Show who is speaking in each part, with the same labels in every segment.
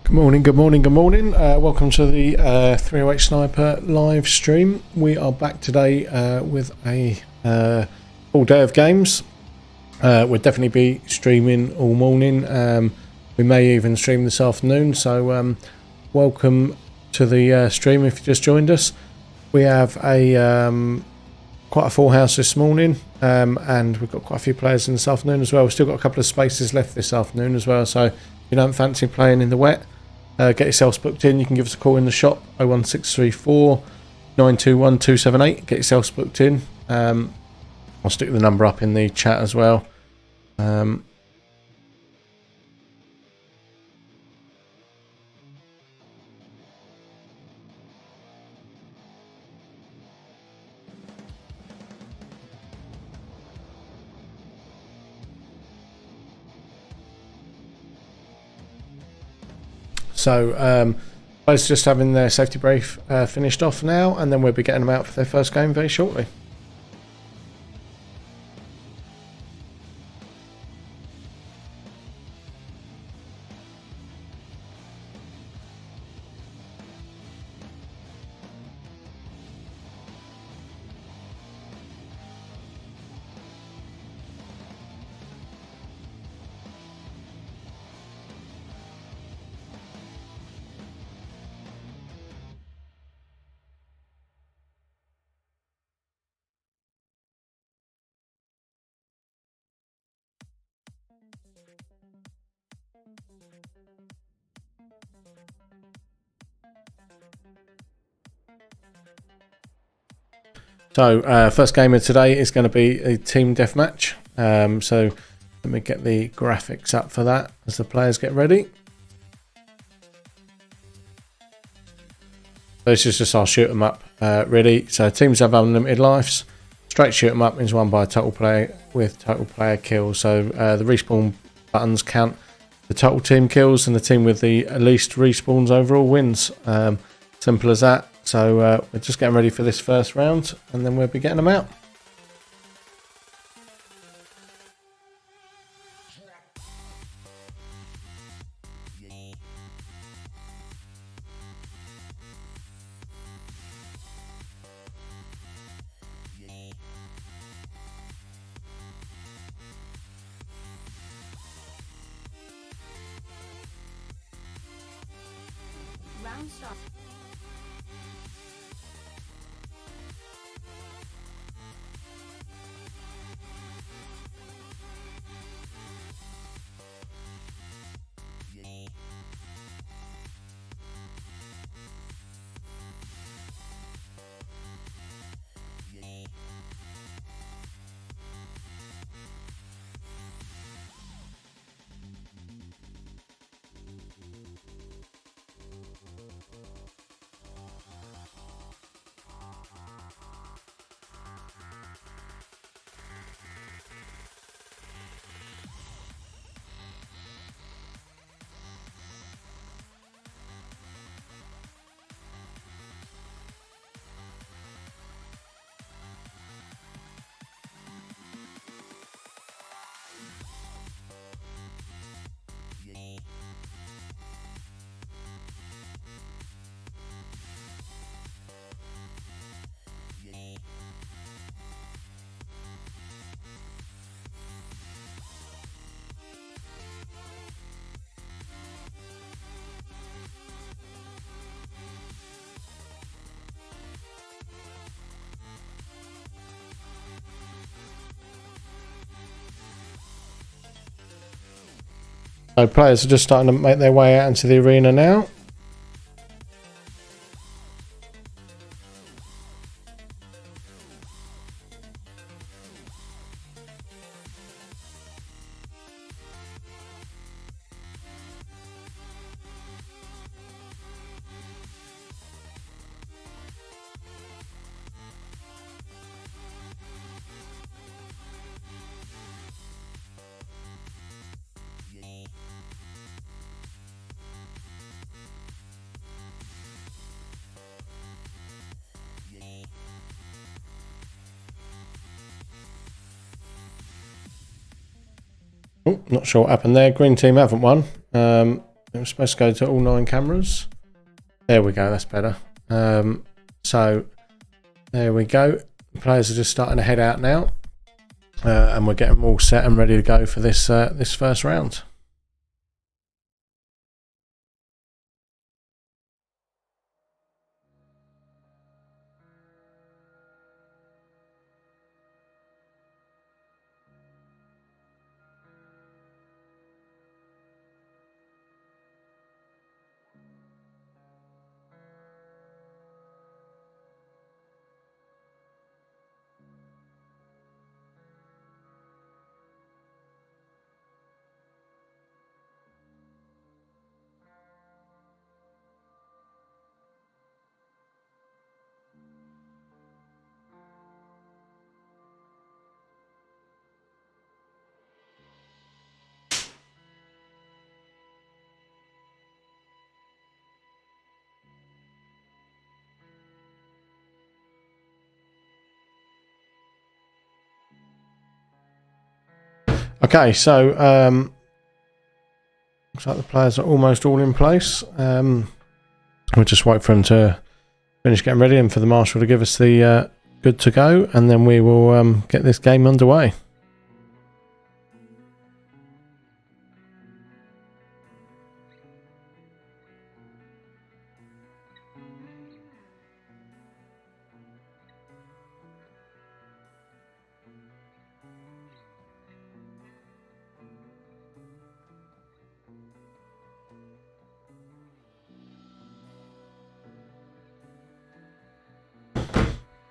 Speaker 1: Good morning, good morning, good morning. Welcome to the 308 Sniper live stream. We are back today with a full day of games. We'll definitely be streaming all morning. We may even stream this afternoon. So welcome to the stream if you just joined us. We have a quite a full house this morning, and we've got quite a few players in this afternoon as well. We've still got a couple of spaces left this afternoon as well. So if you don't fancy playing in the wet, get yourselves booked in. You can give us a call in the shop, 01634 921 278. Get yourselves booked in. I'll stick the number up in the chat as well. So players just having their safety brief finished off now, and then we'll be getting them out for their first game very shortly. So first game of today is going to be a team deathmatch. So let me get the graphics up for that as the players get ready. So this is just our shoot 'em up ready. So teams have unlimited lives. Straight shoot 'em up is won by a total player with total player kills. So the respawn buttons count the total team kills, and the team with the least respawns overall wins. Simple as that. So we're just getting ready for this first round, and then we'll be getting them out.
Speaker 2: Round start.
Speaker 1: So players are just starting to make their way out into the arena now. Oh, not sure what happened there. Green team haven't won. I'm supposed to go to all 9 cameras. There we go, that's better. So there we go. The players are just starting to head out now, and we're getting them all set and ready to go for this this first round. Okay, so looks like the players are almost all in place. We'll just wait for them to finish getting ready and for the marshal to give us the good to go, and then we will get this game underway.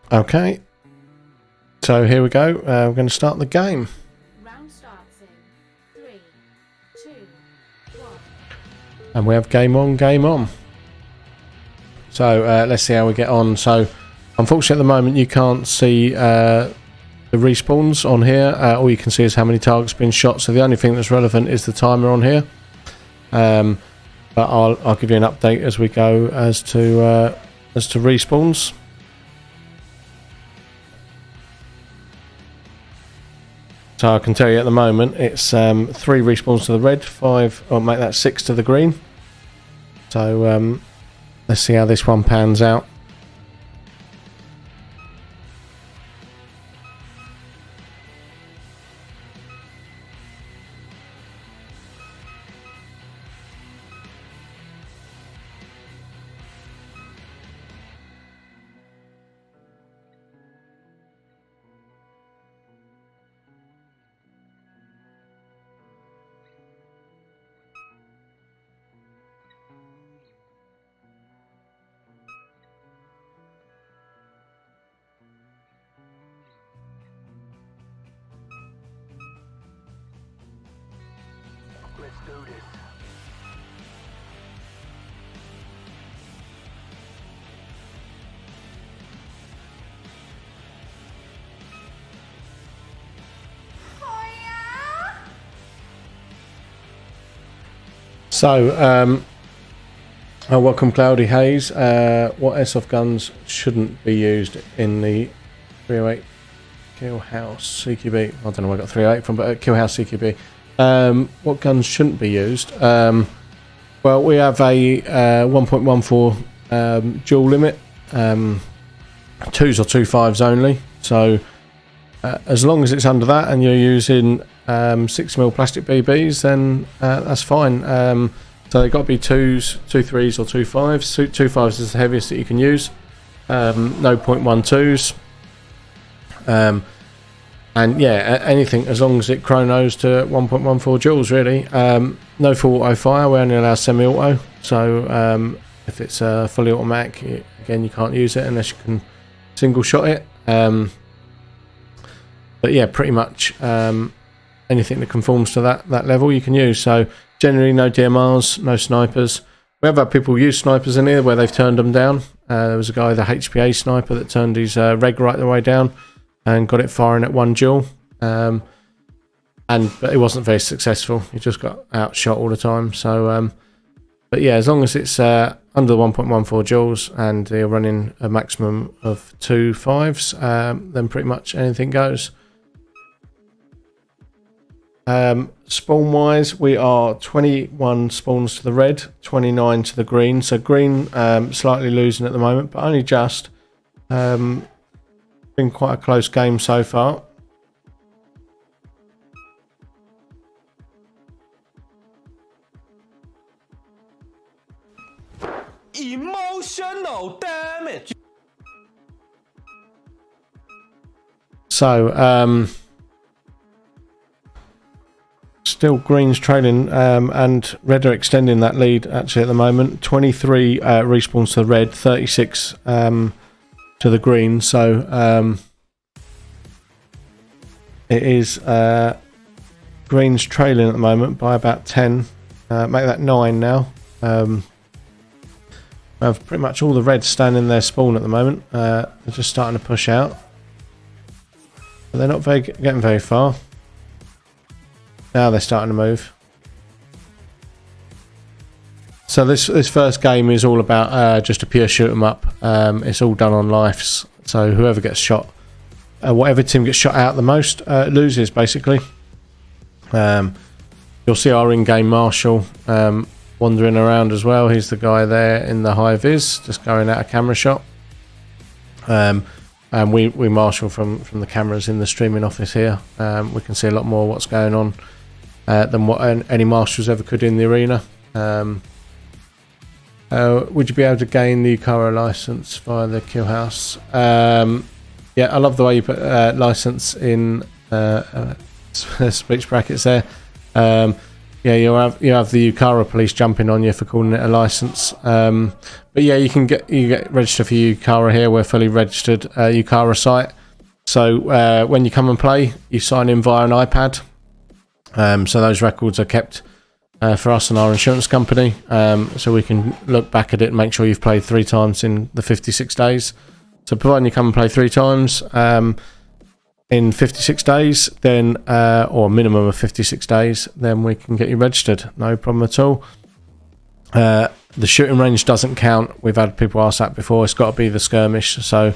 Speaker 1: Okay, so here we go. We're going to start the game.
Speaker 2: Round starts in 3, 2, 1.
Speaker 1: And we have game on, game on. So let's see how we get on. So unfortunately at the moment you can't see the respawns on here. All you can see is how many targets have been shot. So the only thing that's relevant is the timer on here. But I'll give you an update as we go as to respawns. So I can tell you at the moment it's 3 respawns to the red, 5, or make that 6 to the green. So let's see how this one pans out.
Speaker 3: Let's do this.
Speaker 1: So welcome Cloudy Haze. What airsoft guns shouldn't be used in the 308 Kill House CQB? I don't know where I got 308 from, but Kill House CQB. What guns shouldn't be used? Well, we have a 1.14 dual limit, 2s or 2.5s only. So as long as it's under that and you're using 6mm plastic BBs, then that's fine. So they've got to be 2s, 2.3s or 2.5s. 2.5s is the heaviest that you can use. No 0.12s. And yeah, anything as long as it chronos to 1.14 joules, really. No full auto fire, we only allow semi-auto. So if it's fully automatic, again, you can't use it unless you can single shot it. But yeah, pretty much anything that conforms to that level you can use. So generally no DMRs, no snipers. We have had people use snipers in here where they've turned them down. There was a guy, the HPA sniper, that turned his reg right the way down and got it firing at 1 joule. But it wasn't very successful. He just got outshot all the time. So but yeah, as long as it's under 1.14 joules and you're running a maximum of 2.5s, then pretty much anything goes. Spawn wise, we are 21 spawns to the red, 29 to the green. So green slightly losing at the moment, but only just. Been quite a close game so far.
Speaker 4: Emotional damage.
Speaker 1: So still green's trailing and red are extending that lead actually at the moment. 23 respawns to the red, 36 to the green. So it is green's trailing at the moment by about 10. Make that 9 now. We have pretty much all the reds standing their spawn at the moment. They're just starting to push out. But they're not getting very far. Now they're starting to move. So this first game is all about just a pure shoot 'em up. It's all done on lives. So whoever gets shot, whatever team gets shot out the most loses basically. You'll see our in-game marshal wandering around as well. He's the guy there in the high vis, just going out a camera shot. And we marshal from the cameras in the streaming office here. We can see a lot more what's going on than what any marshals ever could in the arena. Would you be able to gain the Ukara license via the kill house? Yeah, I love the way you put license in speech brackets there. Yeah, you have the Ukara police jumping on you for calling it a license. But yeah, you get registered for Ukara here. We're fully registered Ukara site. So when you come and play, you sign in via an iPad. So those records are kept for us and our insurance company. So we can look back at it and make sure you've played 3 times in the 56 days. So providing you come and play 3 times in 56 days, then or a minimum of 56 days, then we can get you registered. No problem at all. The shooting range doesn't count. We've had people ask that before. It's got to be the skirmish. So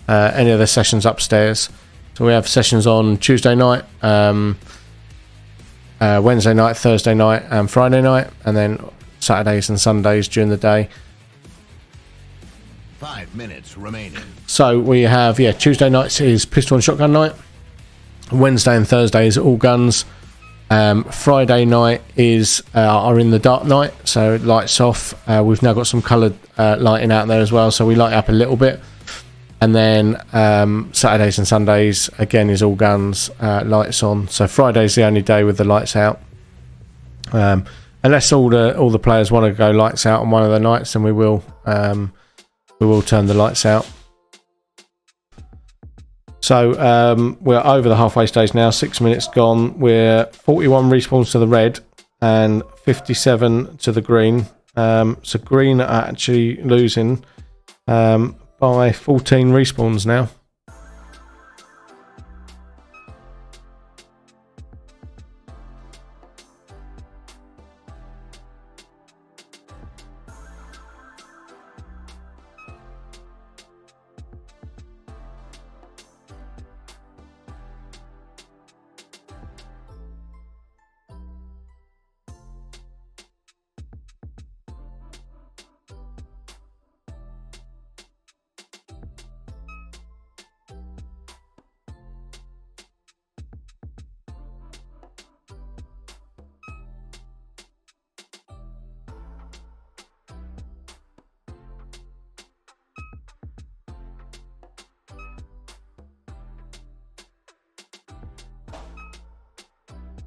Speaker 1: any of the sessions upstairs. So we have sessions on Tuesday night, Wednesday night, Thursday night and Friday night, and then Saturdays and Sundays during the day.
Speaker 5: 5 minutes remaining.
Speaker 1: So we have, Tuesday nights is pistol and shotgun night. Wednesday and Thursday is all guns. Friday night is are in the dark night, so lights off. We've now got some coloured lighting out there as well, so we light up a little bit. And then Saturdays and Sundays again is all guns, lights on. So Friday's the only day with the lights out. Unless all the players want to go lights out on one of the nights, then we will turn the lights out. So we're over the halfway stage now, 6 minutes gone. We're 41 respawns to the red and 57 to the green. So green are actually losing by 14 respawns now.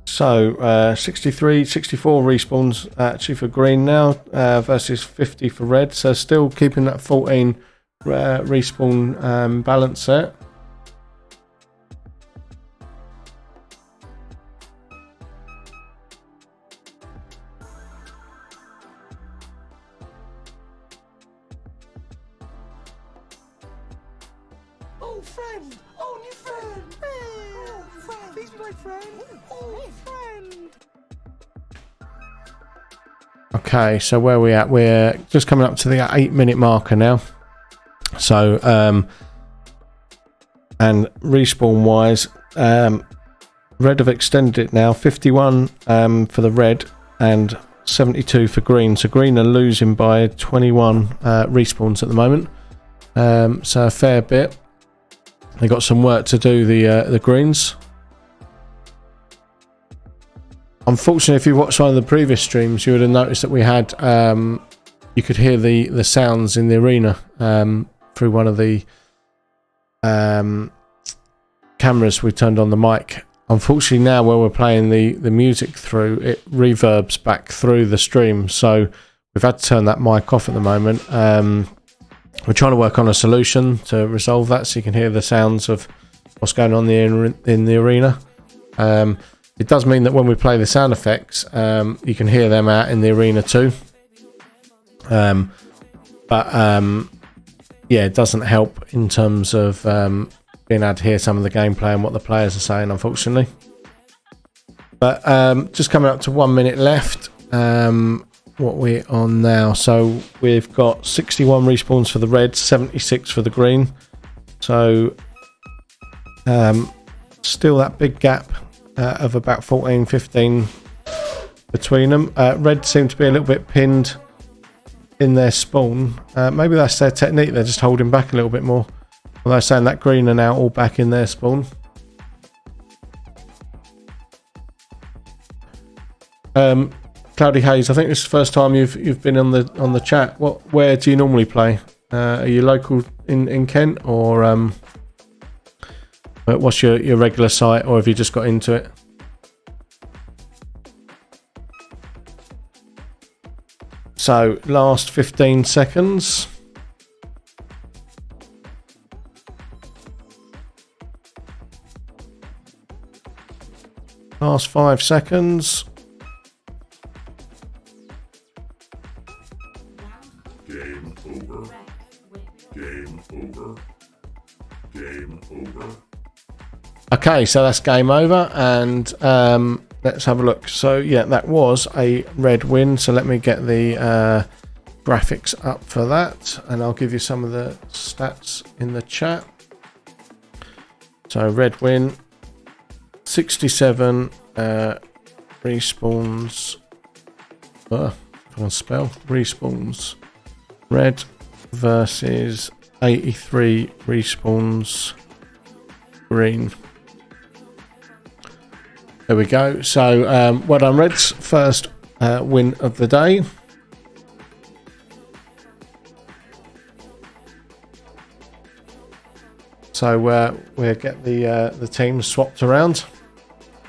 Speaker 1: So 63, 64 respawns actually for green now versus 50 for red. So still keeping that 14 respawn balance there.
Speaker 4: Oh, friend! Oh, new friend! Oh, friend! Please be my friend! Oh, friend!
Speaker 1: Okay, so where are we at? We're just coming up to the 8-minute marker now. So, and respawn wise, Red have extended it now, 51 for the red and 72 for green. So green are losing by 21 respawns at the moment. So a fair bit. They got some work to do, the greens. Unfortunately, if you watched one of the previous streams, you would have noticed that we had you could hear the sounds in the arena through one of the cameras. We turned on the mic. Unfortunately, now where we're playing the music through, it reverbs back through the stream. So we've had to turn that mic off at the moment. We're trying to work on a solution to resolve that, so you can hear the sounds of what's going on in the arena. It does mean that when we play the sound effects, you can hear them out in the arena too. Yeah, it doesn't help in terms of being able to hear some of the gameplay and what the players are saying, unfortunately. But just coming up to 1 minute left. What we're on now, so we've got 61 respawns for the red, 76 for the green. So still that big gap of about 14-15 between them. Red seem to be a little bit pinned in their spawn. Maybe that's their technique, they're just holding back a little bit more. Although saying that green are now all back in their spawn. Cloudy Haze, I think this is the first time you've been on the chat. Where do you normally play? Are you local in Kent, or what's your regular site, or have you just got into it? So last 15 seconds. Last 5 seconds.
Speaker 5: Game over. Game over. Game over.
Speaker 1: Okay, so that's game over, and let's have a look. So yeah, that was a red win. So let me get the graphics up for that, and I'll give you some of the stats in the chat. So red win, 67 respawns. Can't spell respawns. Red versus 83 respawns green. There we go. So well done, Reds. First win of the day. So we'll get the teams swapped around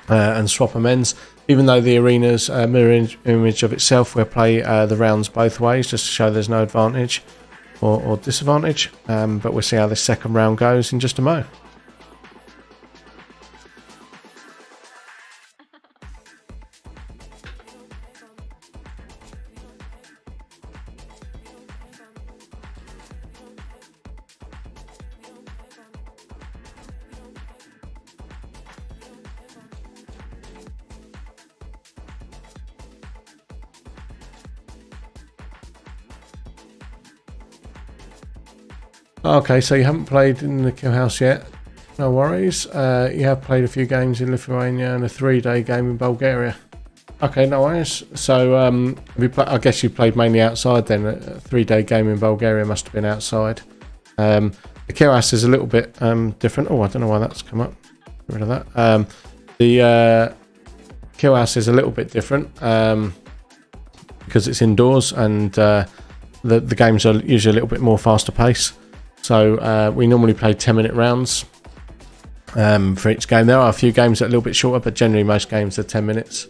Speaker 1: and swap amends. Even though the arena's a mirror image of itself, we'll play the rounds both ways just to show there's no advantage or disadvantage. But we'll see how this second round goes in just a mo. Okay, so you haven't played in the kill house yet. No worries. You have played a few games in Lithuania and a 3-day game in Bulgaria. Okay, no worries. So I guess you played mainly outside then. A 3-day game in Bulgaria must have been outside. The kill house is a little bit different. Oh, I don't know why that's come up. Get rid of that. The kill house is a little bit different because it's indoors, and the games are usually a little bit more faster pace. So we normally play 10-minute rounds for each game. There are a few games that are a little bit shorter, but generally most games are 10 minutes.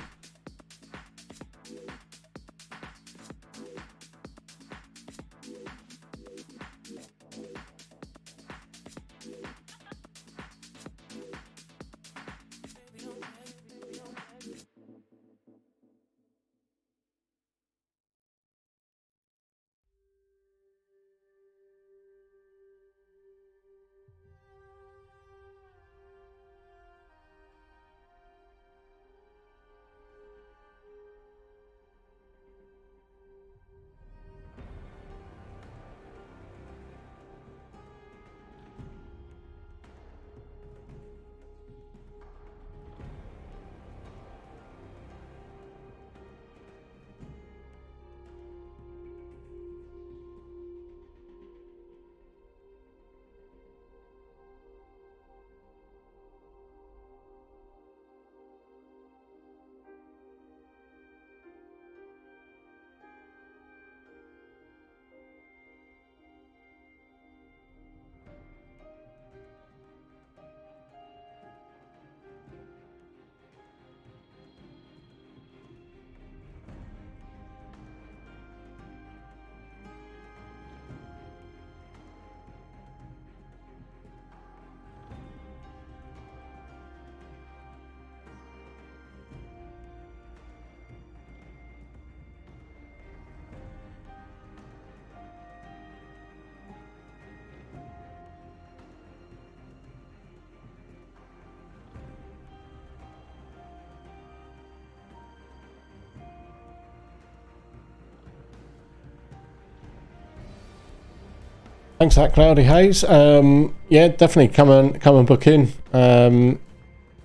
Speaker 1: Thanks for that, Cloudy Haze. Yeah, definitely come and book in.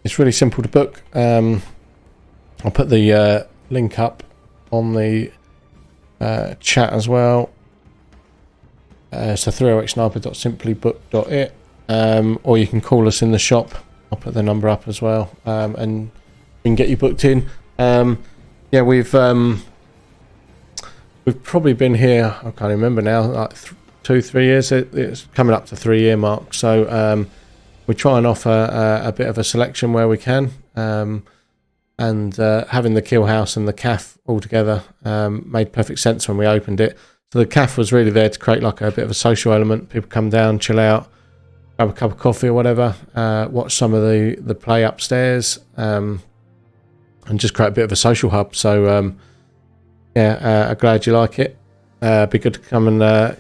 Speaker 1: It's really simple to book. I'll put the link up on the chat as well. So 308sniper.simplybook.it, or you can call us in the shop. I'll put the number up as well, and we can get you booked in. Yeah, we've probably been here, I can't remember now, like 2-3 years. It's coming up to 3-year mark. So we try and offer a bit of a selection where we can, and having the kill house and the CAF all together made perfect sense when we opened it. So the CAF was really there to create like a bit of a social element. People come down, chill out, grab a cup of coffee or whatever, watch some of the play upstairs, and just create a bit of a social hub. So yeah, I'm glad you like it. Be good to come and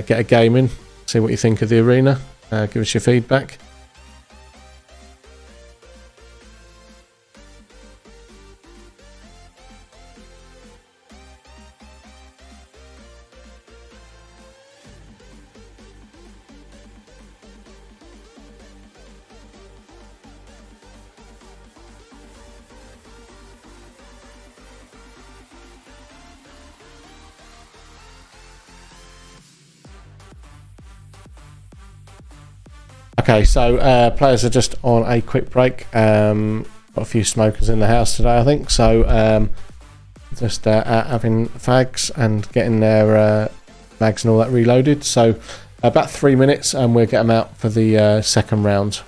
Speaker 1: get a game in, see what you think of the arena, give us your feedback. Okay, so players are just on a quick break. Got a few smokers in the house today, I think. So just having fags and getting their mags and all that reloaded. So about 3 minutes, and we'll get them out for the second round.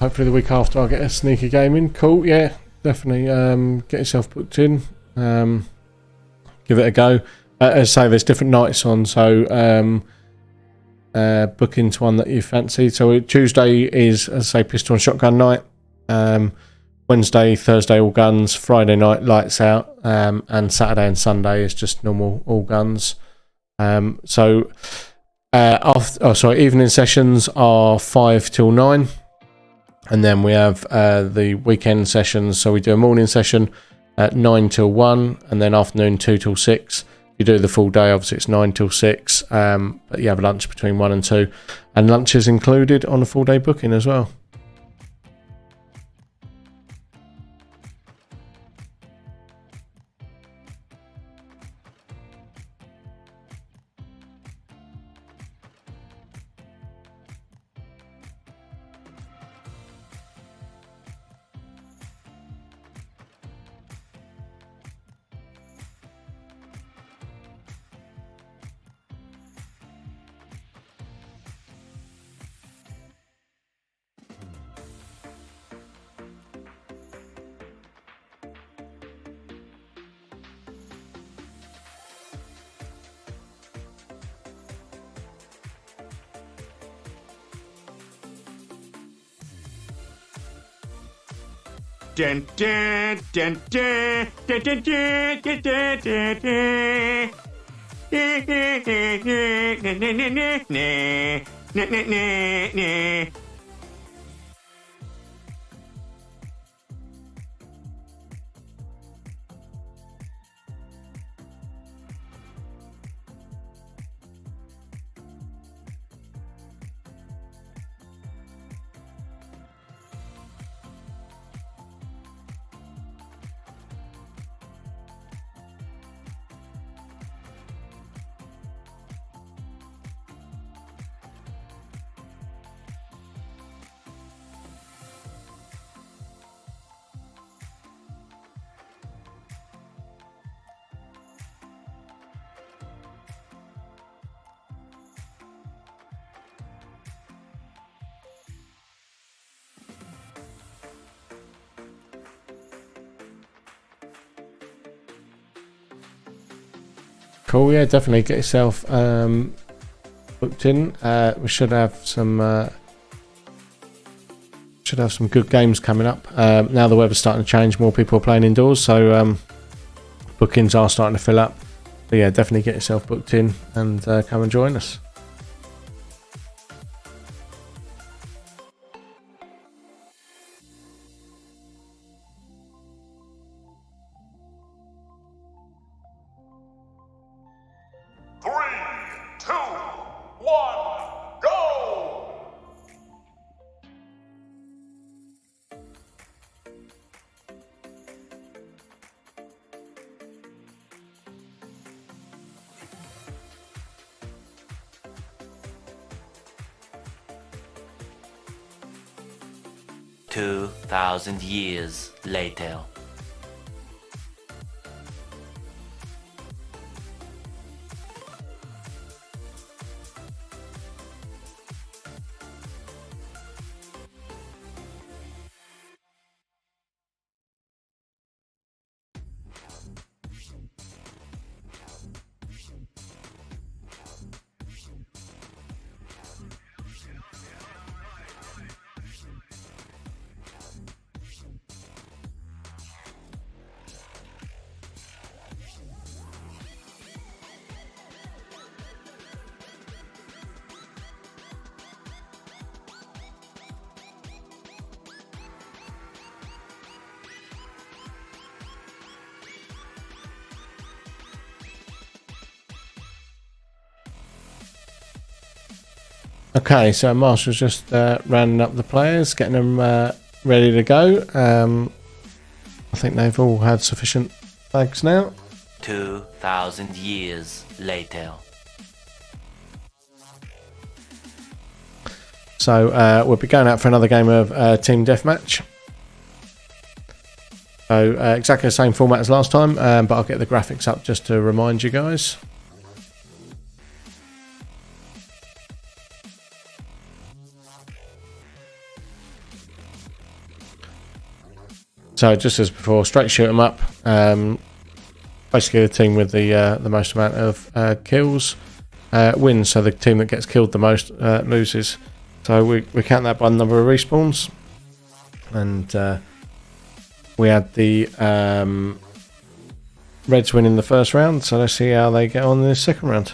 Speaker 1: Hopefully the week after I'll get a sneaker game in. Cool, yeah, definitely get yourself booked in. Give it a go. As I say, there's different nights on, so book into one that you fancy. So Tuesday is, as I say, pistol and shotgun night. Wednesday, Thursday, all guns. Friday night, lights out. And Saturday and Sunday is just normal, all guns. Evening sessions are 5 till 9. And then we have the weekend sessions. So we do a morning session at 9 till 1, and then afternoon 2 till 6. If you do the full day, obviously it's 9 till 6. But you have lunch between 1 and 2. And lunch is included on a full day booking as well.
Speaker 6: Dun, dun, dun, dun, dun, dun, dun, dun, dun, dun, dun.
Speaker 1: cool. Yeah, definitely get yourself booked in. We should have some good games coming up. Now the weather's starting to change, more people are playing indoors, so bookings are starting to fill up. But yeah, definitely get yourself booked in and come and join us.
Speaker 7: Two 2,000 years later.
Speaker 1: Okay, so Marshall's just rounding up the players, getting them ready to go. I think they've all had sufficient flags now.
Speaker 7: 2,000 years later.
Speaker 1: So we'll be going out for another game of Team Deathmatch. So exactly the same format as last time, but I'll get the graphics up just to remind you guys. So just as before, straight shoot 'em up. Basically, the team with the most amount of kills wins. So the team that gets killed the most loses. So we count that by the number of respawns, and we had the Reds win in the first round. So let's see how they get on in the second round.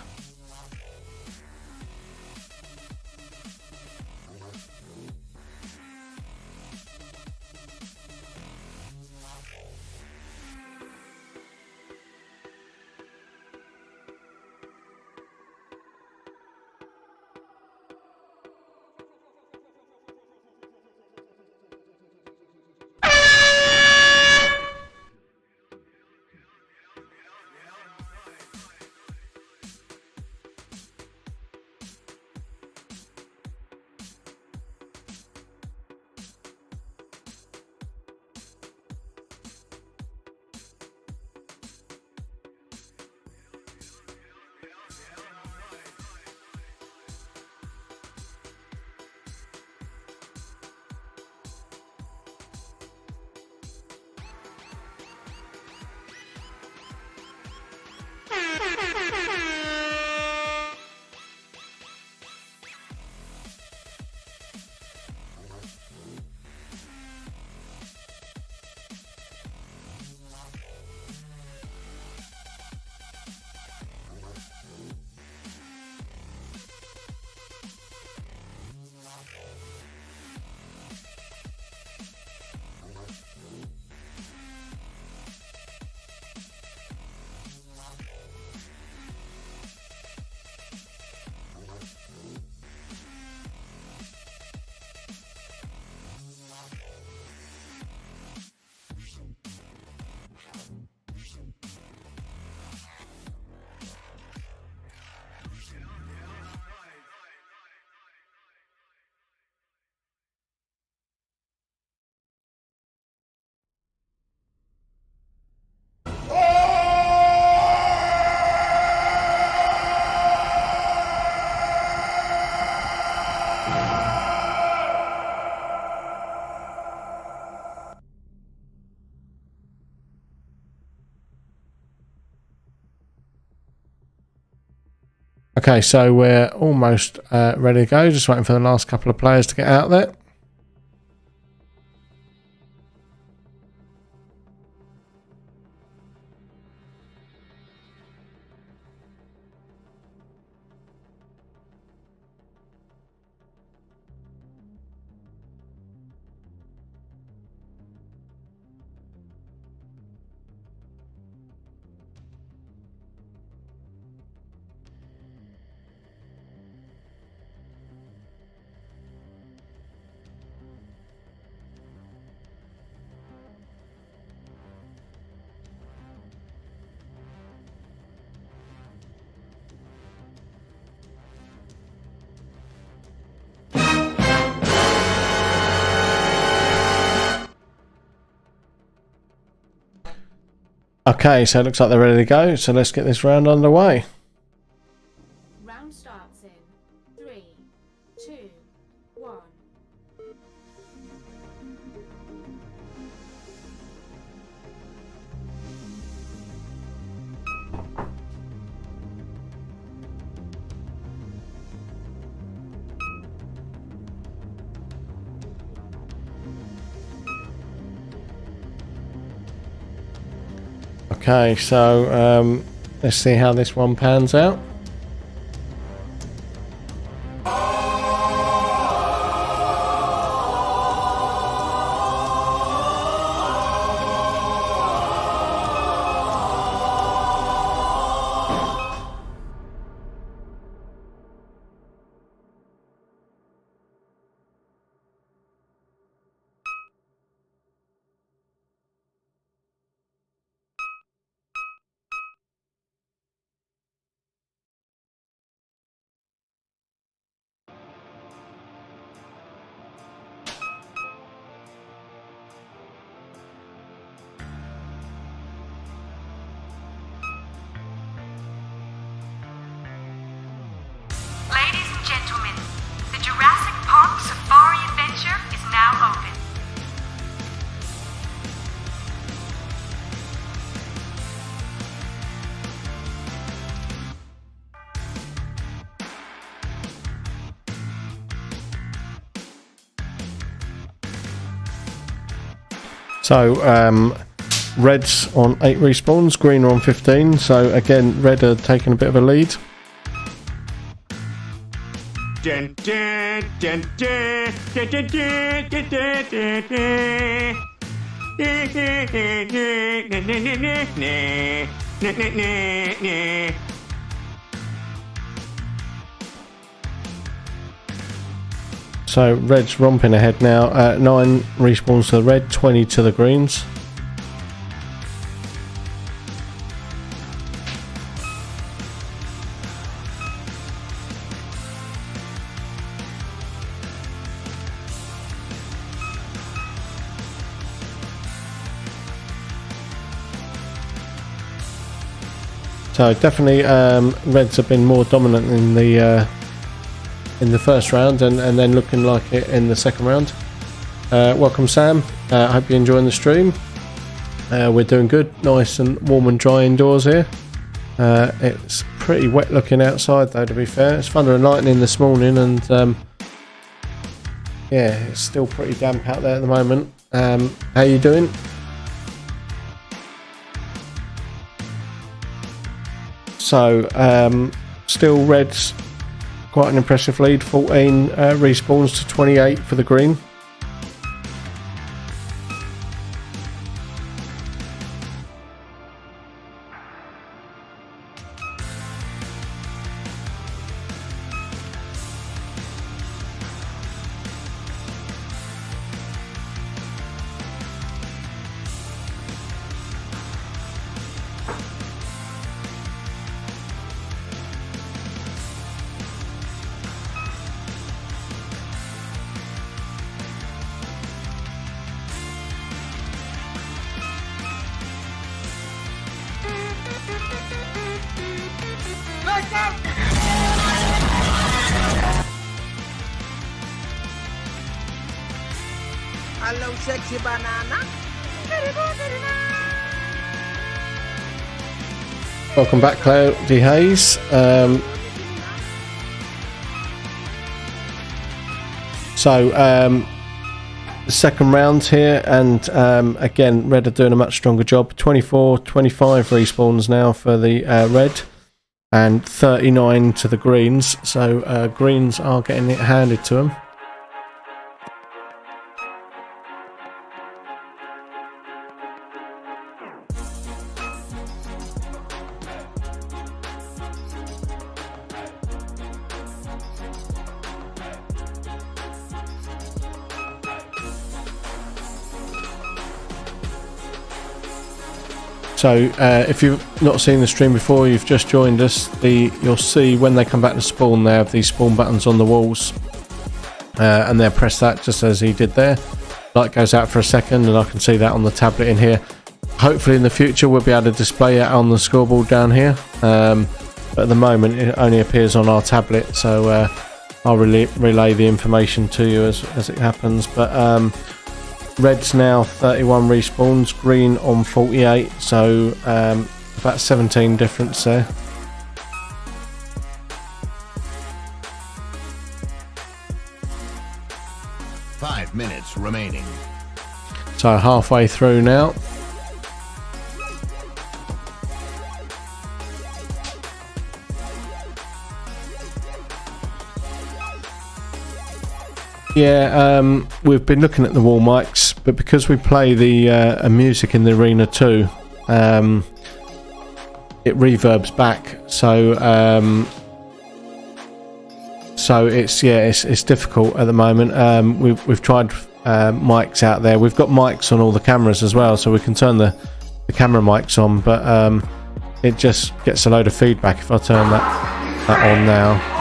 Speaker 1: Okay, so we're almost ready to go. Just waiting for the last couple of players to get out there. Okay, so it looks like they're ready to go. So let's get this round underway.
Speaker 2: Round starts in 3, 2, 1.
Speaker 1: Okay, so let's see how this one pans out.
Speaker 8: Ladies and gentlemen, the Jurassic Park Safari Adventure is now open.
Speaker 1: So red's on 8 respawns, green are on 15. So again, red are taking a bit of a lead.
Speaker 6: Dun, dun, dun, dun, dun, dun, dun, dun, dun, dun, dun. Na, na, na, na.
Speaker 1: So red's romping ahead now. 9 respawns to the red, 20 to the greens. So definitely reds have been more dominant in the first round and then looking like it in the second round. Welcome Sam, I hope you're enjoying the stream. We're doing good, nice and warm and dry indoors here. It's pretty wet looking outside though, to be fair. It's thunder and lightning this morning and yeah, it's still pretty damp out there at the moment. How you doing? So still reds quite an impressive lead, 14 respawns to 28 for the green.
Speaker 4: Hello, sexy banana.
Speaker 1: Welcome back, Cloudy Hayes. So the second round here, and again, red are doing a much stronger job. 24, 25 respawns now for the red, and 39 to the greens. So greens are getting it handed to them. So if you've not seen the stream before, you've just joined us, you'll see when they come back to spawn, they have these spawn buttons on the walls, and they'll press that just as he did there. Light goes out for a second, and I can see that on the tablet in here. Hopefully in the future we'll be able to display it on the scoreboard down here, but at the moment it only appears on our tablet, so I'll relay the information to you as it happens. But red's now 31 respawns, green on 48, so about 17 difference there.
Speaker 9: Five minutes remaining.
Speaker 1: So halfway through now. Yeah, we've been looking at the wall mics, but because we play the music in the arena too, it reverbs back. So it's difficult at the moment. We've tried mics out there. We've got mics on all the cameras as well, so we can turn the camera mics on, but it just gets a load of feedback if I turn that on now.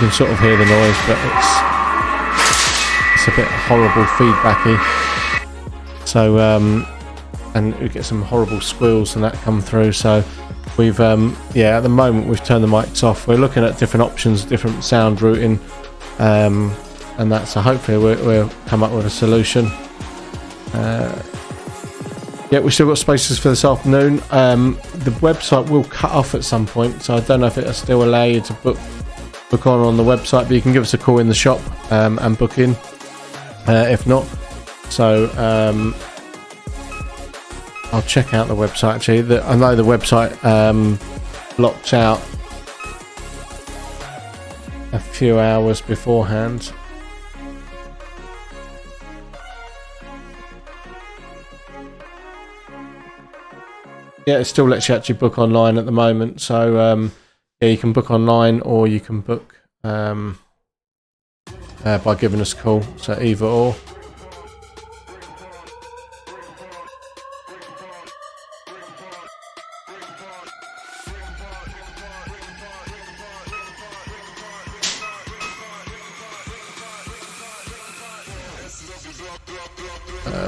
Speaker 1: You can sort of hear the noise, but it's a bit horrible feedbacky. So and we get some horrible squeals and that come through. So we've at the moment we've turned the mics off. We're looking at different options, different sound routing, and that. So hopefully we'll come up with a solution. Yeah, we've still got spaces for this afternoon. The website will cut off at some point, so I don't know if it'll still allow you to book on the website, but you can give us a call in the shop and book in if not. So I'll check out the website actually. I know the website locked out a few hours beforehand. Yeah, it still lets you actually book online at the moment, so yeah, you can book online or you can book by giving us a call, so either or.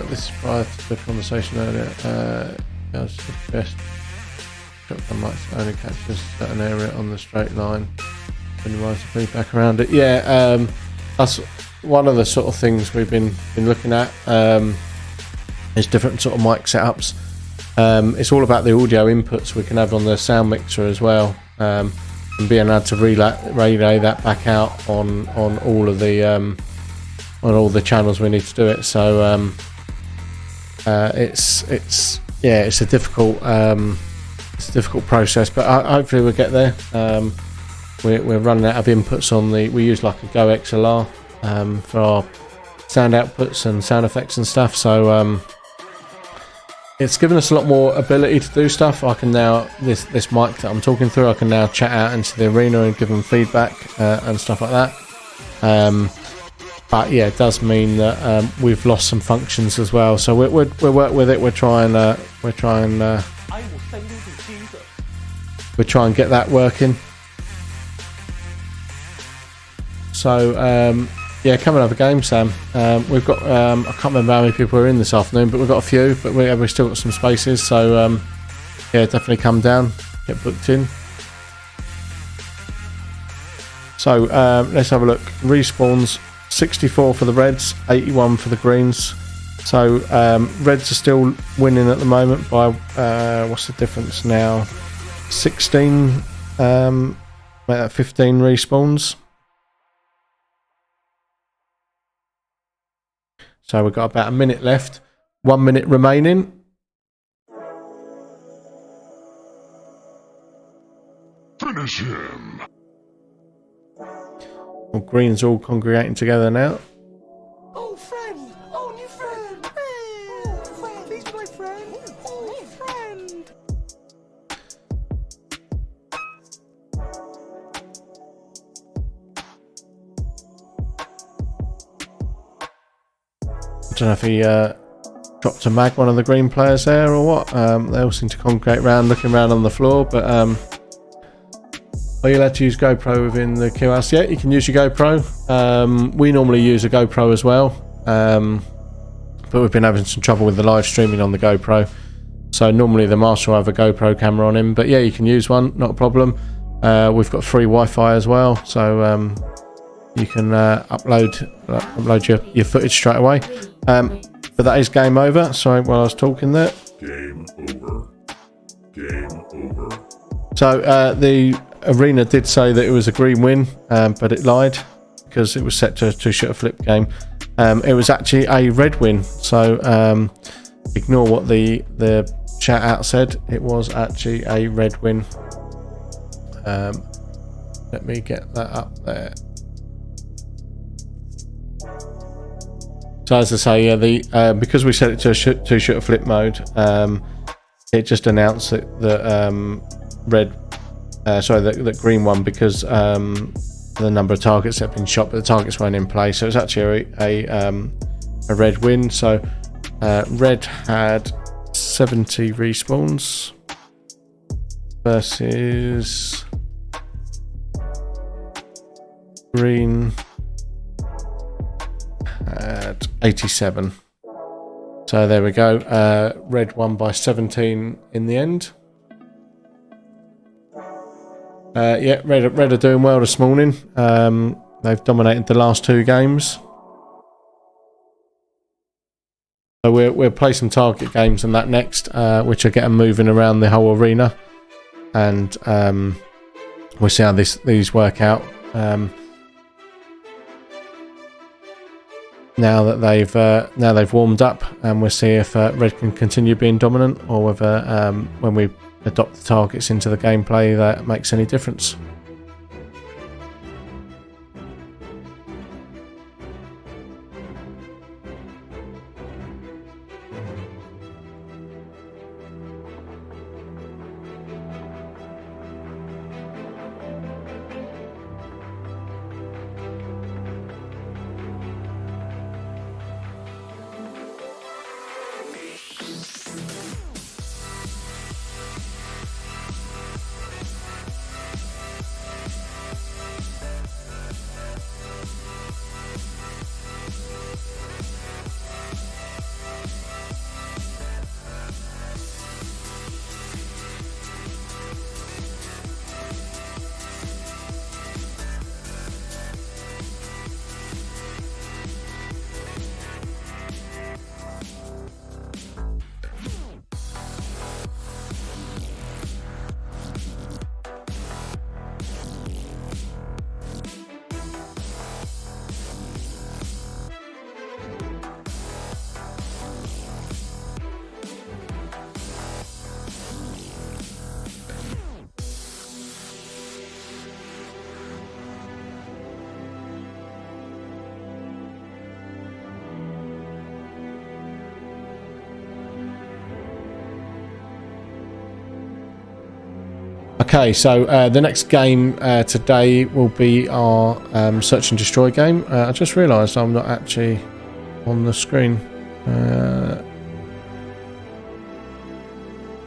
Speaker 1: This is prior to the conversation earlier. I suggest shotgun might only catches a certain area on the straight line. Minimize the feedback around it. Yeah, that's one of the sort of things we've been looking at. Is different sort of mic setups. It's all about the audio inputs we can have on the sound mixer as well, and being able to relay that back out on all of the on all the channels we need to do it. So it's a difficult process, but hopefully we'll get there. We're running out of inputs on we use like a Go XLR for our sound outputs and sound effects and stuff, so it's given us a lot more ability to do stuff. I can now, this mic that I'm talking through, I can now chat out into the arena and give them feedback and stuff like that. But yeah, it does mean that we've lost some functions as well. So we'll work with it. We're trying and get that working. So yeah, come and have a game, Sam. We've got I can't remember how many people are in this afternoon, but we've got a few. But we've still got some spaces. So yeah, definitely come down, get booked in. So let's have a look. Respawns. 64 for the reds, 81 for the greens. So reds are still winning at the moment by what's the difference now? 16 by Make that 15 respawns. So we've got about a minute left. 1 minute remaining.
Speaker 5: Finish him.
Speaker 1: Well, green's all congregating together now.
Speaker 4: Oh, friend! Oh, new friend! Oh, friend! Please be my friend! Oh, friend!
Speaker 1: I don't know if he dropped a mag, one of the green players there, or what. They all seem to congregate around, looking around on the floor, but are you allowed to use GoPro within the kill house? Yeah, you can use your GoPro. We normally use a GoPro as well, but we've been having some trouble with the live streaming on the GoPro. So normally the master will have a GoPro camera on him, but yeah, you can use one, not a problem. We've got free Wi-Fi as well, so you can upload your footage straight away. But that is game over. Sorry, while I was talking there.
Speaker 5: Game over. Game over.
Speaker 1: So the arena did say that it was a green win, but it lied because it was set to a two-shooter flip game. It was actually a red win. So ignore what the chat out said. It was actually a red win. Let me get that up there. So as I say, yeah, because we set it to a two-shooter flip mode, it just announced that that green one because the number of targets that have been shot, but the targets weren't in play. So it was actually a red win. So red had 70 respawns versus green at 87. So there we go. Red won by 17 in the end. Yeah, red are doing well this morning. They've dominated the last two games. So we'll play some target games and that next, which will get them moving around the whole arena, and we'll see how these work out. Now that they've warmed up, and we'll see if red can continue being dominant, or whether when we adopt the targets into the gameplay that makes any difference. Okay, so the next game today will be our search and destroy game. I just realised I'm not actually on the screen.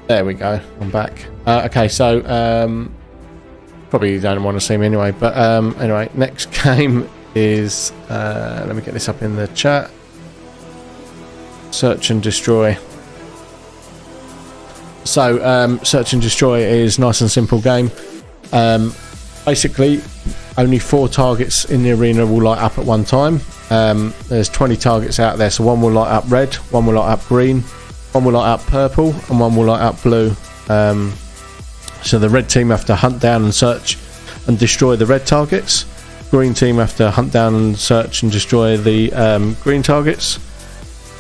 Speaker 1: There we go, I'm back. Okay, so probably you don't want to see me anyway, but anyway, next game is, let me get this up in the chat. Search and destroy. So search and destroy is nice and simple game. Basically only 4 targets in the arena will light up at one time. There's 20 targets out there, so one will light up red, one will light up green, one will light up purple, and one will light up blue. So the red team have to hunt down and search and destroy the red targets. Green team have to hunt down and search and destroy the green targets.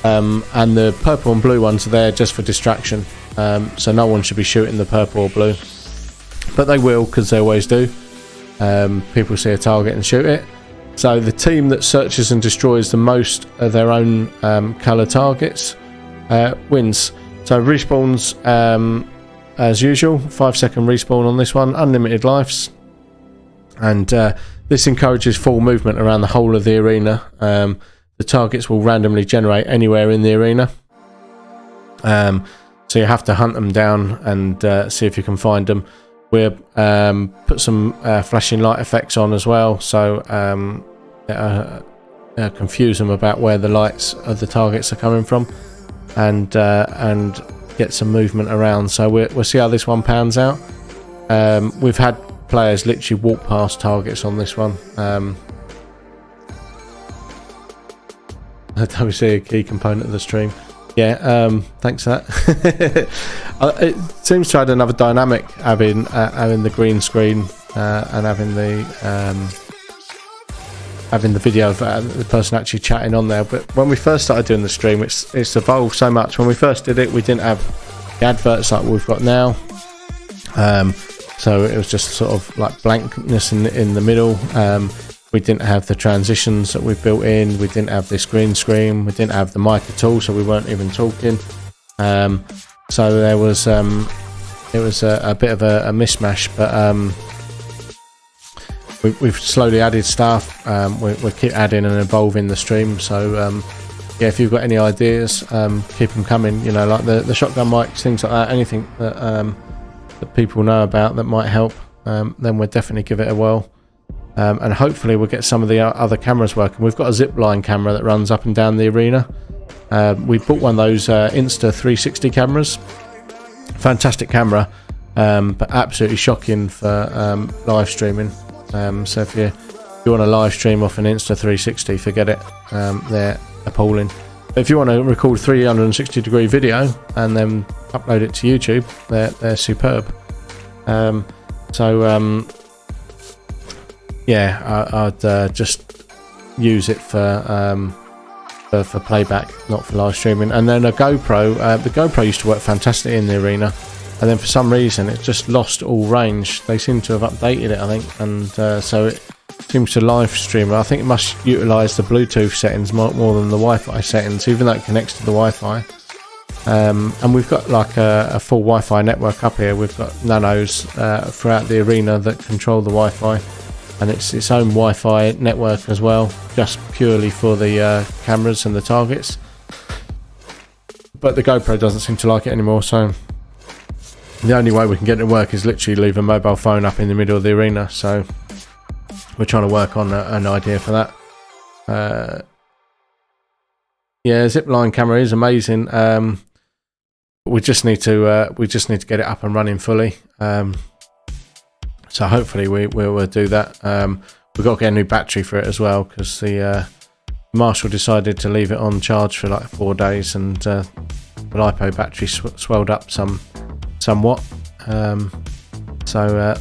Speaker 1: And the purple and blue ones are there just for distraction. So no one should be shooting the purple or blue. But they will, because they always do. People see a target and shoot it. So the team that searches and destroys the most of their own colour targets wins. So respawns as usual, 5-second respawn on this one, unlimited lives, and this encourages full movement around the whole of the arena. The targets will randomly generate anywhere in the arena, so you have to hunt them down and see if you can find them. We'll put some flashing light effects on as well, so confuse them about where the lights of the targets are coming from, and get some movement around. So we'll see how this one pans out. We've had players literally walk past targets on this one. That was a key component of the stream. Yeah, thanks for that. It seems to add another dynamic having the green screen and having the video of the person actually chatting on there. But when we first started doing the stream, it's evolved so much. When we first did it, we didn't have the adverts like we've got now. So it was just sort of like blankness in the middle. We didn't have the transitions that we've built in. We didn't have this green screen. We didn't have the mic at all, so we weren't even talking. So there was it was a bit of a mishmash, but we've slowly added stuff. We keep adding and evolving the stream. So yeah, if you've got any ideas, keep them coming. You know, like the shotgun mics, things like that. Anything that people know about that might help, then we'll definitely give it a whirl. And hopefully we'll get some of the other cameras working. We've got a zipline camera that runs up and down the arena. We bought one of those Insta 360 cameras. Fantastic camera, but absolutely shocking for live streaming. So if you want to live stream off an Insta 360, forget it. They're appalling. But if you want to record 360-degree video and then upload it to YouTube, they're superb. Yeah, I'd just use it for playback, not for live streaming. And then a GoPro. The GoPro used to work fantastically in the arena, and then for some reason it just lost all range. They seem to have updated it, I think, and so it seems to live stream. I think it must utilise the Bluetooth settings more than the Wi-Fi settings, even though it connects to the Wi-Fi. And we've got like a full Wi-Fi network up here. We've got nanos throughout the arena that control the Wi-Fi. And it's its own Wi-Fi network as well, just purely for the cameras and the targets. But the GoPro doesn't seem to like it anymore, so the only way we can get it to work is literally leave a mobile phone up in the middle of the arena. So we're trying to work on an idea for that. Yeah, zipline camera is amazing. We just need to get it up and running fully. So hopefully we'll do that. We've got to get a new battery for it as well, because the Marshall decided to leave it on charge for like 4 days, and the LiPo battery swelled up somewhat. So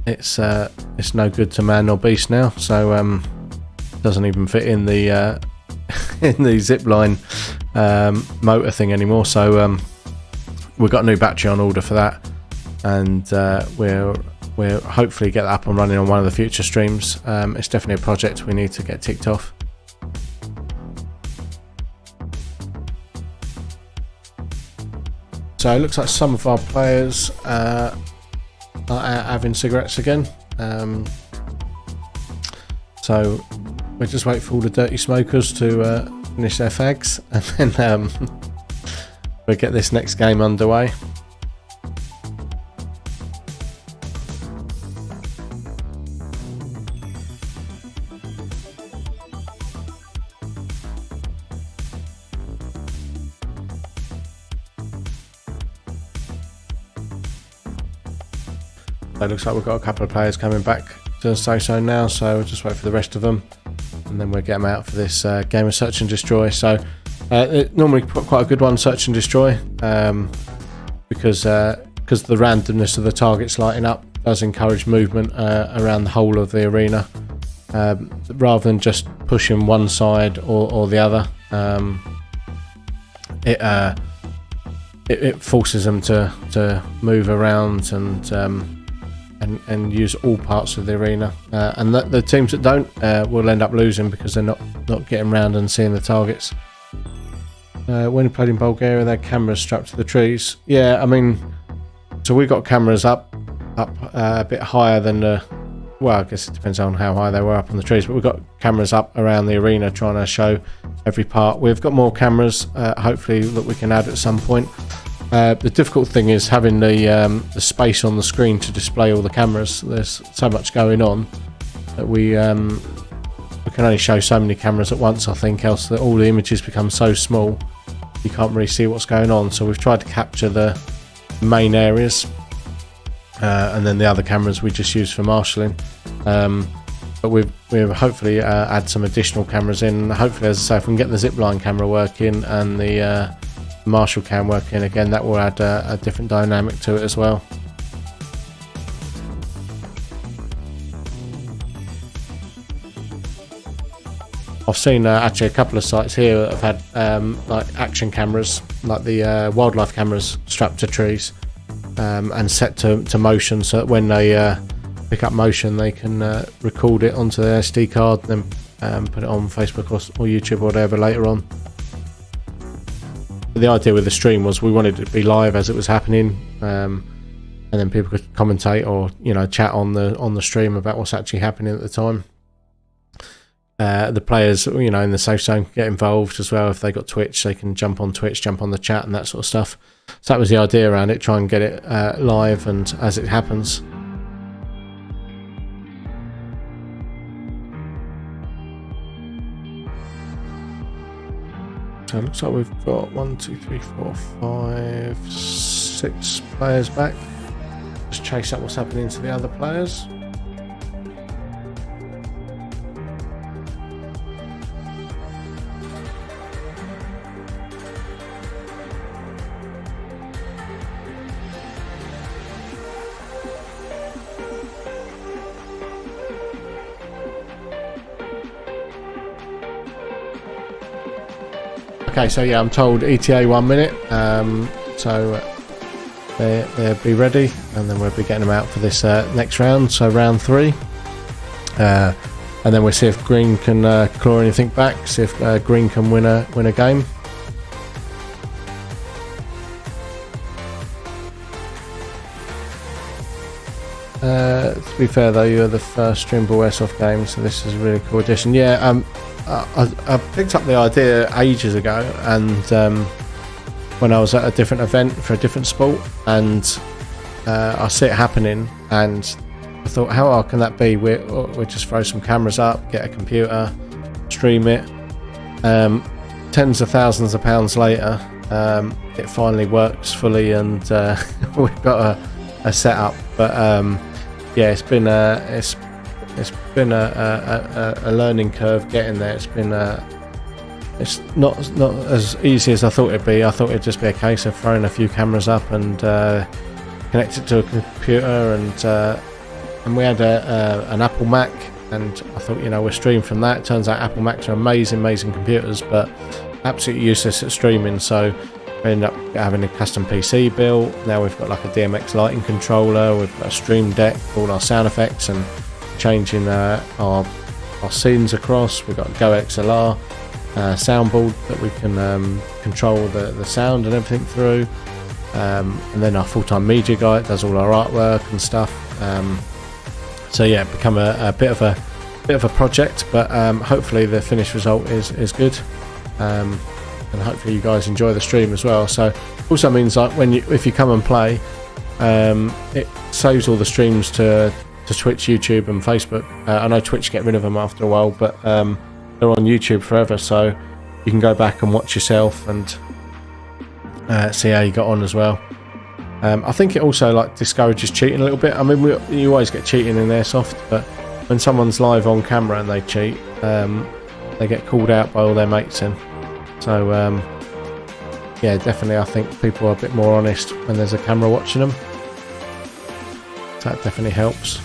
Speaker 1: it's no good to man or beast now. So doesn't even fit in the in the zipline motor thing anymore. So we've got a new battery on order for that, and we'll hopefully get that up and running on one of the future streams. It's definitely a project we need to get ticked off. So it looks like some of our players are having cigarettes again. So we'll just wait for all the dirty smokers to finish their fags, and then we'll get this next game underway. So it looks like we've got a couple of players coming back to say so now, so we'll just wait for the rest of them, and then we'll get them out for this game of Search and Destroy. So normally quite a good one, Search and Destroy, because the randomness of the targets lighting up does encourage movement around the whole of the arena, rather than just pushing one side or the other. It forces them to move around and use all parts of the arena, and the teams that don't will end up losing because they're not getting around and seeing the targets. When you played in Bulgaria, they had cameras strapped to the trees. Yeah, I mean, so we got cameras up a bit higher than the. Well, I guess it depends on how high they were up on the trees, but we've got cameras up around the arena trying to show every part. We've got more cameras, hopefully, that we can add at some point. The difficult thing is having the space on the screen to display all the cameras. There's so much going on that we can only show so many cameras at once, I think, else that all the images become so small you can't really see what's going on. So we've tried to capture the main areas, and then the other cameras we just use for marshalling. But we've hopefully add some additional cameras in. Hopefully, as I say, if we can get the zipline camera working and the marshal cam working again, that will add a different dynamic to it as well. I've seen actually a couple of sites here that have had like action cameras, like the wildlife cameras strapped to trees, and set to motion, so that when they pick up motion they can record it onto their SD card and then put it on Facebook or YouTube or whatever later on. The idea with the stream was we wanted it to be live as it was happening, and then people could commentate or chat on the stream about what's actually happening at the time. The players, in the safe zone can get involved as well. If they got Twitch, they can jump on Twitch, jump on the chat and that sort of stuff. So that was the idea around it, try and get it live and as it happens. So it looks like we've got 1, 2, 3, 4, 5, 6 players back. Just chase up what's happening to the other players. Okay, so yeah, I'm told ETA 1 minute, so they'll be ready, and then we'll be getting them out for this next round, so round 3, and then we'll see if green can claw anything back, see if green can win a game. To be fair though, you're the first Streamable Airsoft game, so this is a really cool addition. Yeah, I picked up the idea ages ago, and when I was at a different event for a different sport, and I see it happening, and I thought, how hard can that be? We just throw some cameras up, get a computer, stream it. Tens of thousands of pounds later, it finally works fully, and we've got a setup. But yeah, it's been a learning curve getting there. It's not as easy as I thought it'd be. I thought it'd just be a case of throwing a few cameras up and connect it to a computer, and we had an Apple Mac, and I thought, we'll stream from that. It turns out Apple Macs are amazing computers, but absolutely useless at streaming. So we ended up having a custom PC built. Now we've got like a DMX lighting controller, we've got a stream deck, all our sound effects, and changing our scenes across. We've got a Go XLR soundboard that we can control the sound and everything through, and then our full-time media guy does all our artwork and stuff. So yeah, become a bit of a project, but hopefully the finished result is good, and hopefully you guys enjoy the stream as well. So also means like if you come and play, it saves all the streams to Twitch, YouTube and Facebook. I know Twitch get rid of them after a while, but they're on YouTube forever, so you can go back and watch yourself and see how you got on as well. I think it also like discourages cheating a little bit. I mean, you always get cheating in Airsoft, but when someone's live on camera and they cheat, they get called out by all their mates in. So yeah, definitely I think people are a bit more honest when there's a camera watching them. So that definitely helps.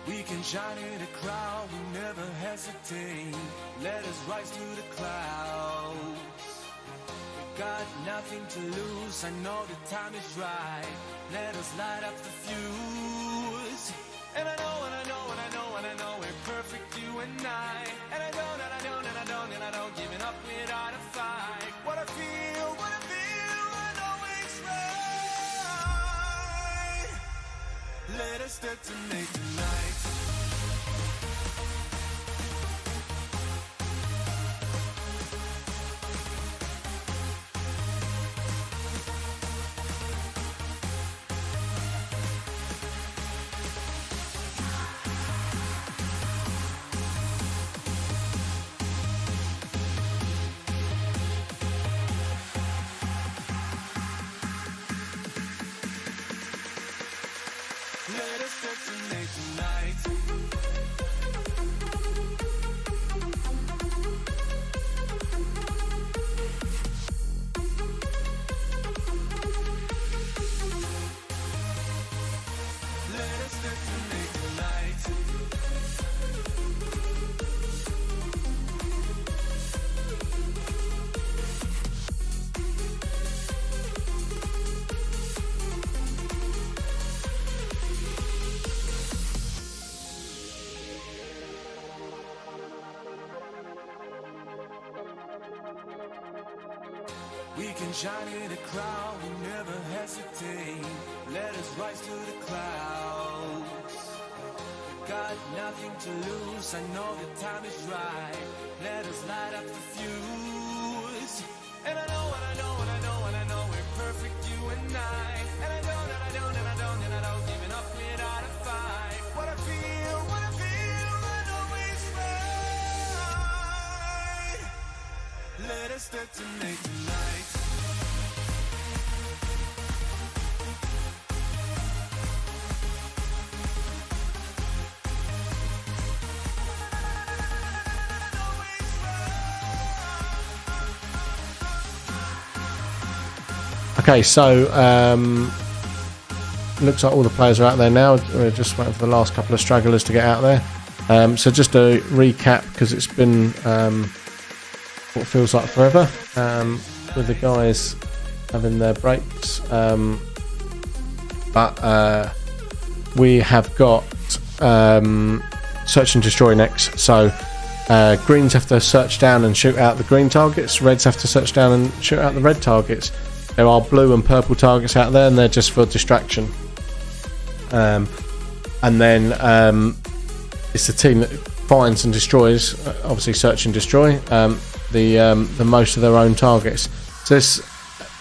Speaker 4: We can shine in a crowd, we never hesitate. Let us rise to the clouds. We got nothing to lose, I know the time is right. Let us light up the fuse. And I know, and I know, and I know, and I know we're perfect, you and I. And I don't, and I don't, and I don't, and I don't giving up without a fight. What I feel, I know it's right. Let us detonate tonight. Let us detonate tonight. Let us detonate tonight. We can shine in a crowd, we never hesitate. Let us rise to the clouds. We got nothing to lose, I know the time is right. Let us light up the fuse. And I know, and I know, and I know, and I know we're perfect, you and I. And I don't, and I don't, and I don't, and I don't giving up without a fight. What I feel, I know it's right. Let us detonate tonight.
Speaker 1: Okay, so looks like all the players are out there now. We're just waiting for the last couple of stragglers to get out there. So just a recap, because it's been what feels like forever, with the guys having their breaks. But we have got search and destroy next. So greens have to search down and shoot out the green targets. Reds have to search down and shoot out the red targets. There are blue and purple targets out there, and they're just for distraction. And then it's the team that finds and destroys, obviously search and destroy, the most of their own targets. So this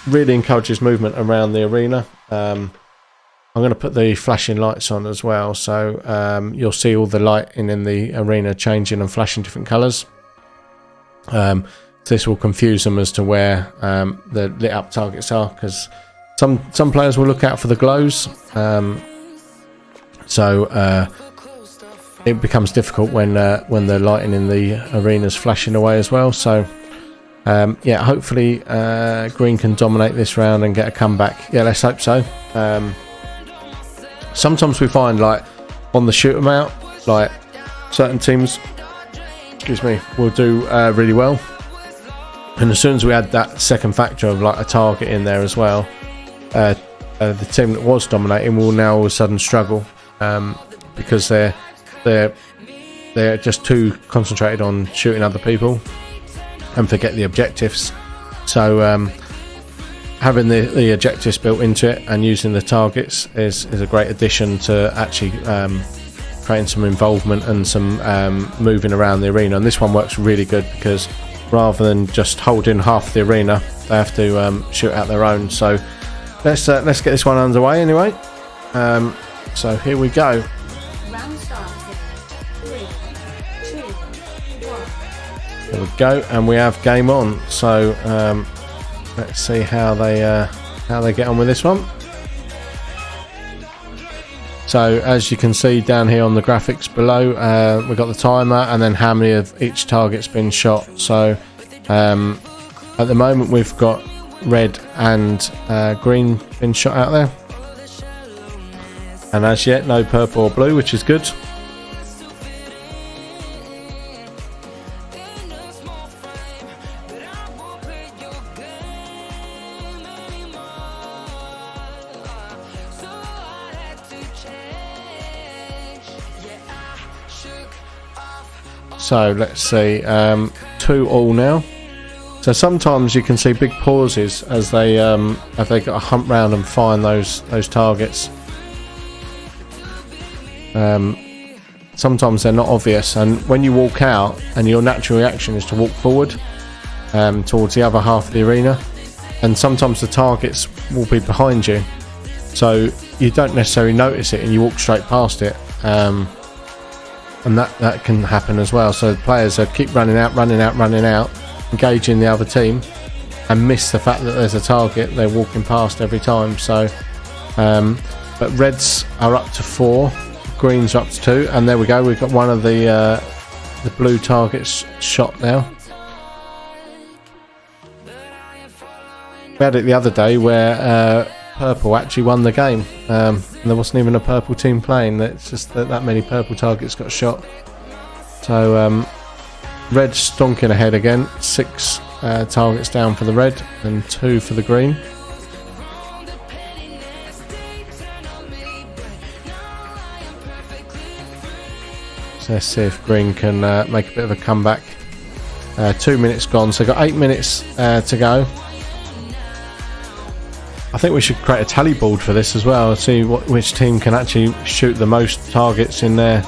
Speaker 1: really encourages movement around the arena. I'm going to put the flashing lights on as well, so you'll see all the lighting in the arena changing and flashing different colours. This will confuse them as to where the lit up targets are, because some players will look out for the glows, so it becomes difficult when the lighting in the arena is flashing away as well. So yeah, hopefully green can dominate this round and get a comeback. Yeah, let's hope so. Sometimes we find, like, on the shoot 'em out, like, certain teams, excuse me, will do really well. And as soon as we add that second factor of, like, a target in there as well, the team that was dominating will now all of a sudden struggle, because they're just too concentrated on shooting other people. and forget the objectives. So having the objectives built into it and using the targets is a great addition to actually creating some involvement and some moving around the arena. And this one works really good because rather than just holding half the arena, they have to shoot out their own. So let's get this one underway anyway. So here we go.
Speaker 2: Round starts in 3, 2, 1.
Speaker 1: There we go, and we have game on. So let's see how they get on with this one. So as you can see down here on the graphics below, we've got the timer and then how many of each target's been shot. So at the moment we've got red and green been shot out there, and as yet no purple or blue, which is good. So let's see, 2-2 now. So sometimes you can see big pauses as they got to hunt round and find those targets. Sometimes they're not obvious, and when you walk out, and your natural reaction is to walk forward towards the other half of the arena, and sometimes the targets will be behind you, so you don't necessarily notice it and you walk straight past it. And that can happen as well. So the players keep running out, engaging the other team, and miss the fact that there's a target they're walking past every time. So, but reds are up to 4, greens are up to 2, and there we go. We've got one of the blue targets shot now. We had it the other day where purple actually won the game. There wasn't even a purple team playing. It's just that many purple targets got shot. So red stonking ahead again. 6 targets down for the red and 2 for the green. So let's see if green can make a bit of a comeback. 2 minutes gone, so got 8 minutes to go. I think we should create a tally board for this as well. See which team can actually shoot the most targets in there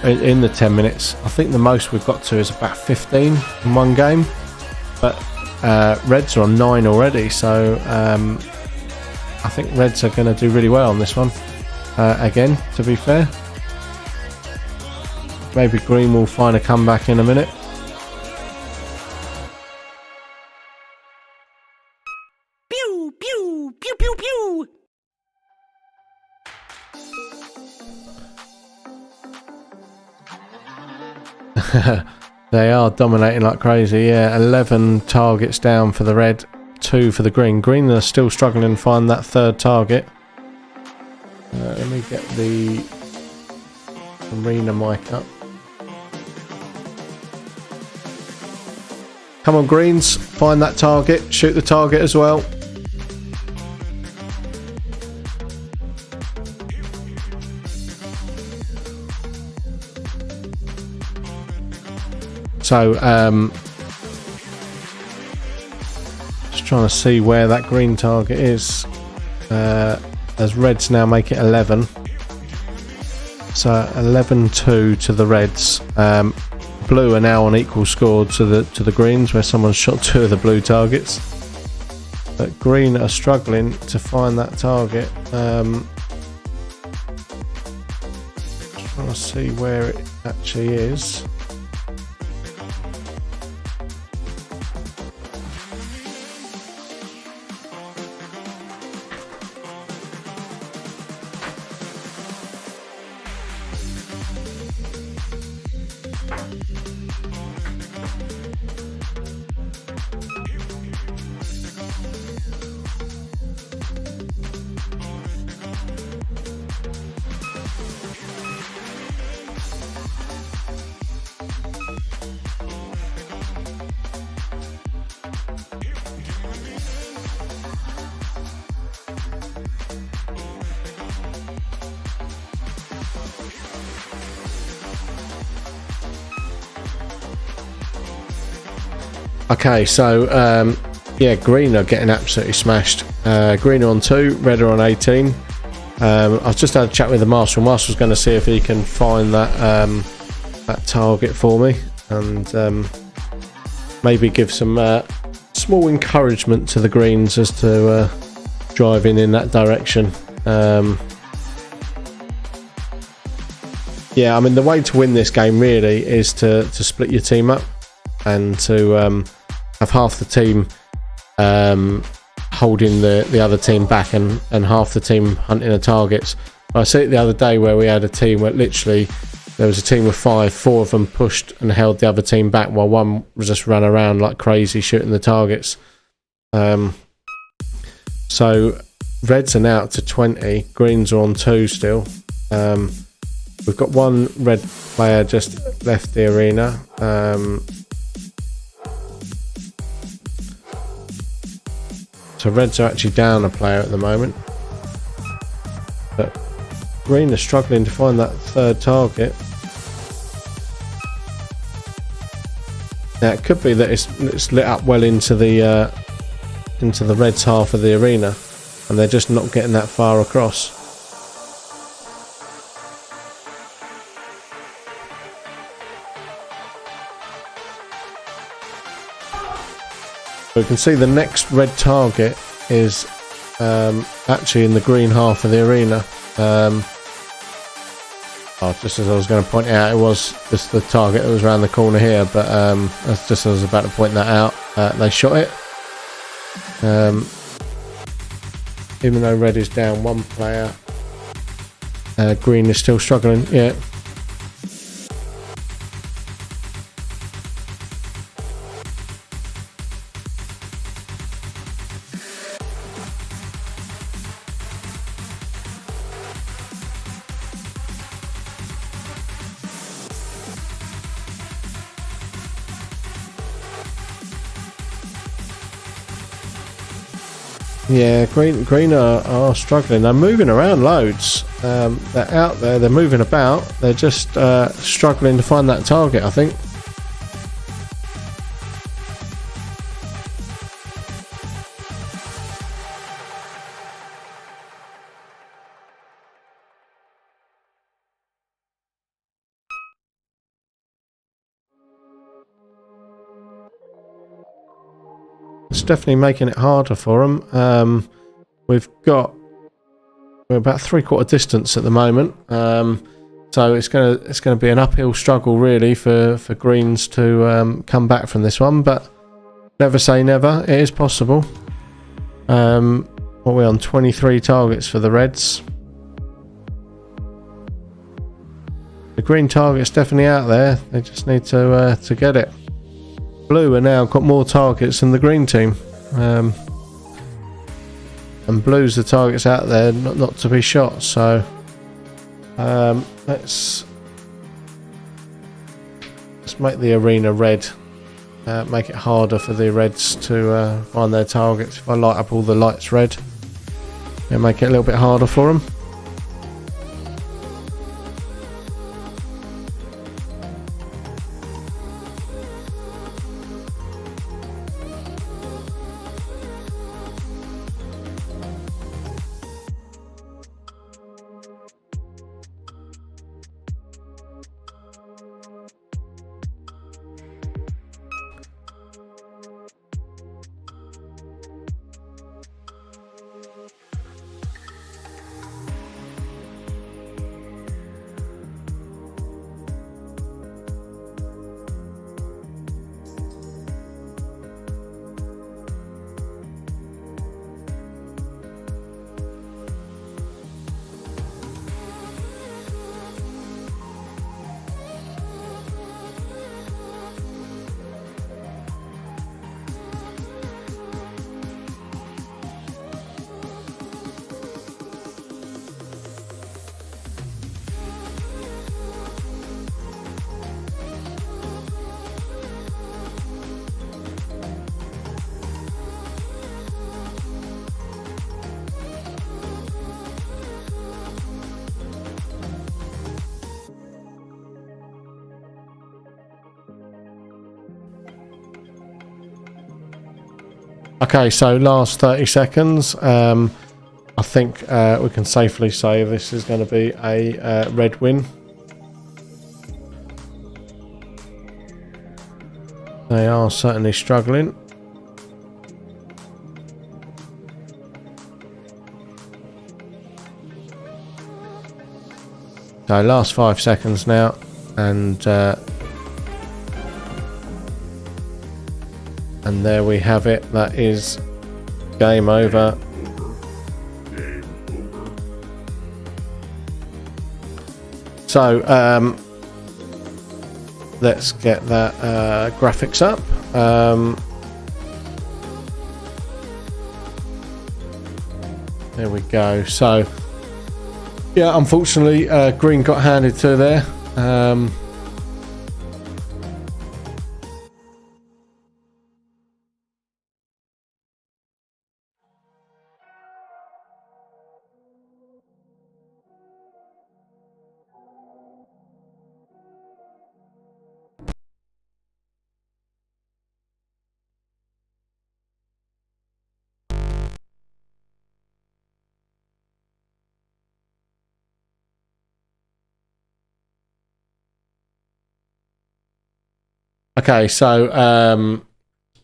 Speaker 1: in the 10 minutes. I think the most we've got to is about 15 in one game, but reds are on 9 already, so I think reds are going to do really well on this one. Again, to be fair, maybe green will find a comeback in a minute. They are dominating like crazy. Yeah, 11 targets down for the red, 2 for the green. Green are still struggling to find that third target. Let me get the arena mic up. Come on, greens, find that target, shoot the target as well. So, just trying to see where that green target is. As reds now make it 11. So 11-2 to the reds. Blue are now on equal score to the greens, where someone's shot 2 of the blue targets. But green are struggling to find that target. Just trying to see where it actually is. Okay, so yeah, green are getting absolutely smashed. Green are on 2, red are on 18. I've just had a chat with the marshal. Marshal's going to see if he can find that that target for me, and maybe give some small encouragement to the greens as to driving in that direction. Yeah, I mean, the way to win this game really is to split your team up and to have half the team holding the other team back and half the team hunting the targets. I see it the other day where we had a team where literally there was a team of 5, 4 of them pushed and held the other team back while one just ran around like crazy shooting the targets. So reds are now up to 20, greens are on 2 still. We've got one red player just left the arena. So reds are actually down a player at the moment, but green are struggling to find that third target. Now it could be that it's lit up well into the reds half of the arena, and they're just not getting that far across. We can see the next red target is actually in the green half of the arena. Just as I was going to point out, it was just the target that was around the corner here, but that's just as I was about to point that out. They shot it. Even though red is down one player, green is still struggling. Yeah. Yeah, green are struggling. They're moving around loads. They're out there, they're moving about. They're just struggling to find that target, I think. It's definitely making it harder for them. We're about 3/4 distance at the moment, so it's gonna be an uphill struggle really for greens to come back from this one. But never say never. It is possible. What are we on? 23 targets for the reds. The green target's definitely out there. They just need to get it. Blue are now got more targets than the green team, and blue's the targets out there not to be shot. So let's make the arena red, make it harder for the reds to find their targets. If I light up all the lights red, it'll make it a little bit harder for them. Okay, so last 30 seconds. I think we can safely say this is going to be a red win. They are certainly struggling. So last 5 seconds now, and there we have it. That is game over. So let's get that graphics up. There we go. So yeah, unfortunately green got handed to there. Okay, so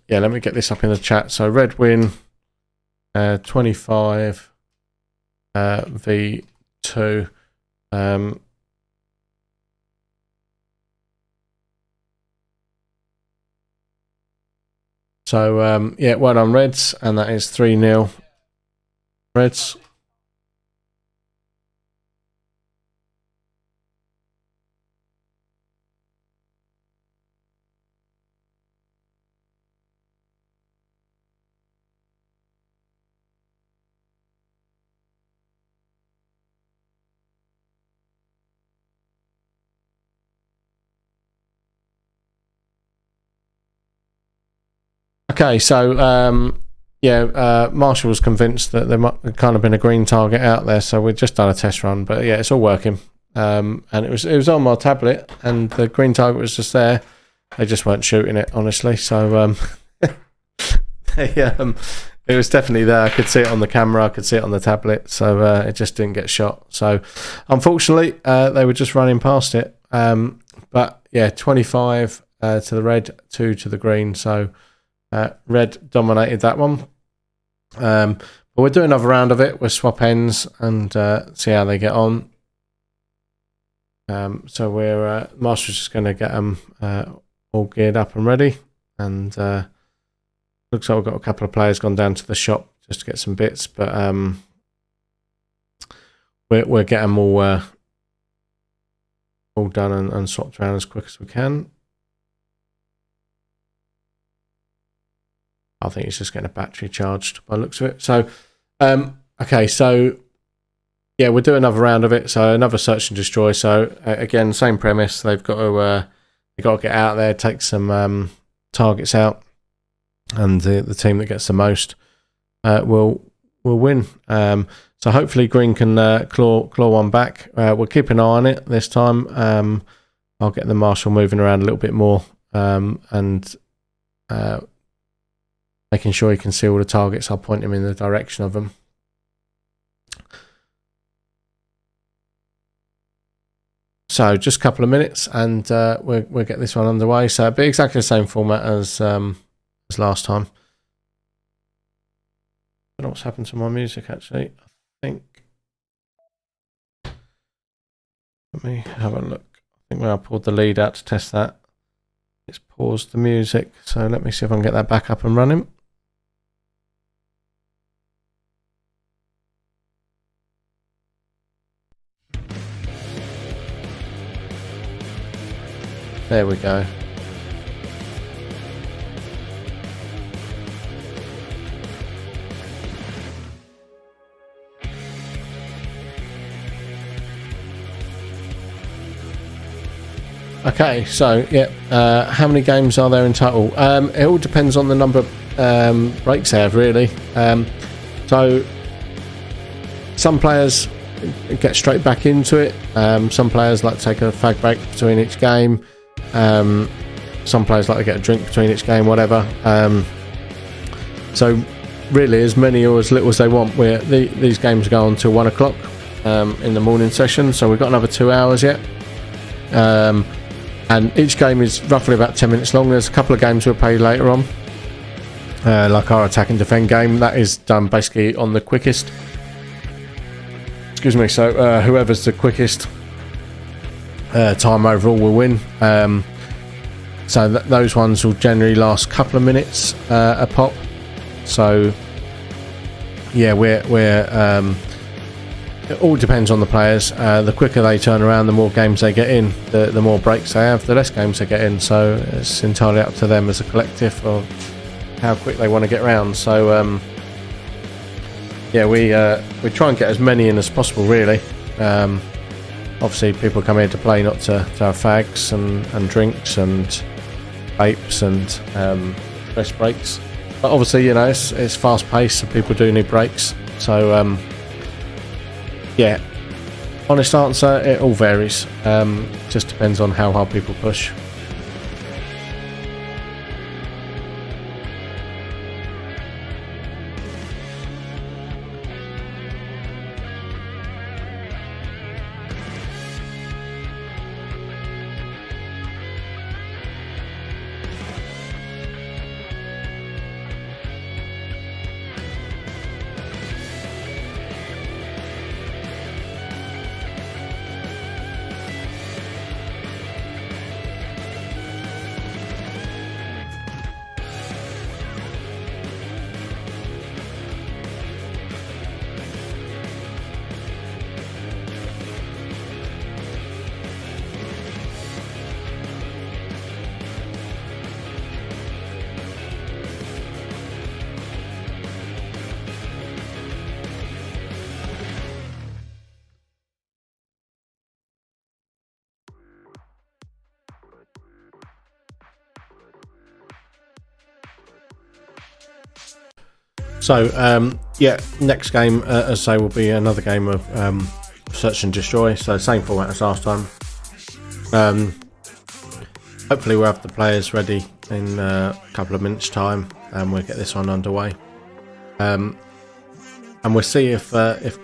Speaker 1: yeah, let me get this up in the chat. So red win, 25 v2. So yeah, well done Reds, and that is 3-0 Reds. Okay, so yeah, Marshall was convinced that there might have kind of been a green target out there, so we've just done a test run. But yeah, it's all working, and it was on my tablet, and the green target was just there. They just weren't shooting it, honestly. So it was definitely there. I could see it on the camera, I could see it on the tablet, so it just didn't get shot. So unfortunately, they were just running past it. But yeah, 25 to the red, 2 to the green. So red dominated that one. But we'll do another round of it. We'll swap ends and see how they get on. So we're Marshall's just going to get them all geared up and ready. And looks like we've got a couple of players gone down to the shop just to get some bits. But we'll get them all done and swapped around as quick as we can. I think it's just getting a battery charged by the looks of it. So, okay, so yeah, we'll do another round of it. So another search and destroy. So again, same premise. They've got to get out there, take some targets out, and the team that gets the most will win. So hopefully green can claw one back. We'll keep an eye on it this time. I'll get the Marshal moving around a little bit more and making sure he can see all the targets. I'll point him in the direction of them. So just a couple of minutes and we'll get this one underway. So it'll be exactly the same format as last time. I don't know what's happened to my music actually. I think. Let me have a look. I think when I pulled the lead out to test that, it's paused the music. So let me see if I can get that back up and running. There we go. Okay, so yeah, how many games are there in total? It all depends on the number of breaks they have, really. So some players get straight back into it. Some players like to take a fag break between each game. Some players like to get a drink between each game, whatever. So really, as many or as little as they want. These games go on till 1 o'clock in the morning session, so we've got another 2 hours yet. And each game is roughly about 10 minutes long. There's a couple of games we'll play later on, like our attack and defend game. That is done basically on the quickest. Excuse me. So whoever's the quickest time overall will win. So those ones will generally last a couple of minutes a pop. So yeah, we're it all depends on the players. The quicker they turn around, the more games they get in. The more breaks they have, the less games they get in. So it's entirely up to them as a collective of how quick they want to get around. So yeah, we try and get as many in as possible, really. Obviously, people come here to play, not to have fags and drinks and vapes and rest breaks. But obviously, you know, it's fast paced, so people do need breaks. So yeah, honest answer, it all varies. Just depends on how hard people push. So yeah, next game, as I say, will be another game of search and destroy. So same format as last time. Hopefully we'll have the players ready in a couple of minutes time, and we'll get this one underway. And we'll see if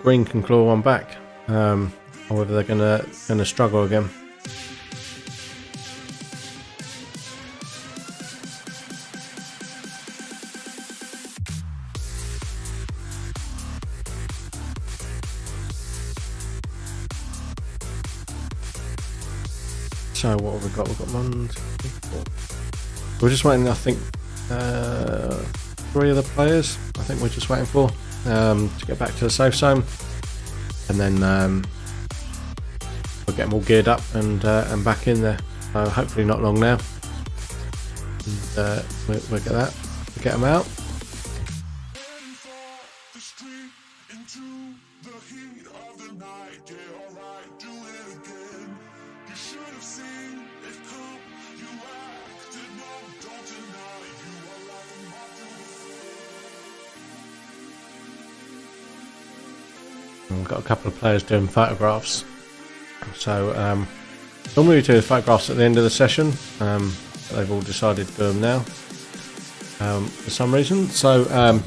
Speaker 1: green can claw one back, or whether they're gonna struggle again. So what have we got? We've got 1, 2, 3, 4. We're just waiting, I think, 3 of the players. I think we're just waiting for to get back to the safe zone, and then we'll get them all geared up and back in there. So hopefully not long now. And we'll get that. We'll get them out. We've got a couple of players doing photographs. So normally we do the photographs at the end of the session, but they've all decided to do them now for some reason. So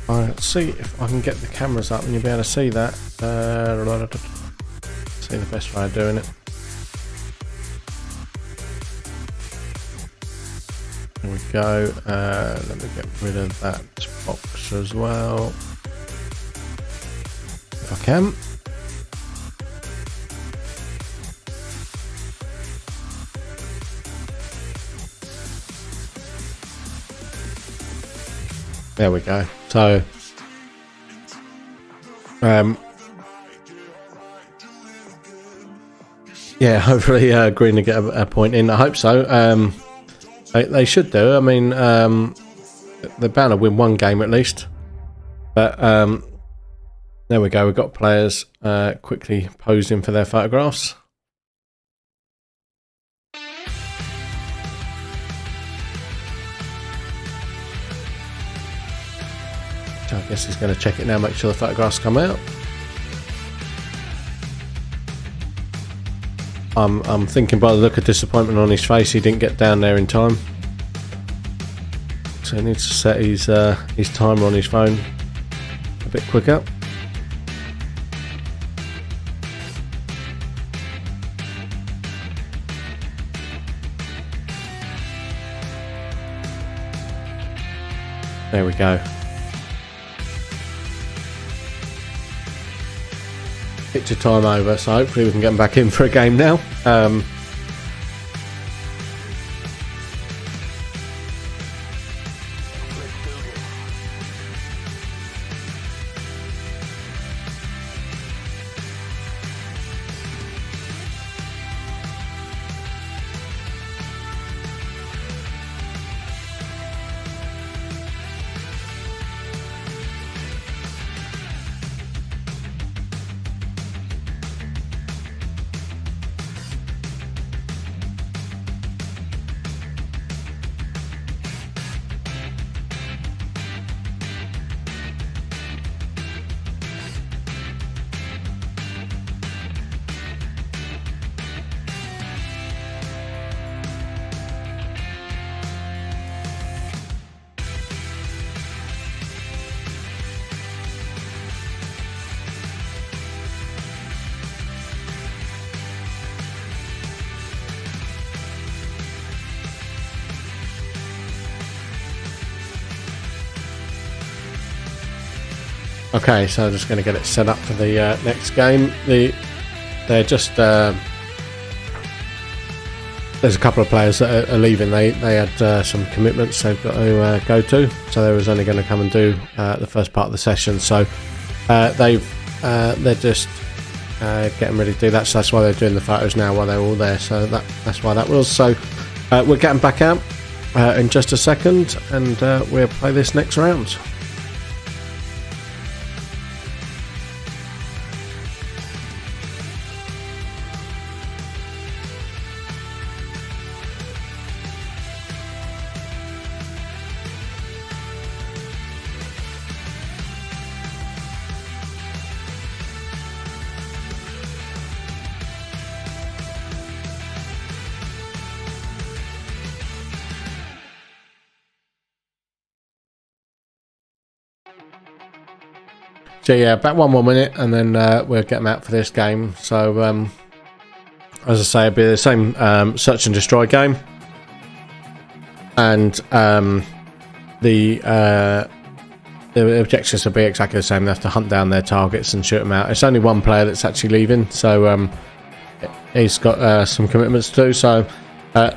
Speaker 1: I'll see if I can get the cameras up and you'll be able to see that. See the best way of doing it. There we go. Let me get rid of that box as well, if I can. There we go. So yeah, hopefully green will get a point in. I hope so. They should do. I mean, they're bound to win one game at least. But there we go. We've got players quickly posing for their photographs. So I guess he's going to check it now, make sure the photographs come out. I'm thinking by the look of disappointment on his face, he didn't get down there in time so he needs to set his timer on his phone a bit quicker. There we go. Picture time over, so hopefully we can get him back in for a game now. Okay, so I'm just going to get it set up for the next game. They're just there's a couple of players that are leaving. They had some commitments they've got to go to, so they was only going to come and do the first part of the session. So they're just getting ready to do that. So that's why they're doing the photos now while they're all there. So that's why that was. So we're getting back out in just a second, and we'll play this next round. So yeah, back one more minute, and then we'll get them out for this game. So as I say, it'll be the same search and destroy game, and the objectives will be exactly the same. They have to hunt down their targets and shoot them out. It's only one player that's actually leaving, so he's got some commitments to do. So that's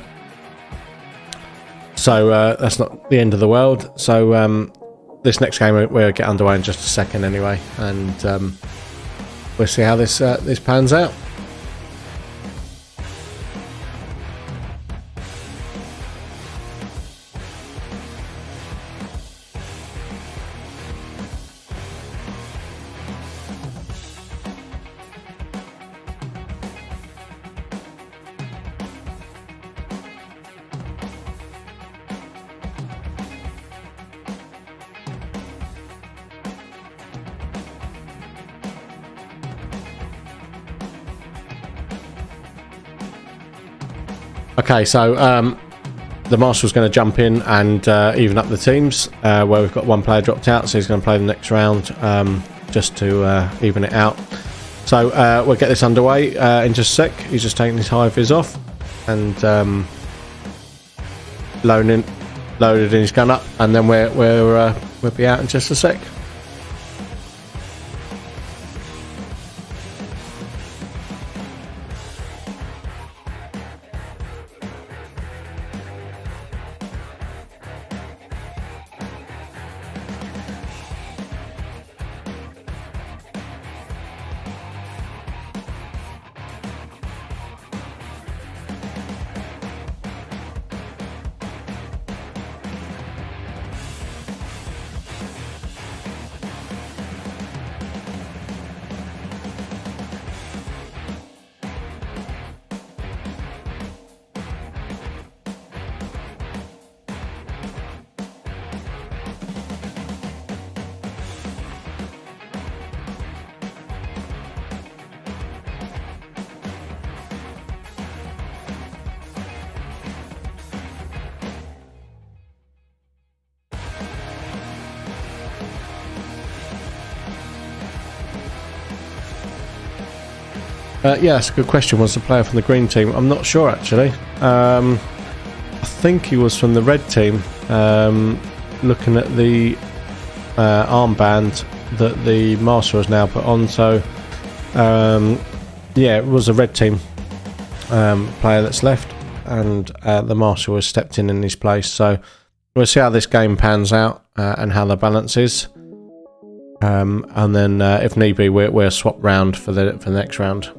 Speaker 1: not the end of the world. So this next game we'll get underway in just a second anyway, and we'll see how this pans out. Okay, so the marshal's going to jump in and even up the teams where we've got one player dropped out, so he's going to play the next round just to even it out. So we'll get this underway in just a sec. He's just taking his high vis off and loading his gun up, and then we'll be out in just a sec. Yeah, that's a good question. Was the player from the green team? I'm not sure actually. I think he was from the red team. Looking at the armband that the Marshal has now put on, so yeah, it was a red team player that's left, and the Marshal has stepped in his place. So we'll see how this game pans out and how the balance is, and then if need be, we'll swap round for the next round.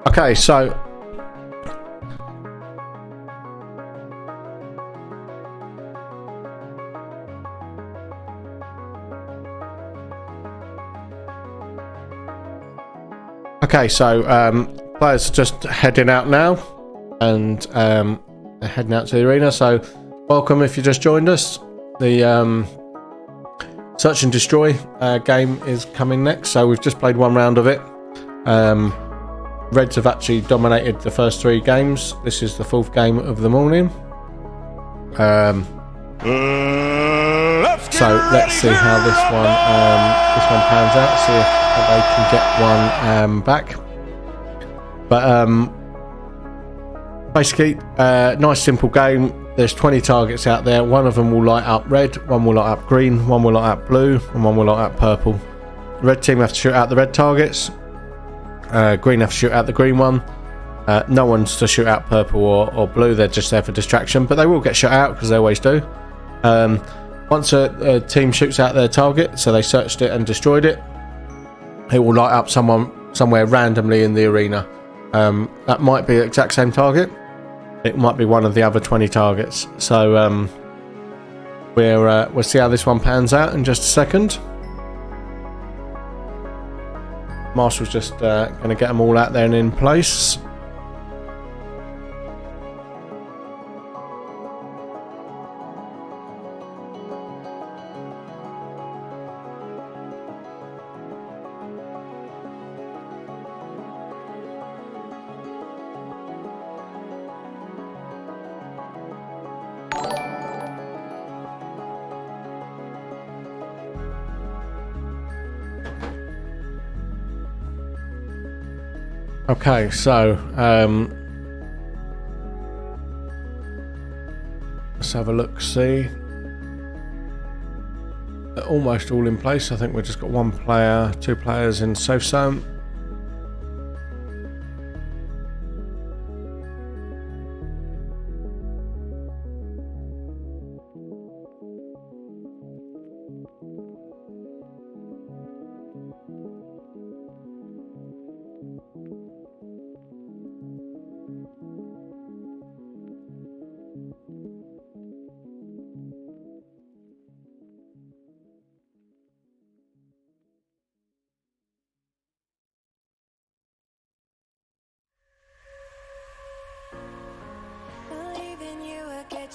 Speaker 1: Okay, so players are just heading out now, and they're heading out to the arena. So welcome if you just joined us. The Search and Destroy game is coming next. So we've just played one round of it. Reds have actually dominated the first 3 games. This is the 4th game of the morning. So let's see how this one pans out. See if they can get one back. But basically, nice simple game. There's 20 targets out there. One of them will light up red, one will light up green, one will light up blue, and one will light up purple. The red team have to shoot out the red targets. Green have to shoot out the green one. No one's to shoot out purple or blue. They're just there for distraction, but they will get shot out because they always do. Once a team shoots out their target, so they searched it and destroyed it, it will light up somewhere randomly in the arena. That might be the exact same target. It might be one of the other 20 targets. So we'll see how this one pans out in just a second. Marshal's just going to get them all out there and in place. Okay, so let's have a look. See, they're almost all in place. I think we've just got 1 player, 2 players in safe zone.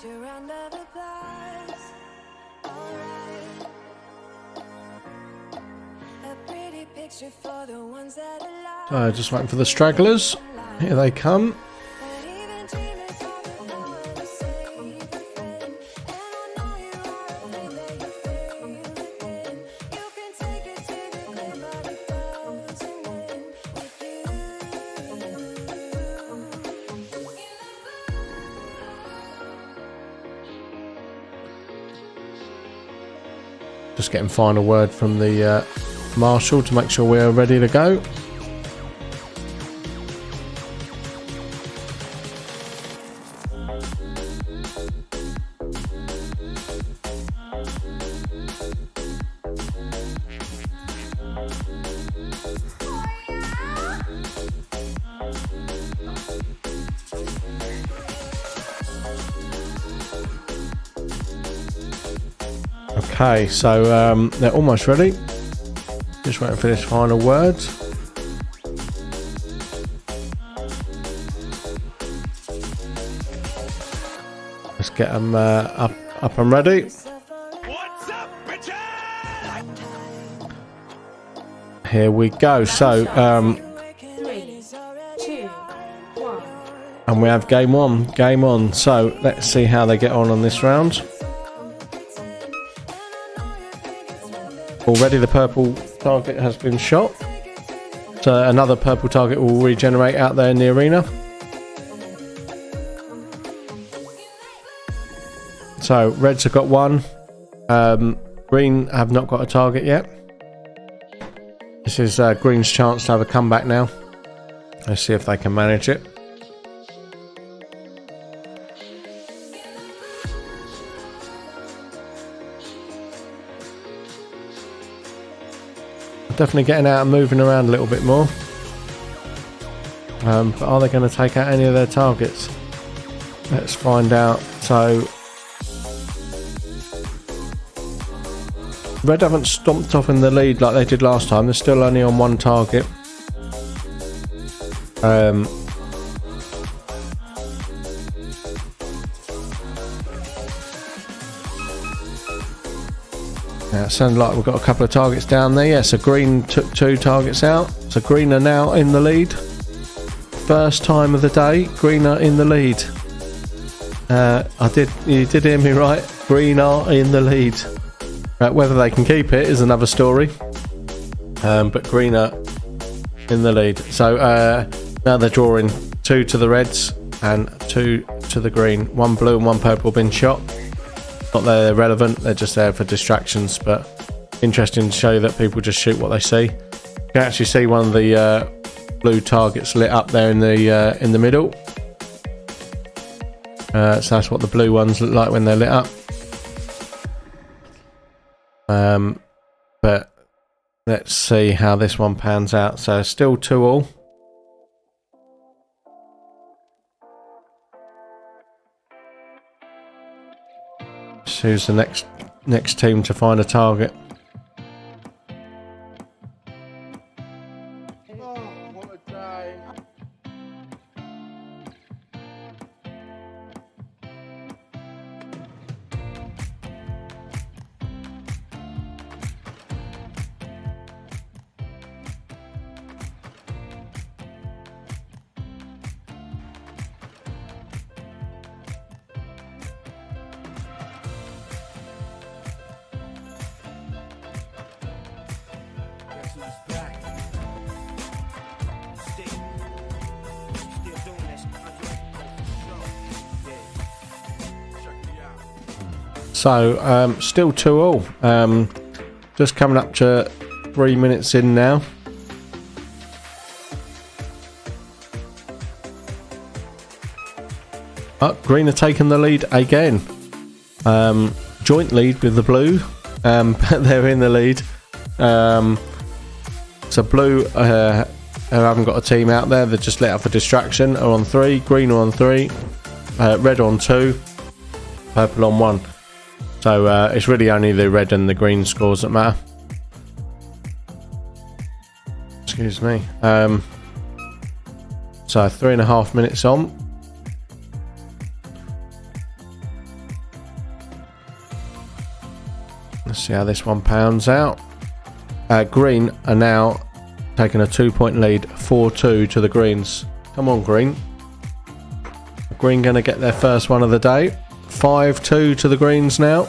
Speaker 4: Your round of applause. Alright. A pretty picture for the ones that are lost.
Speaker 1: Just waiting for the stragglers. Here they come. Just getting final word from the Marshal to make sure we're ready to go. Okay, so they're almost ready. Just waiting for this final word. Let's get them up and ready.
Speaker 4: What's up, bitches?
Speaker 1: Here we go. So
Speaker 2: 3, 2, 1.
Speaker 1: and we have game one. Game on. So let's see how they get on this round. Already the purple target has been shot. So another purple target will regenerate out there in the arena. So reds have got one. Green have not got a target yet. This is green's chance to have a comeback now. Let's see if they can manage it. Definitely getting out and moving around a little bit more. But are they going to take out any of their targets? Let's find out. So red haven't stomped off in the lead like they did last time. They're still only on one target. It sounds like we've got a couple of targets down there. Yeah, so green took 2 targets out. So green are now in the lead. First time of the day, green are in the lead. You did hear me right. Green are in the lead. Whether they can keep it is another story. But green are in the lead. So now they're drawing 2 to the reds and 2 to the green. 1 blue and 1 purple been shot. Not that they're relevant, they're just there for distractions, but interesting to show you that people just shoot what they see. You can actually see one of the blue targets lit up there in the middle. So that's what the blue ones look like when they're lit up. But let's see how this one pans out. So still 2-all. Who's the next team to find a target? So still 2-all. Just coming up to 3 minutes in now. Green are taking the lead again. Joint lead with the blue, but they're in the lead. So blue haven't got a team out there. They're just let up for distraction. Are on 3. Green are on 3. Red on 2. Purple on 1. So it's really only the red and the green scores that matter. Excuse me. So 3.5 minutes on. Let's see how this one pounds out. Green are now taking a 2-point lead, 4-2 to the greens. Come on, green. Green going to get their first one of the day. 5-2 to the greens now.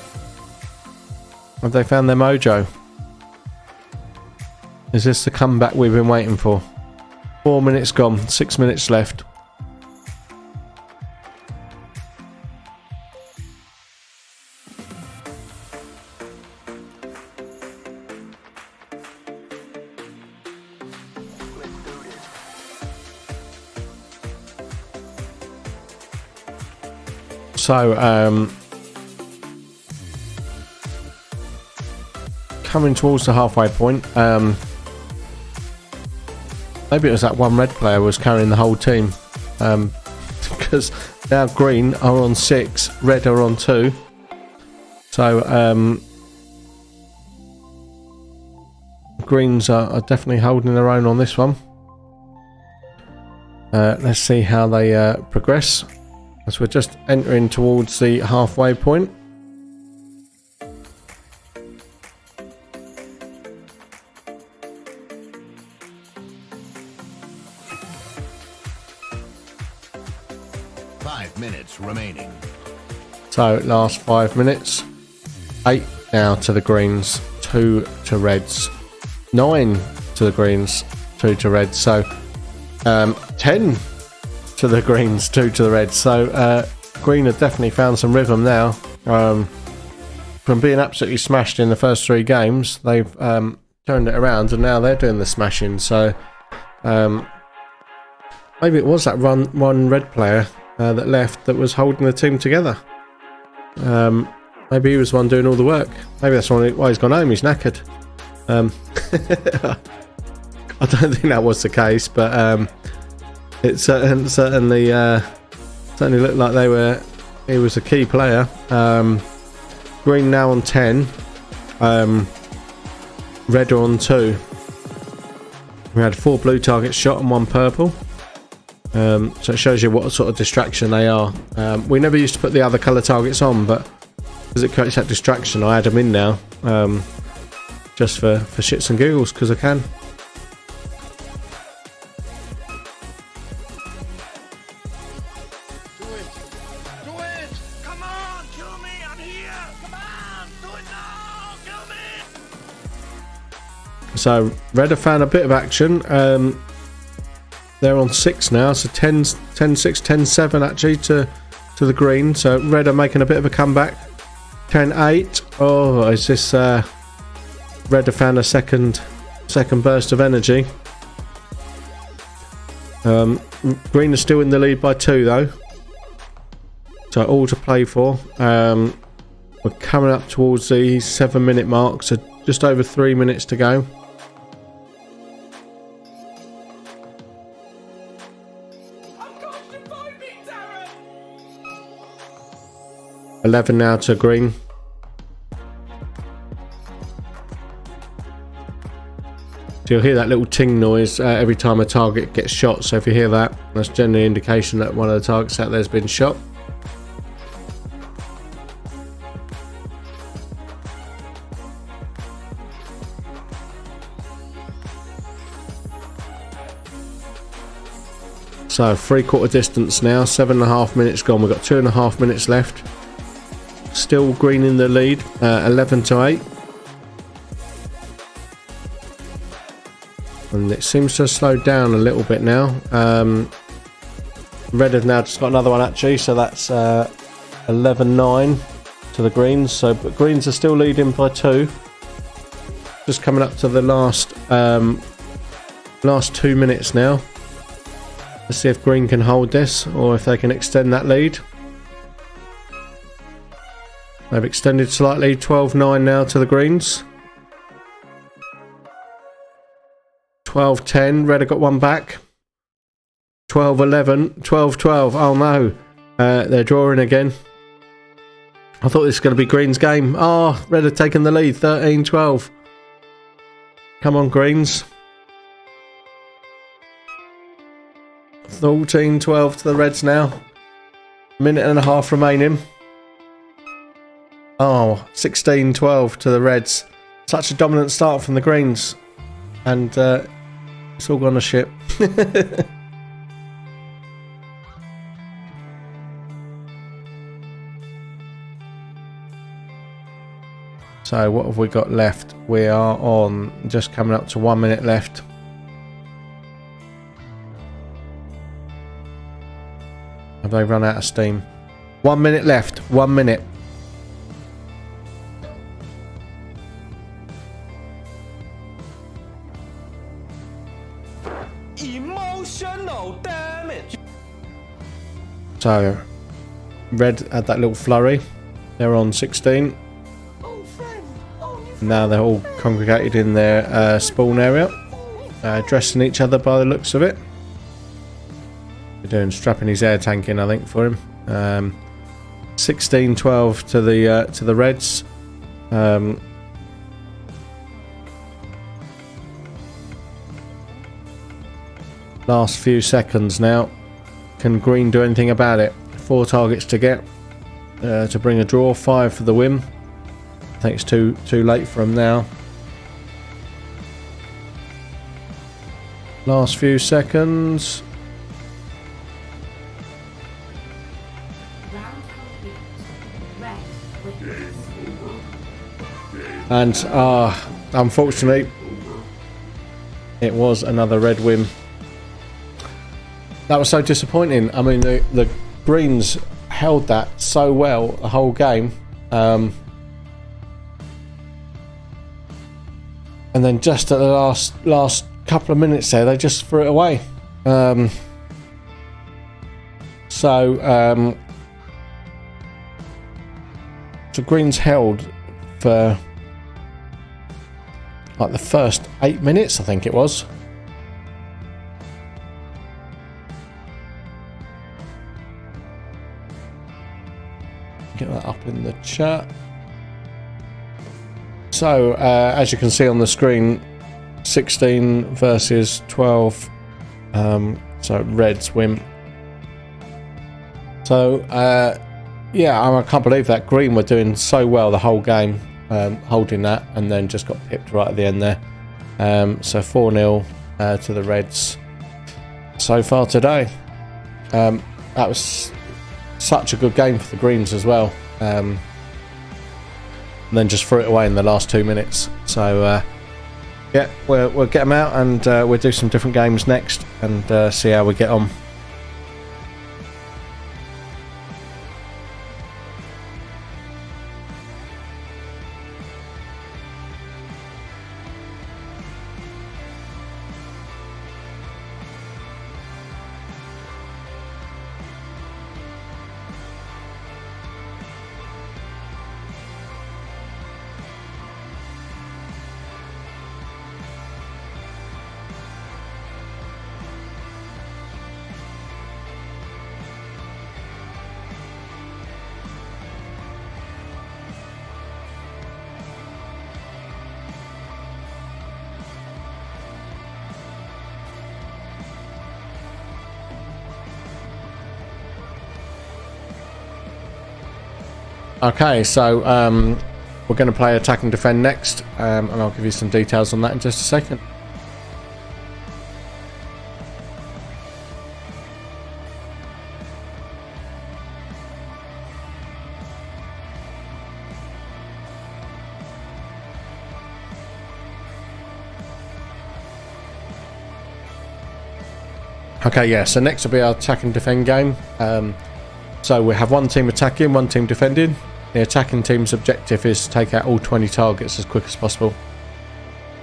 Speaker 1: Have they found their mojo? Is this the comeback we've been waiting for? 4 minutes gone, 6 minutes left. So, coming towards the halfway point. Maybe it was that one red player was carrying the whole team. Because now green are on 6, red are on 2. So greens are definitely holding their own on this one. Let's see how they progress, as we're just entering towards the halfway point.
Speaker 9: Minutes remaining.
Speaker 1: So last 5 minutes. 8 now to the greens, 2 to reds, 9 to the greens, 2 to reds. So 10 to the greens, 2 to the reds. So green have definitely found some rhythm now. From being absolutely smashed in the first 3 games, they've turned it around and now they're doing the smashing. So maybe it was that one red player that left that was holding the team together. Maybe he was the one doing all the work. Maybe that's why he's gone home. He's knackered. I don't think that was the case, but it certainly looked like he was a key player. Green now on 10, red on 2. We had 4 blue targets shot and 1 purple. So it shows you what sort of distraction they are. We never used to put the other colour targets on, but because it creates that distraction, I add them in now, just for shits and giggles, because I can.
Speaker 4: Do it! Come on, kill me! I'm here! Come on! Do it now! Kill me!
Speaker 1: So red have found a bit of action. They're on 6 now, so 10-6, 10-7 actually to the green. So red are making a bit of a comeback. 10-8. Oh, is this red have found a second burst of energy. Green are still in the lead by 2 though. So all to play for. We're coming up towards the 7-minute mark, so just over 3 minutes to go. 11 now to green. So you'll hear that little ting noise every time a target gets shot. So if you hear that, that's generally an indication that one of the targets out there has been shot. So 3/4 distance now, 7.5 minutes gone. We've got 2.5 minutes left. Still green in the lead, 11-8. And it seems to have slowed down a little bit now. Red have now just got another one actually, so that's 11-9 to the greens. So, but greens are still leading by 2. Just coming up to the last 2 minutes now. Let's see if green can hold this or if they can extend that lead. They've extended slightly, 12-9 now to the greens. 12-10, red have got one back. 12-11, 12-12, oh no. They're drawing again. I thought this was going to be green's game. Oh, red have taken the lead, 13-12. Come on, greens. 14-12 to the reds now. Minute and a half remaining. Oh, 16-12 to the reds. Such a dominant start from the greens. And it's all gone to shit. So what have we got left? We are on just coming up to 1 minute left. Have they run out of steam? 1 minute left. 1 minute.
Speaker 4: Emotional damage.
Speaker 1: So red had that little flurry. They're on 16. Now they're all congregated in their spawn area. dressing each other by the looks of it. They're doing strapping his air tank in, I think, for him. 16-12 to the Reds. Last few seconds now. Can Green do anything about it? 4 targets to get to bring a draw. 5 for the win. I think it's too late for him now. Last few seconds.
Speaker 2: Round complete. Red wins.
Speaker 1: And unfortunately, it was another red win. That was so disappointing. I mean, the Greens held that so well the whole game. And then just at the last couple of minutes there, they just threw it away. So Greens held for like the first 8 minutes, I think it was. Get that up in the chat. So as you can see on the screen, 16 versus 12. So Reds win. So yeah, I can't believe that Green were doing so well the whole game, holding that, and then just got pipped right at the end there. So 4-0 to the Reds so far today. That was such a good game for the Greens as well. And then just threw it away in the last 2 minutes. So yeah, we'll get them out, and we'll do some different games next and see how we get on. Okay, so we're going to play attack and defend next, and I'll give you some details on that in just a second. Okay, yeah, so next will be our attack and defend game. So we have one team attacking, one team defending. The attacking team's objective is to take out all 20 targets as quick as possible.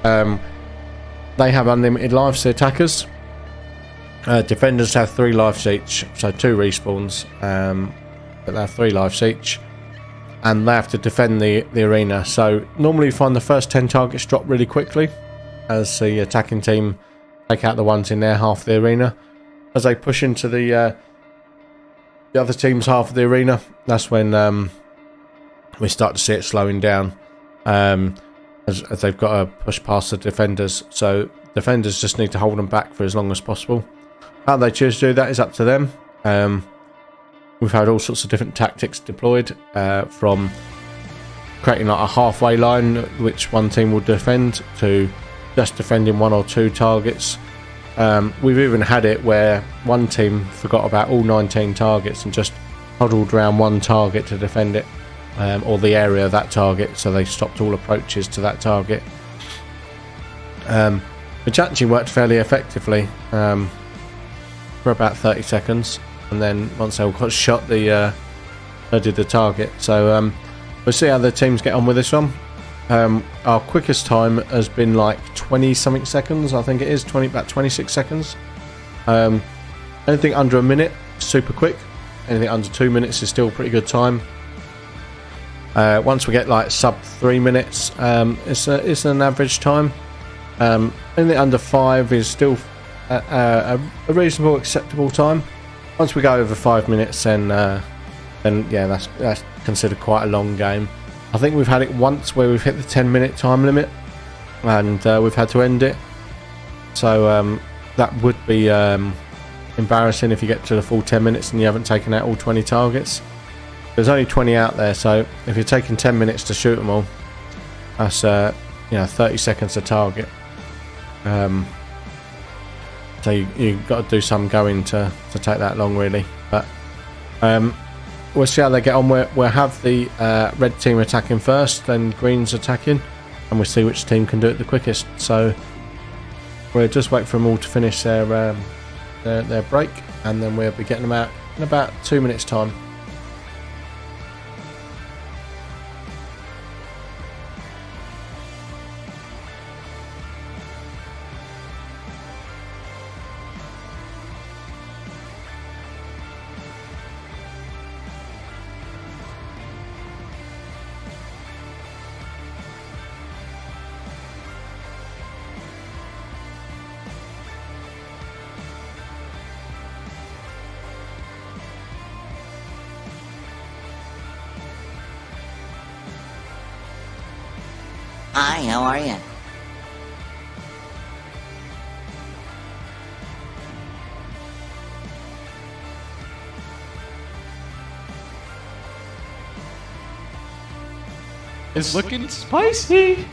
Speaker 1: They have unlimited lives, the attackers. Defenders have 3 lives each, so 2 respawns, but they have 3 lives each. And they have to defend the arena. So normally you find the first 10 targets drop really quickly, as the attacking team take out the ones in their half of the arena. As they push into the other team's half of the arena, that's when we start to see it slowing down, as they've got to push past the defenders. So defenders just need to hold them back for as long as possible. How they choose to do that is up to them. We've had all sorts of different tactics deployed, from creating like a halfway line which one team will defend, to just defending 1 or 2 targets. We've even had it where one team forgot about all 19 targets and just huddled around one target to defend it, or the area of that target, so they stopped all approaches to that target, which actually worked fairly effectively for about 30 seconds, and then once they all got shot, they did the target. So we'll see how the teams get on with this one. Our quickest time has been like 20 something seconds, I think it is, about 26 seconds. Anything under a minute, super quick. Anything under 2 minutes is still a pretty good time. Once we get like sub 3 minutes, it's an average time. In the under 5 is still a reasonable, acceptable time. Once we go over 5 minutes, then yeah, that's considered quite a long game. I think we've had it once where we've hit the 10-minute time limit, and we've had to end it. So that would be embarrassing if you get to the full 10 minutes and you haven't taken out all 20 targets. There's only 20 out there, so if you're taking 10 minutes to shoot them all, that's 30 seconds to target. So you've got to do some going to take that long, really. But we'll see how they get on. We'll have the red team attacking first, then green's attacking, and we'll see which team can do it the quickest. So we'll just wait for them all to finish their break, and then we'll be getting them out in about 2 minutes' time.
Speaker 10: Hi, how are you?
Speaker 6: It's looking spicy.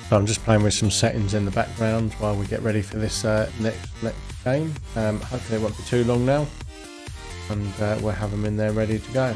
Speaker 1: So I'm just playing with some settings in the background while we get ready for this next game. Hopefully it won't be too long now, and we'll have them in there ready to go.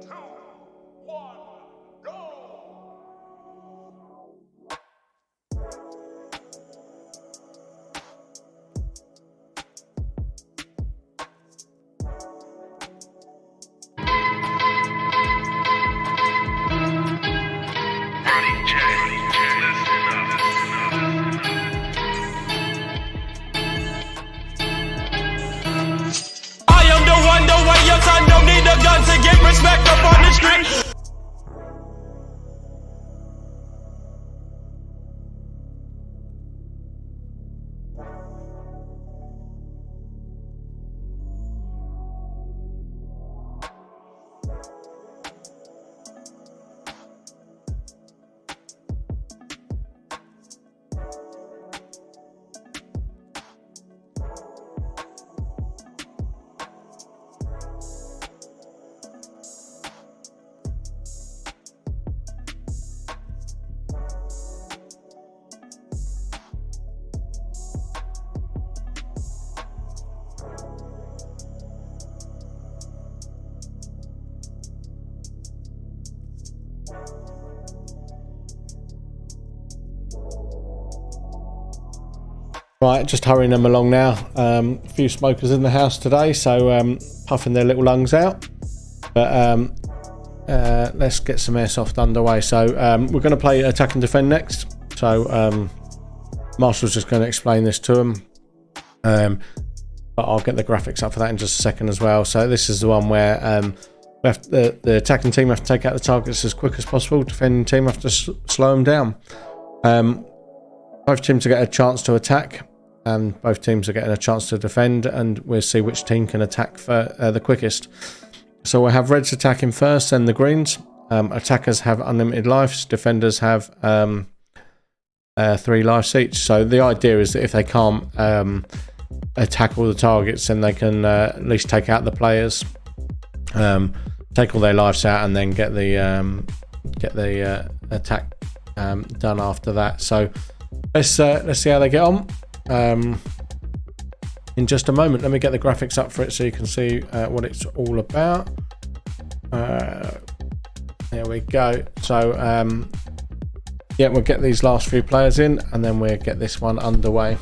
Speaker 5: 2, 1, go!
Speaker 4: I am the one, the way your son don't need a gun to get respect up on the street.
Speaker 1: Right, just hurrying them along now. A few smokers in the house today, so puffing their little lungs out. But let's get some airsoft underway. So we're going to play attack and defend next. So Marshall's just going to explain this to them. But I'll get the graphics up for that in just a second as well. So this is the one where the attacking team have to take out the targets as quick as possible. Defending team have to slow them down. Both teams will get a chance to attack, and both teams are getting a chance to defend, and we'll see which team can attack for the quickest. So we'll have reds attacking first, then the greens. Attackers have unlimited lives. Defenders have 3 lives each. So the idea is that if they can't attack all the targets, then they can at least take out the players, take all their lives out, and then get the attack done after that. So let's see how they get on in just a moment. Let me get the graphics up for it so you can see what it's all about. There we go. So yeah, we'll get these last few players in, and then we'll get this one underway.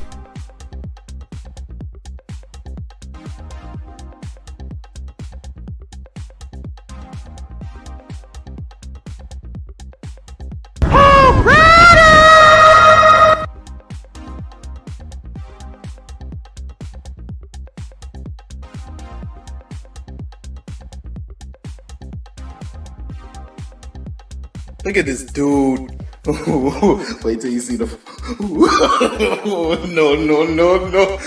Speaker 11: Look at this dude. Wait till you see the. No, no, no, no.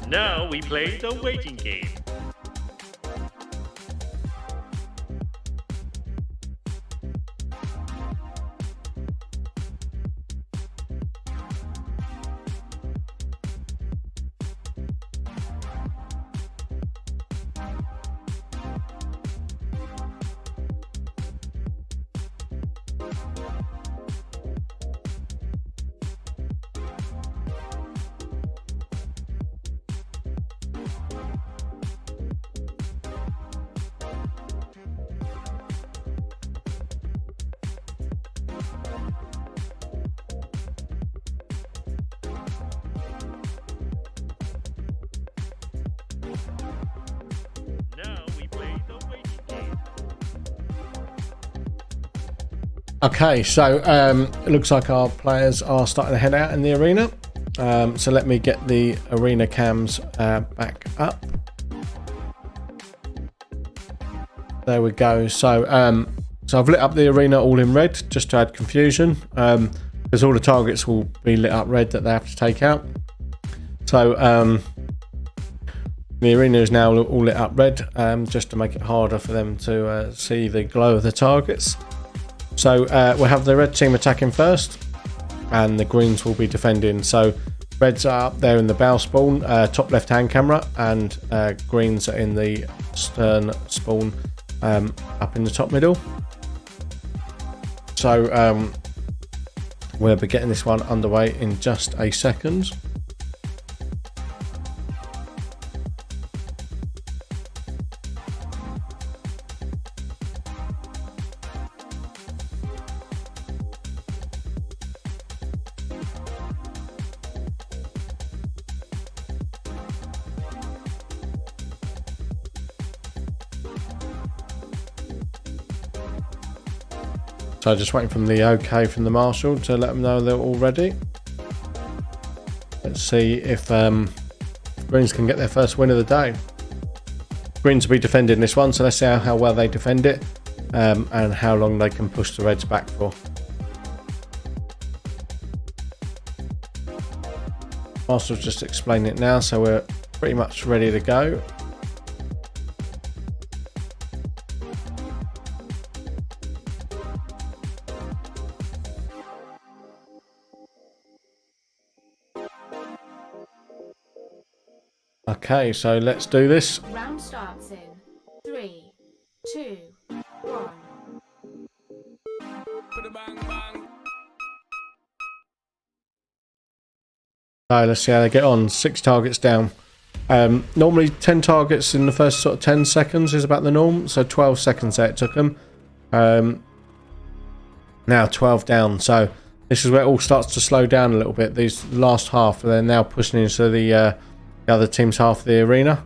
Speaker 6: Now we play the waiting game.
Speaker 1: Okay, so it looks like our players are starting to head out in the arena. So let me get the arena cams back up. There we go. So I've lit up the arena all in red just to add confusion, because all the targets will be lit up red that they have to take out. So the arena is now all lit up red, just to make it harder for them to see the glow of the targets. So we'll have the red team attacking first, and the greens will be defending. So reds are up there in the bow spawn, top left hand camera, and greens are in the stern spawn, up in the top middle. So we'll be getting this one underway in just a second. So just waiting from the OK from the marshal to let them know they're all ready. Let's see if greens can get their first win of the day. Greens will be defending this one, so let's see how well they defend it, and how long they can push the reds back for. Marshal's just explaining it now, so we're pretty much ready to go. Okay, so let's do this.
Speaker 2: Round starts in 3, 2, 1.
Speaker 1: So let's see how they get on. 6 targets down. Normally 10 targets in the first sort of 10 seconds is about the norm. So 12 seconds there it took them. Now 12 down. So this is where it all starts to slow down a little bit. These last half, they're now pushing into the other team's half of the arena.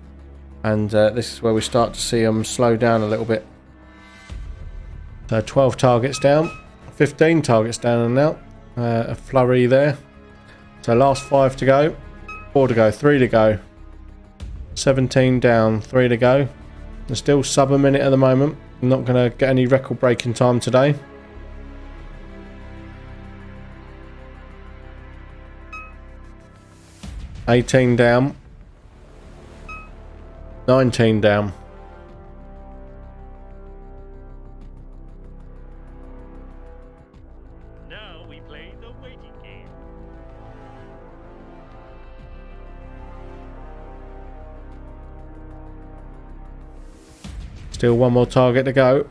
Speaker 1: And this is where we start to see them slow down a little bit. So 12 targets down. 15 targets down and now. A flurry there. So last 5 to go, 4 to go, 3 to go, 17 down, 3 to go. They're still sub a minute at the moment. I'm not going to get any record breaking time today. $18 down, 19 down. Still one more target to go.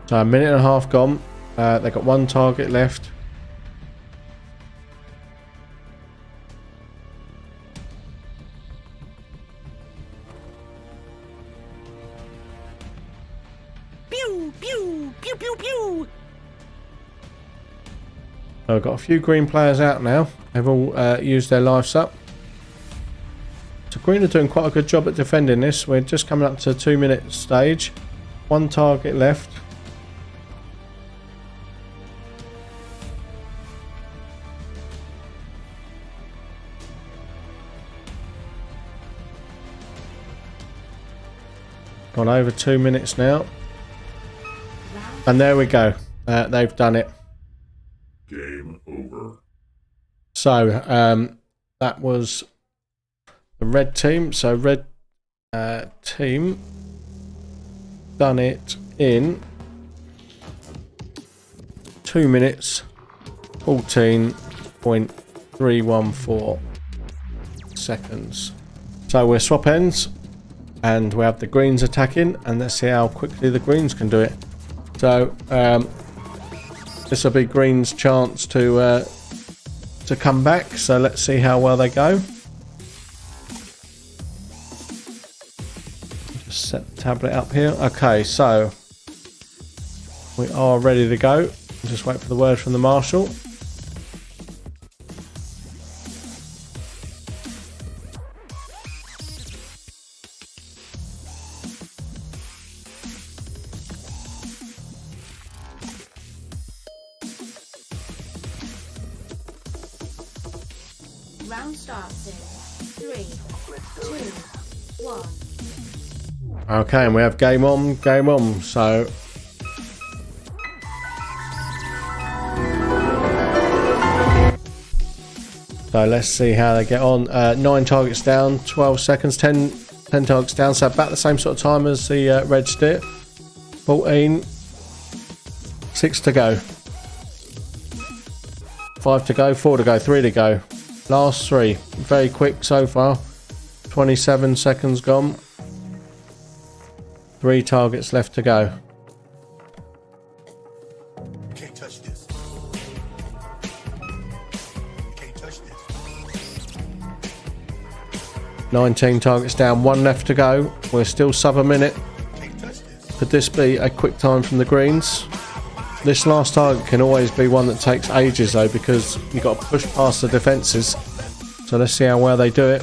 Speaker 1: So a minute and a half gone. They've got 1 target left. So I've got a few green players out now. They've all used their lives up. So green are doing quite a good job at defending this. We're just coming up to the 2-minute stage. 1 target left. Gone over 2 minutes now. And there we go. They've done it.
Speaker 5: Game over.
Speaker 1: So that was the red team. So red team done it in 2 minutes 14.314 seconds. So we're swap ends and we have the greens attacking, and let's see how quickly the greens can do it. So this will be green's chance to come back, so let's see how well they go. Just set the tablet up here. Okay, so we are ready to go. Just wait for the word from the marshal.
Speaker 2: Round starts in 3, 2, 1.
Speaker 1: Okay, and we have game on, game on. So let's see how they get on. 9 targets down, 12 seconds, 10 targets down. So about the same sort of time as the Reds did. 14, 6 to go. 5 to go, 4 to go, 3 to go. Last 3. Very quick so far. 27 seconds gone. 3 targets left to go.
Speaker 9: Can't touch this. Can't touch this.
Speaker 1: 19 targets down, 1 left to go. We're still sub a minute. Could this be a quick time from the greens? This last target can always be one that takes ages though, because you've got to push past the defences. So let's see how well they do it.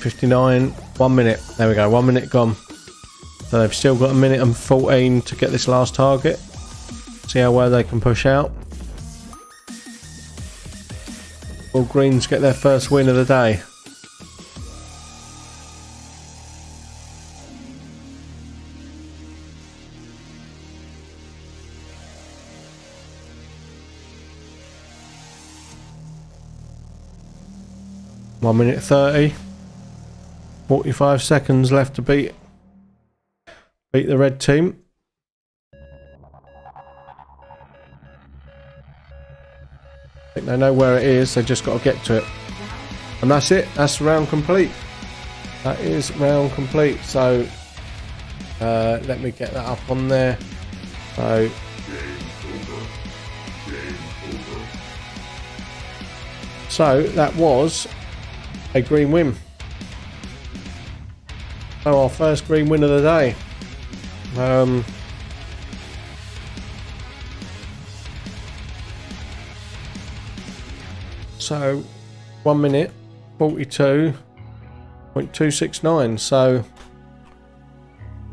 Speaker 1: 59, 1 minute. There we go, 1 minute gone. So they've still got 1 minute and 14 to get this last target. See how well they can push out. Will greens get their first win of the day? One minute 30. 45 seconds left to beat the red team. I think they know where it is, they've just got to get to it. And that's it, that's round complete. That is round complete. So let me get that up on there. So that was a green win. So our first green win of the day. So 1 minute 42.269. So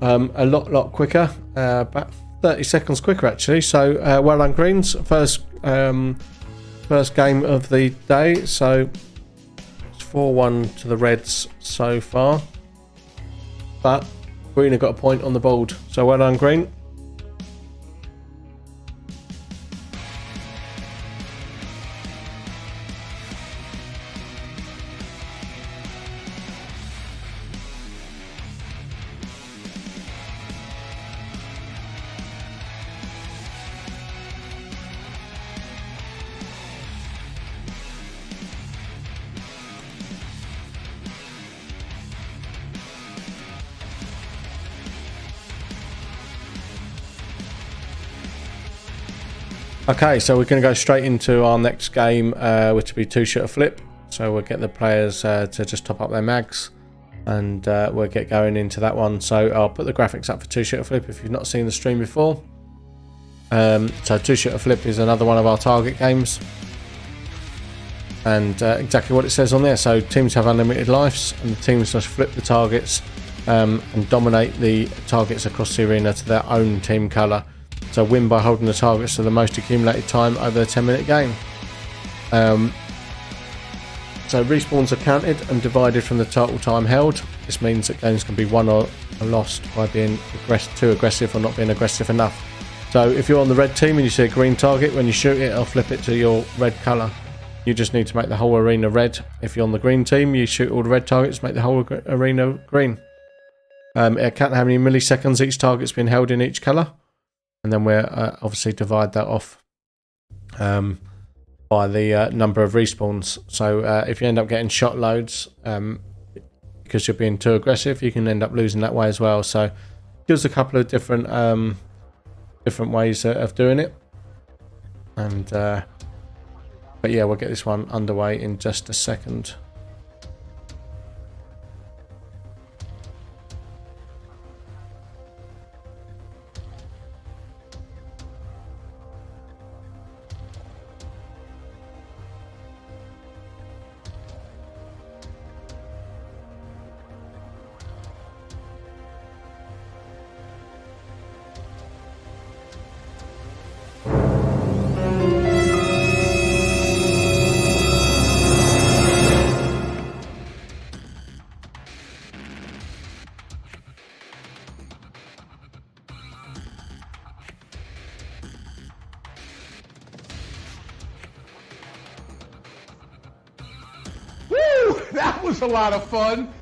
Speaker 1: a lot quicker. About 30 seconds quicker actually. So well done greens. First game of the day. So it's 4-1 to the Reds so far. But green have got a point on the board. So well done green. Okay, so we're going to go straight into our next game, which will be two-shooter flip. So we'll get the players to just top up their mags, and we'll get going into that one. So I'll put the graphics up for two-shooter flip if you've not seen the stream before. So two-shooter flip is another one of our target games, and exactly what it says on there. So teams have unlimited lives, and the teams just flip the targets and dominate the targets across the arena to their own team colour. So win by holding the targets to the most accumulated time over the 10-minute game. So respawns are counted and divided from the total time held. This means that games can be won or lost by being too aggressive or not being aggressive enough. So if you're on the red team and you see a green target, when you shoot it, it'll flip it to your red colour. You just need to make the whole arena red. If you're on the green team, you shoot all the red targets, make the whole arena green. It'll count how many milliseconds each target's been held in each colour. And then we'll obviously divide that off by the number of respawns. So if you end up getting shot loads because you're being too aggressive, you can end up losing that way as well. So gives a couple of different ways of doing it. And but yeah, we'll get this one underway in just a second.
Speaker 6: That was a lot of fun.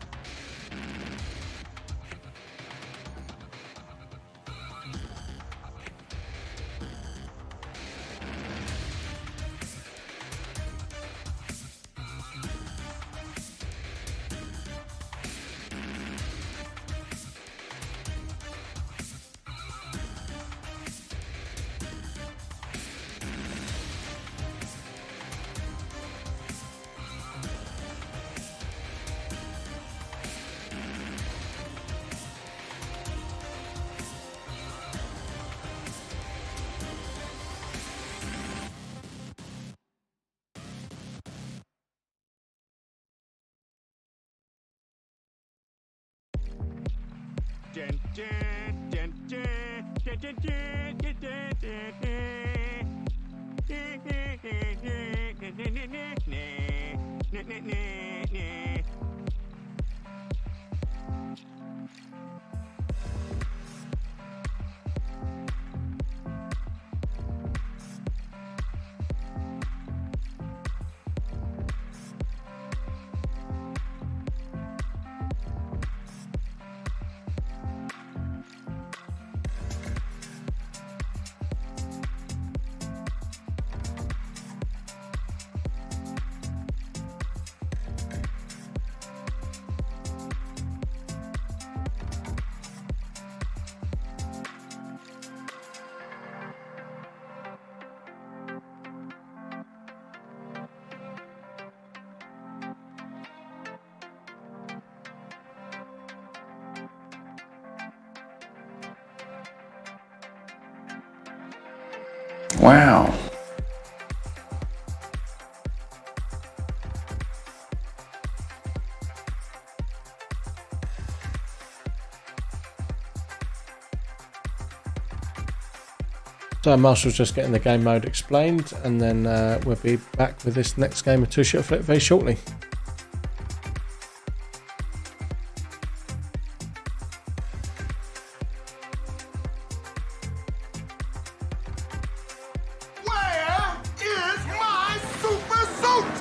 Speaker 12: Wow.
Speaker 1: So Marshall's just getting the game mode explained, and then we'll be back with this next game of two-shot flip very shortly.
Speaker 9: Where is my super suit?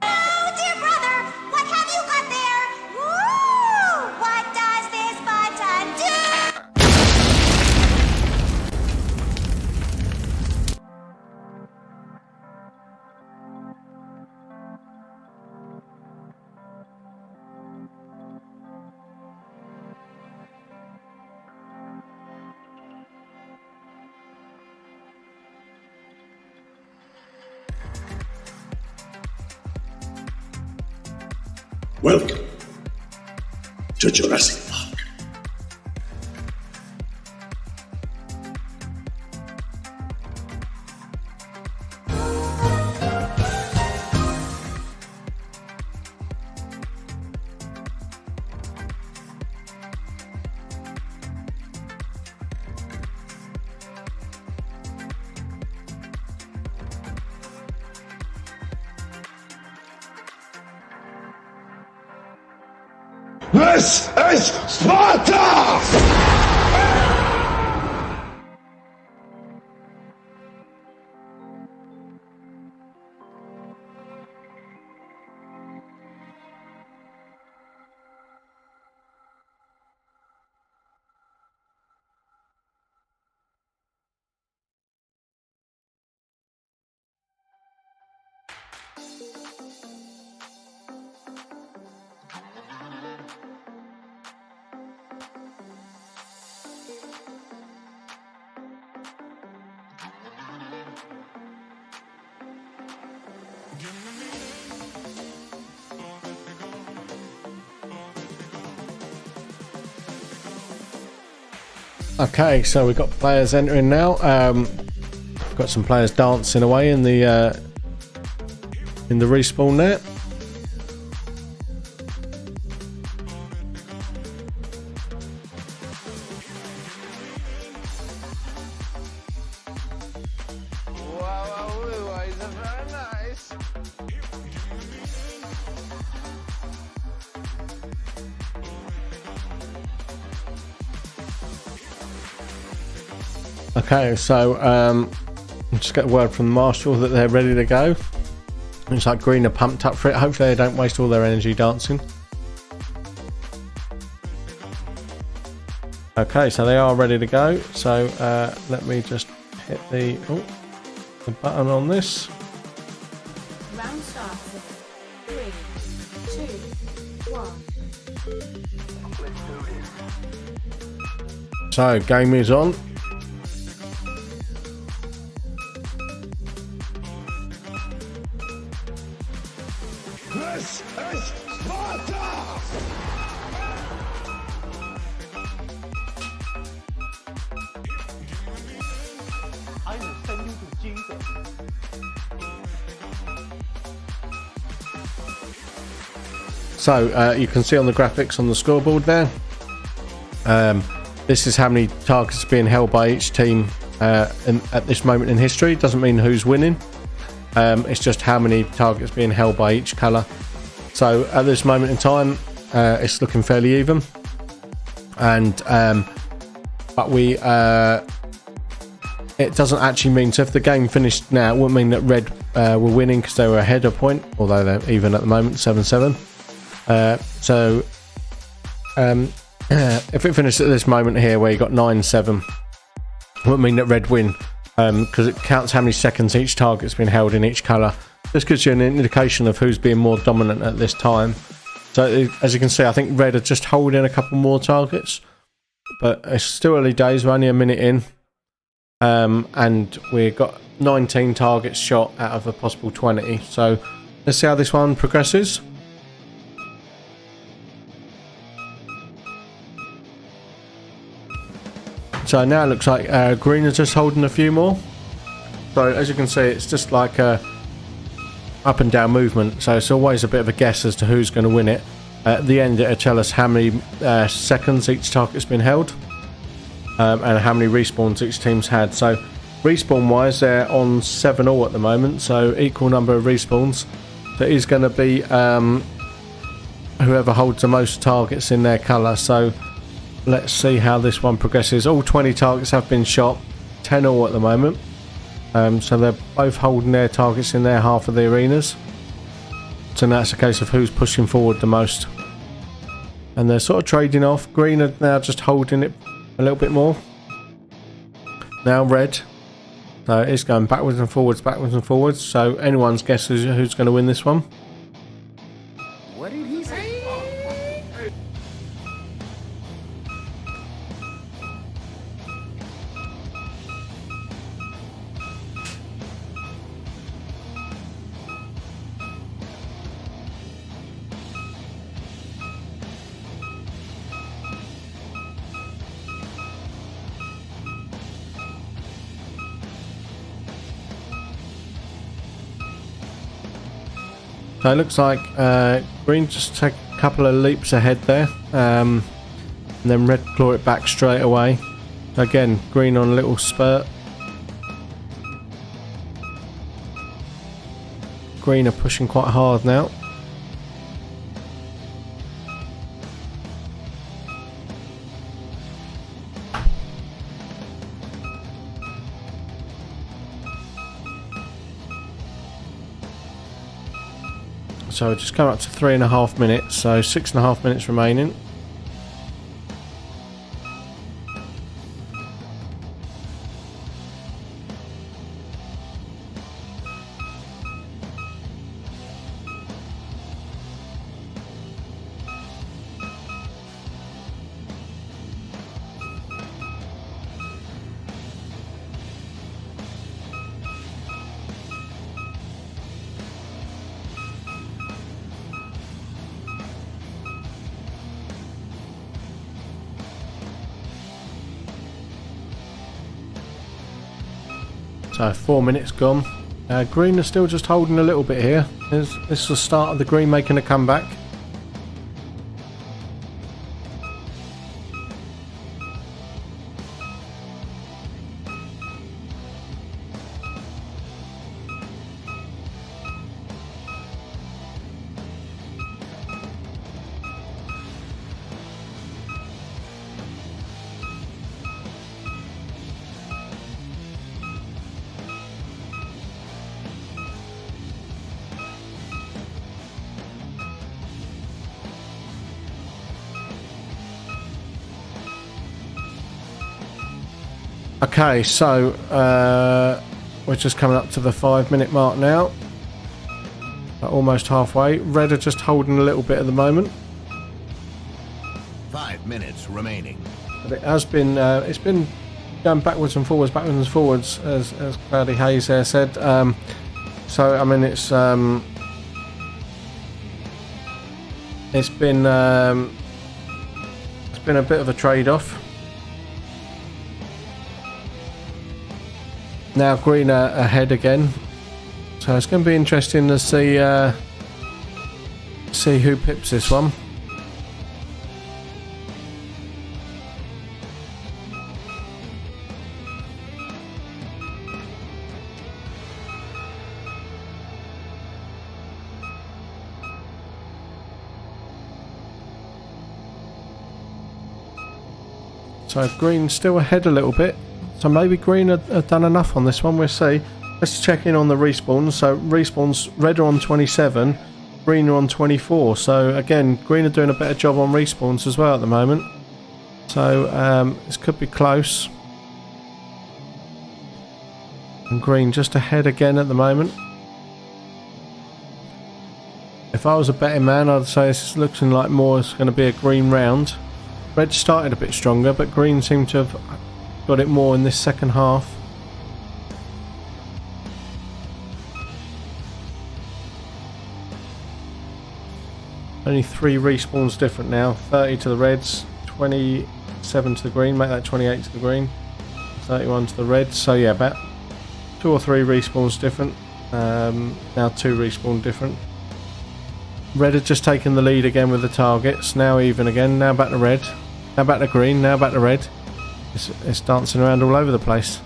Speaker 8: Oh, dear brother, what have you got there? Woo! What does this button do?
Speaker 5: Welcome to Jurassic Park.
Speaker 9: This is Sparta!
Speaker 1: Okay, so we've got players entering now. Got some players dancing away in the respawn net. Okay, so Just get a word from the marshal that they're ready to go. Looks like green are pumped up for it. Hopefully they don't waste all their energy dancing. Okay, so they are ready to go. So let me just hit the button on this.
Speaker 2: Round starts in 3, 2, 1.
Speaker 1: So game is on.
Speaker 9: This is Sparta!
Speaker 3: I will send you to Jesus.
Speaker 1: So you can see on the graphics on the scoreboard there. This is how many targets are being held by each team at this moment in history. It doesn't mean who's winning. It's just how many targets being held by each colour. So at this moment in time, it's looking fairly even. And but it doesn't actually mean, so if the game finished now, it wouldn't mean that red were winning because they were ahead a point, although they're even at the moment, 7-7. If it finished at this moment here where you got 9-7, wouldn't mean that red win, because it counts how many seconds each target's been held in each colour. This gives you an indication of who's being more dominant at this time. So as you can see, I think red are just holding a couple more targets, but it's still early days. We're only a minute in, and we've got 19 targets shot out of a possible 20. So let's see how this one progresses. So now it looks like green is just holding a few more. So as you can see, it's just like a up and down movement. So it's always a bit of a guess as to who's going to win it. At the end, it'll tell us how many seconds each target's been held, and how many respawns each team's had. So respawn wise, they're on 7-all at the moment. So equal number of respawns. So it is going to be whoever holds the most targets in their colour. So let's see how this one progresses. All 20 targets have been shot, 10-all at the moment. So they're both holding their targets in their half of the arenas. So now it's a case of who's pushing forward the most. And they're sort of trading off. Green are now just holding it a little bit more. Now red. So it's going backwards and forwards, backwards and forwards. So anyone's guess is who's going to win this one.
Speaker 3: What did he say?
Speaker 1: So it looks like green just take a couple of leaps ahead there, and then red claw it back straight away. Again, green on a little spurt. Green are pushing quite hard now. So just come up to 3.5 minutes, so 6.5 minutes remaining. So 4 minutes gone. Green are still just holding a little bit here. This is the start of the green making a comeback. Okay, so we're just coming up to the 5-minute mark now. Almost halfway. Red are just holding a little bit at the moment.
Speaker 12: 5 minutes remaining.
Speaker 1: But it has been, it's been going backwards and forwards, as Cloudy Hayes there said. So I mean, it's been a bit of a trade-off. Now green are ahead again, so it's going to be interesting to see who pips this one. So green still ahead a little bit. So maybe green have done enough on this one. We'll see. Let's check in on the respawns. So respawns, red are on 27, green are on 24. So again, green are doing a better job on respawns as well at the moment. So this could be close. And green just ahead again at the moment. If I was a betting man, I'd say this is looking like more it's going to be a green round. Red started a bit stronger, but green seemed to have got it more in this second half. Only 3 respawns different now. 30 to the reds, 27 to the green, make that 28 to the green, 31 to the reds. So yeah, about 2 or 3 respawns different. Now 2 respawn different. Red had just taken the lead again with the targets. Now even again. Now back to red. Now back to green. Now back to red. It's dancing around all over the place.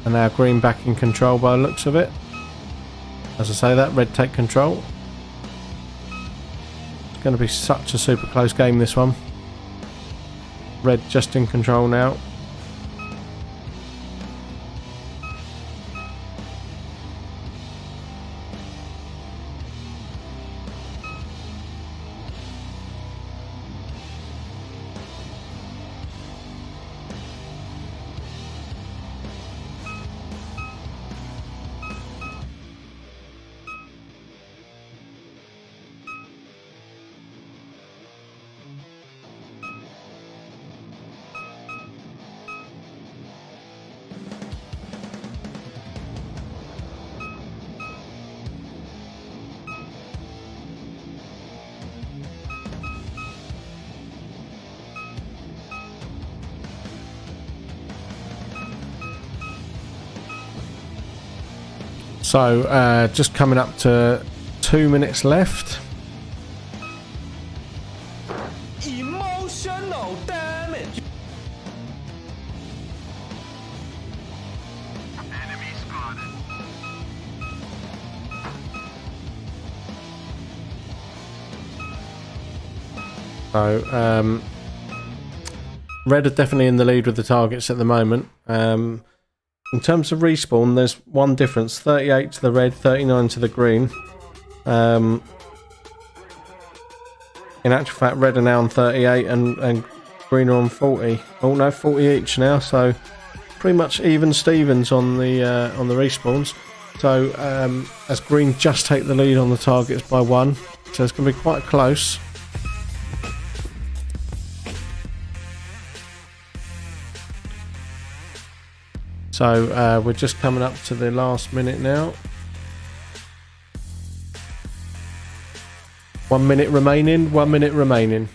Speaker 1: And now green back in control by the looks of it. As I say that, red take control. It's going to be such a super close game, this one. Red just in control now. So just coming up to 2 minutes left.
Speaker 3: Emotional damage. Enemy spotted.
Speaker 1: So red are definitely in the lead with the targets at the moment. In terms of respawn, there's one difference: 38 to the red, 39 to the green. In actual fact, red are now on 38 and green are on 40. Oh no, 40 each now. So pretty much even Stevens on the respawns. So as green just take the lead on the targets by 1, so it's going to be quite close. So we're just coming up to the last minute now. 1 minute remaining, 1 minute remaining.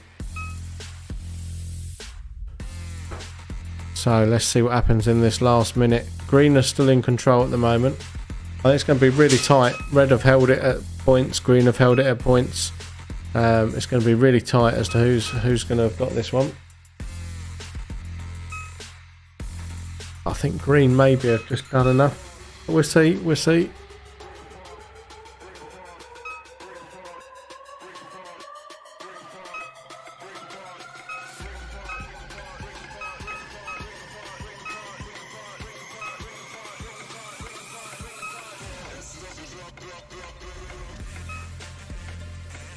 Speaker 1: So let's see what happens in this last minute. Green are still in control at the moment. I think it's going to be really tight. Red have held it at points, green have held it at points. It's going to be really tight as to who's going to have got this one. I think green maybe have just done enough. But we'll see, we'll see.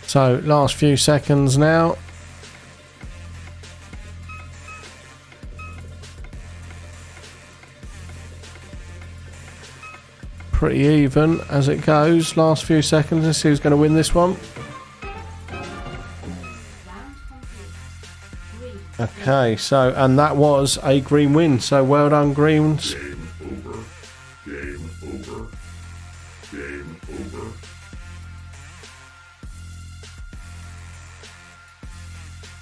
Speaker 1: So last few seconds now. pretty even as it goes. Last few seconds. Let's see who's going to win this one. Okay, so, and that was a green win. So well done, Greens.
Speaker 5: Game over. Game over. Game over.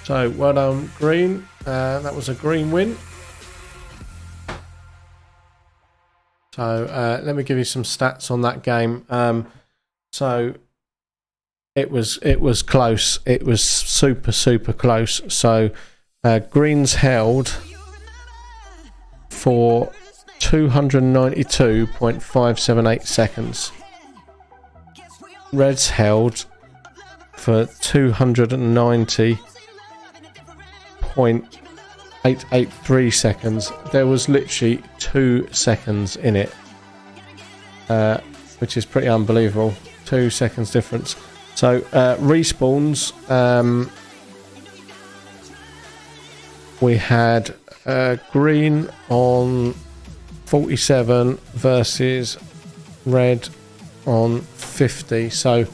Speaker 1: So well done, Green. That was a green win. So let me give you some stats on that game. So it was close. It was super close. So Greens held for 292.578 seconds. Reds held for 290.883 seconds. There was literally 2 seconds in it, which is pretty unbelievable. 2 seconds difference. So respawns, we had green on 47 versus red on 50. So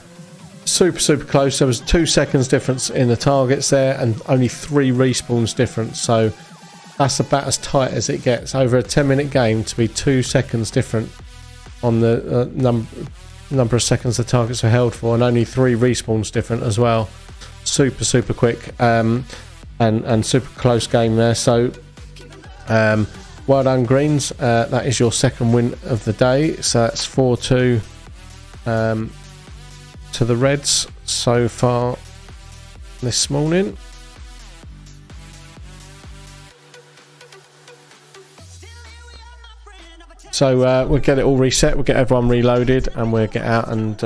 Speaker 1: super close. There was 2 seconds difference in the targets there, and only 3 respawns difference. So that's about as tight as it gets over a 10-minute game to be 2 seconds different on the number of seconds the targets are held for, and only 3 respawns different as well. Super quick and super close game there. So well done, Greens. That is your second win of the day. So that's 4-2 to the Reds so far this morning. So we'll get it all reset, we'll get everyone reloaded, and we'll get out, and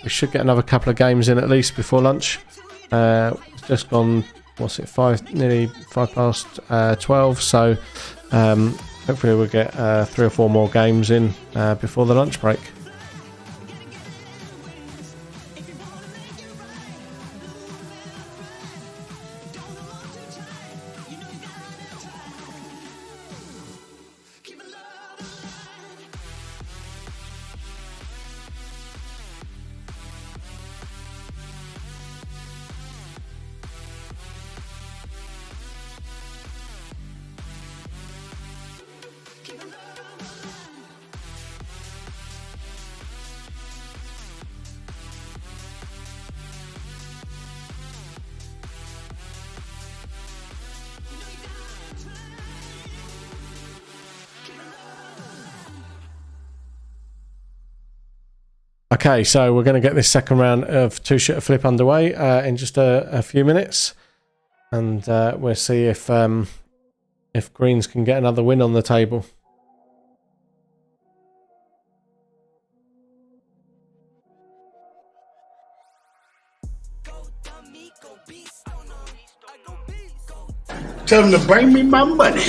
Speaker 1: we should get another couple of games in at least before lunch. It's just gone, nearly 12, so hopefully we'll get 3 or 4 more games in before the lunch break. Okay, so we're going to get this second round of 2-shooter flip underway in just a few minutes, and we'll see if Greens can get another win on the table.
Speaker 5: Tell them to bring me my money.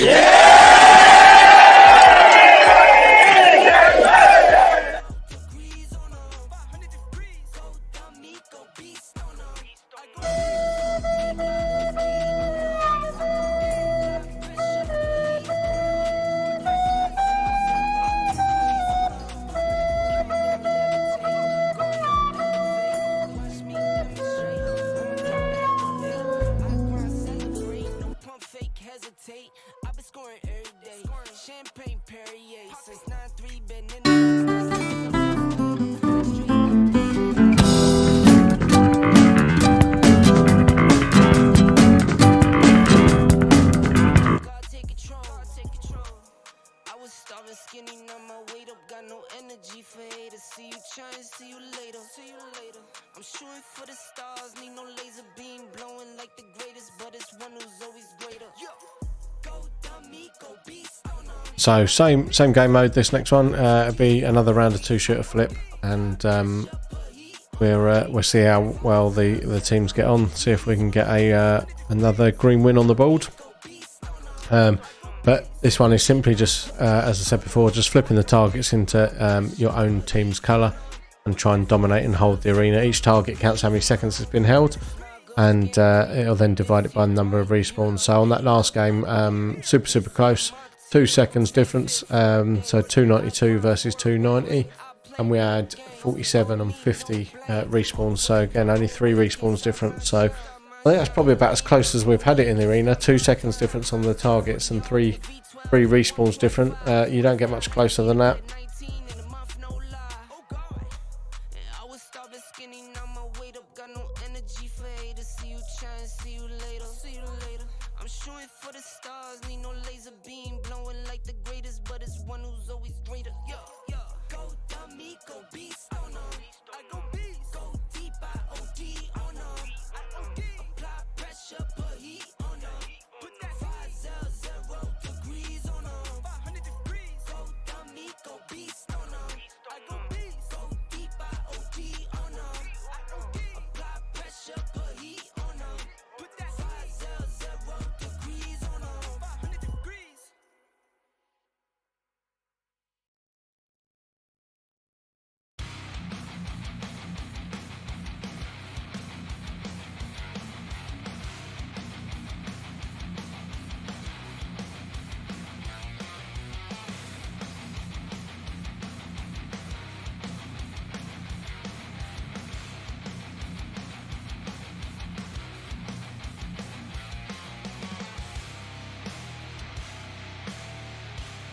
Speaker 5: So same game mode. This next one it'll be another round of 2-shooter flip, and we'll see how well the teams get on. See if we can get another green win on the board. But this one is simply just, as I said before, just flipping the targets into your own team's colour and try and dominate and hold the arena. Each target counts how many seconds it's been held, and it'll then divide it by the number of respawns. So on that last game, super close. 2 seconds difference, so 292 versus 290. and we had 47 and 50 respawns. So again, only 3 respawns different. So I think that's probably about as close as we've had it in the arena. 2 seconds difference on the targets and three respawns different. You don't get much closer than that.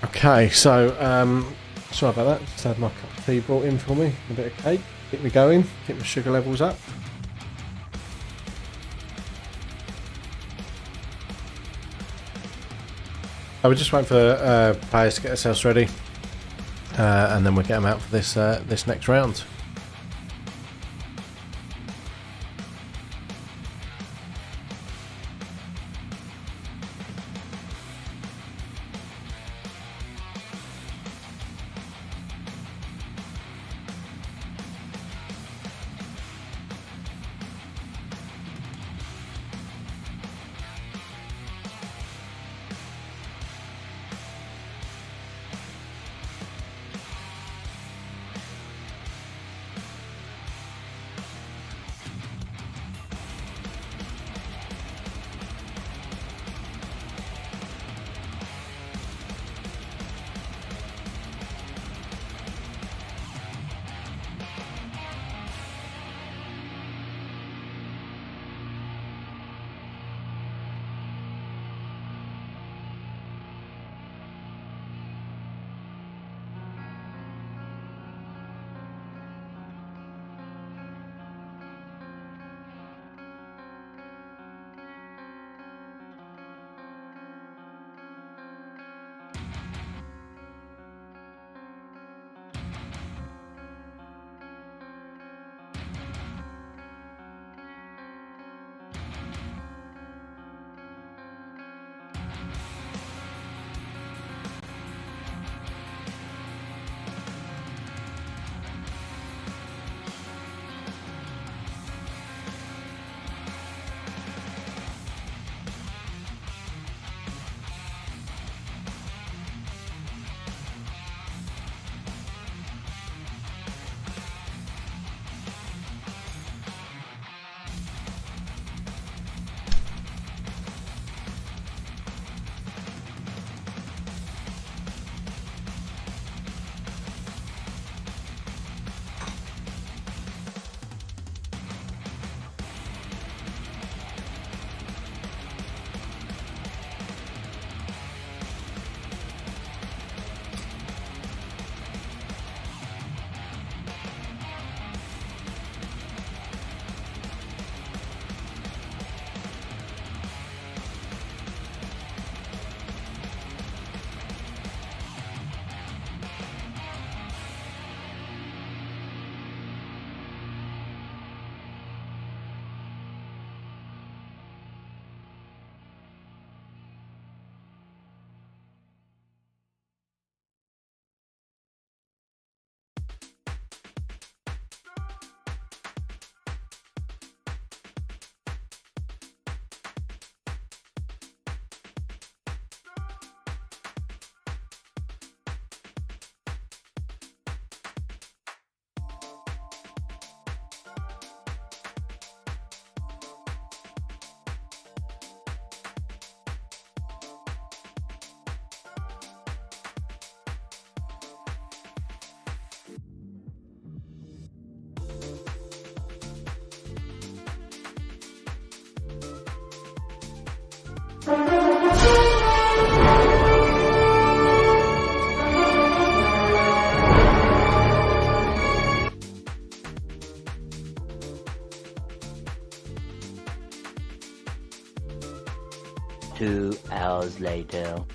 Speaker 5: Okay, so sorry about that. Just had my cup of tea brought in for me, a bit of cake, keep me going, keep my sugar levels up. We're just waiting for players to get themselves ready, and then we'll get them out for this next round.
Speaker 12: later.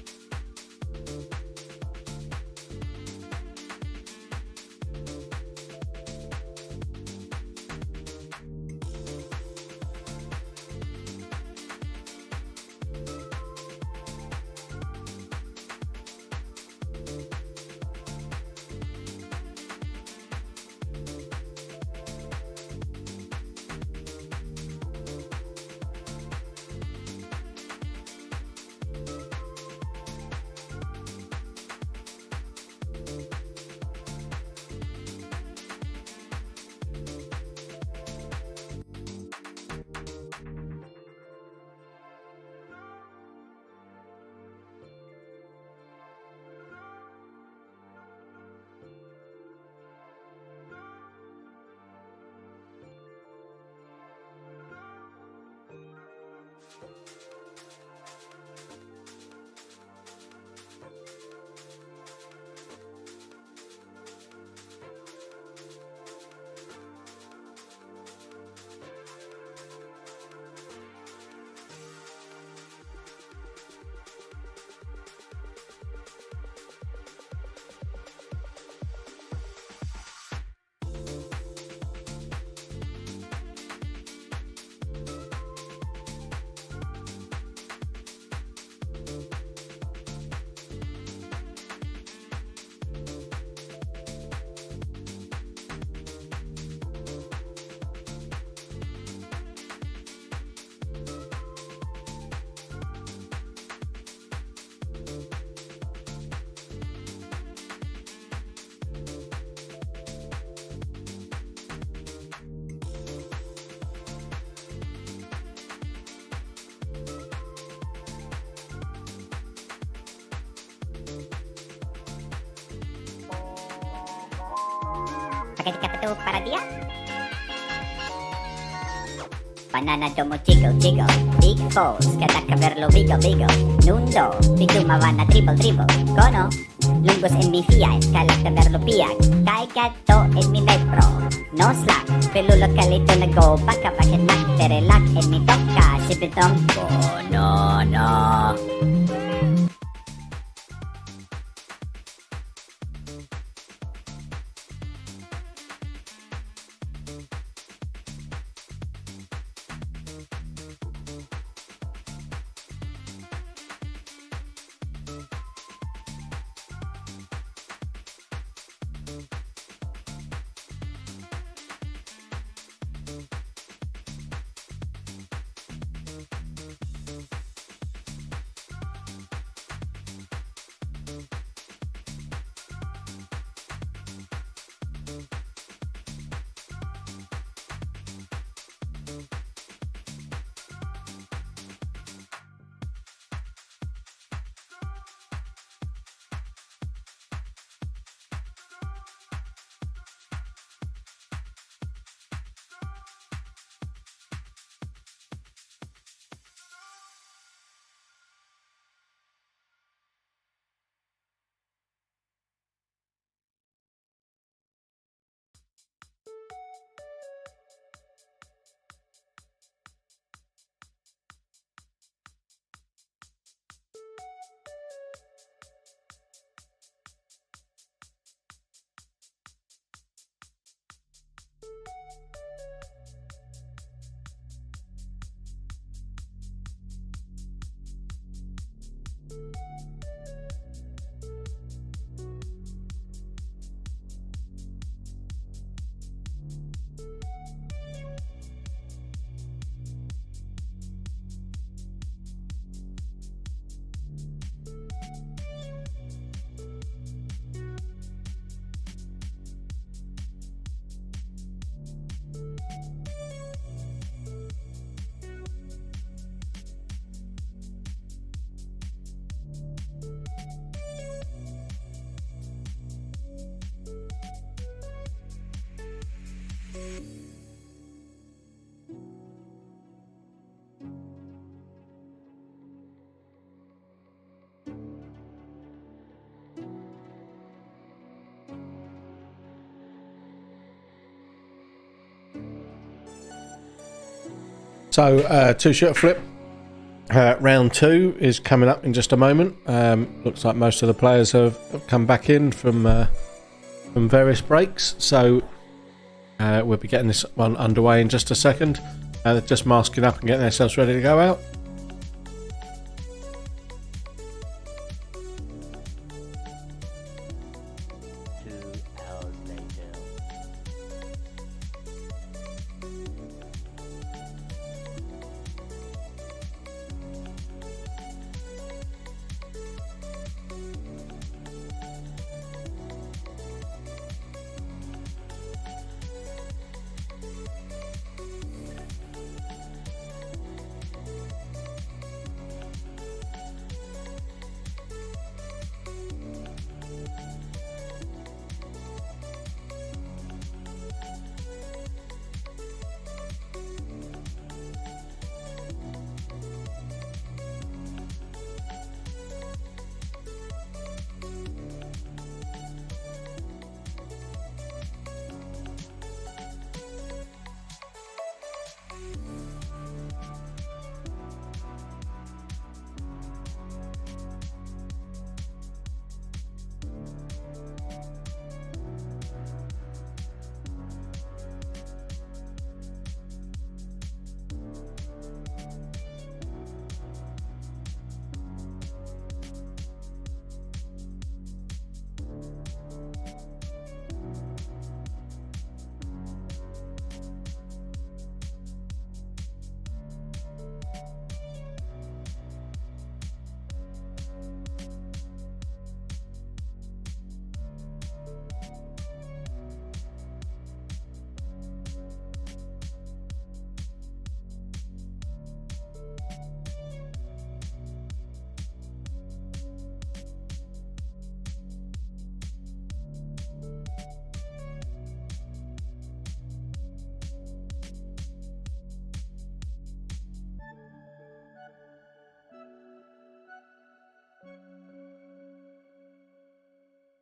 Speaker 13: Pakai kata para dia. Banana domo jiggle jiggle. Big falls, kada caverlo vigo vigo. Nundo, big lumavana dribble dribble. Kono, lungos en mi fiat, kala caverlo piag. Kai gato en mi metro. No slack, pelulo kalito na go. Baka bakit lak, tere lak en mi toka. Sipitong, no no.
Speaker 1: So, two-shooter flip.
Speaker 5: Round 2 is coming up in just a moment. Looks like most of the players have come back in from various breaks, so we'll be getting this one underway in just a second. They're just masking up and getting themselves ready to go out.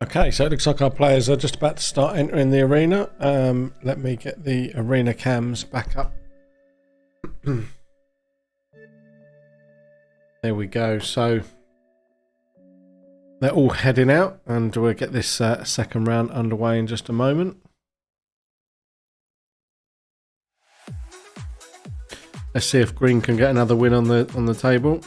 Speaker 5: Okay, so it looks like our players are just about to start entering the arena. Let me get the arena cams back up. There we go. So they're all heading out, and we'll get this second round underway in just a moment. Let's see if Green can get another win on the table.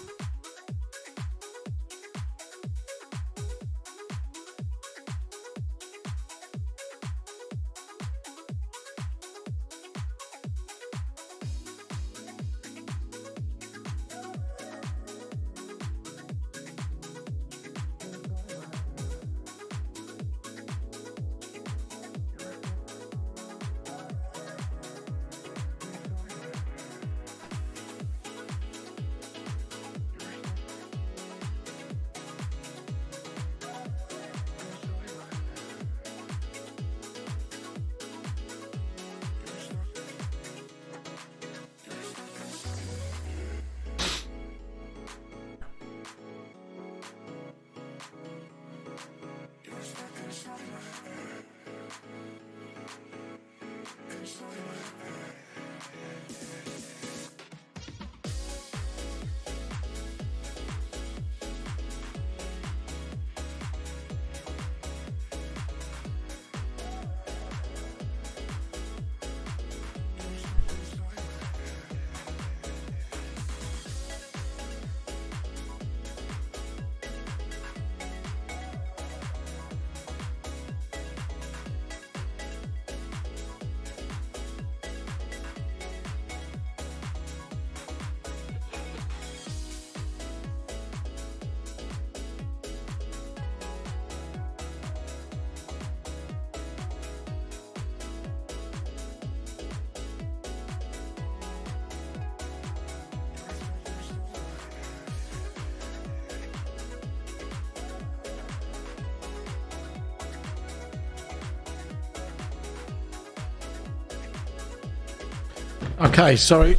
Speaker 5: Okay, sorry,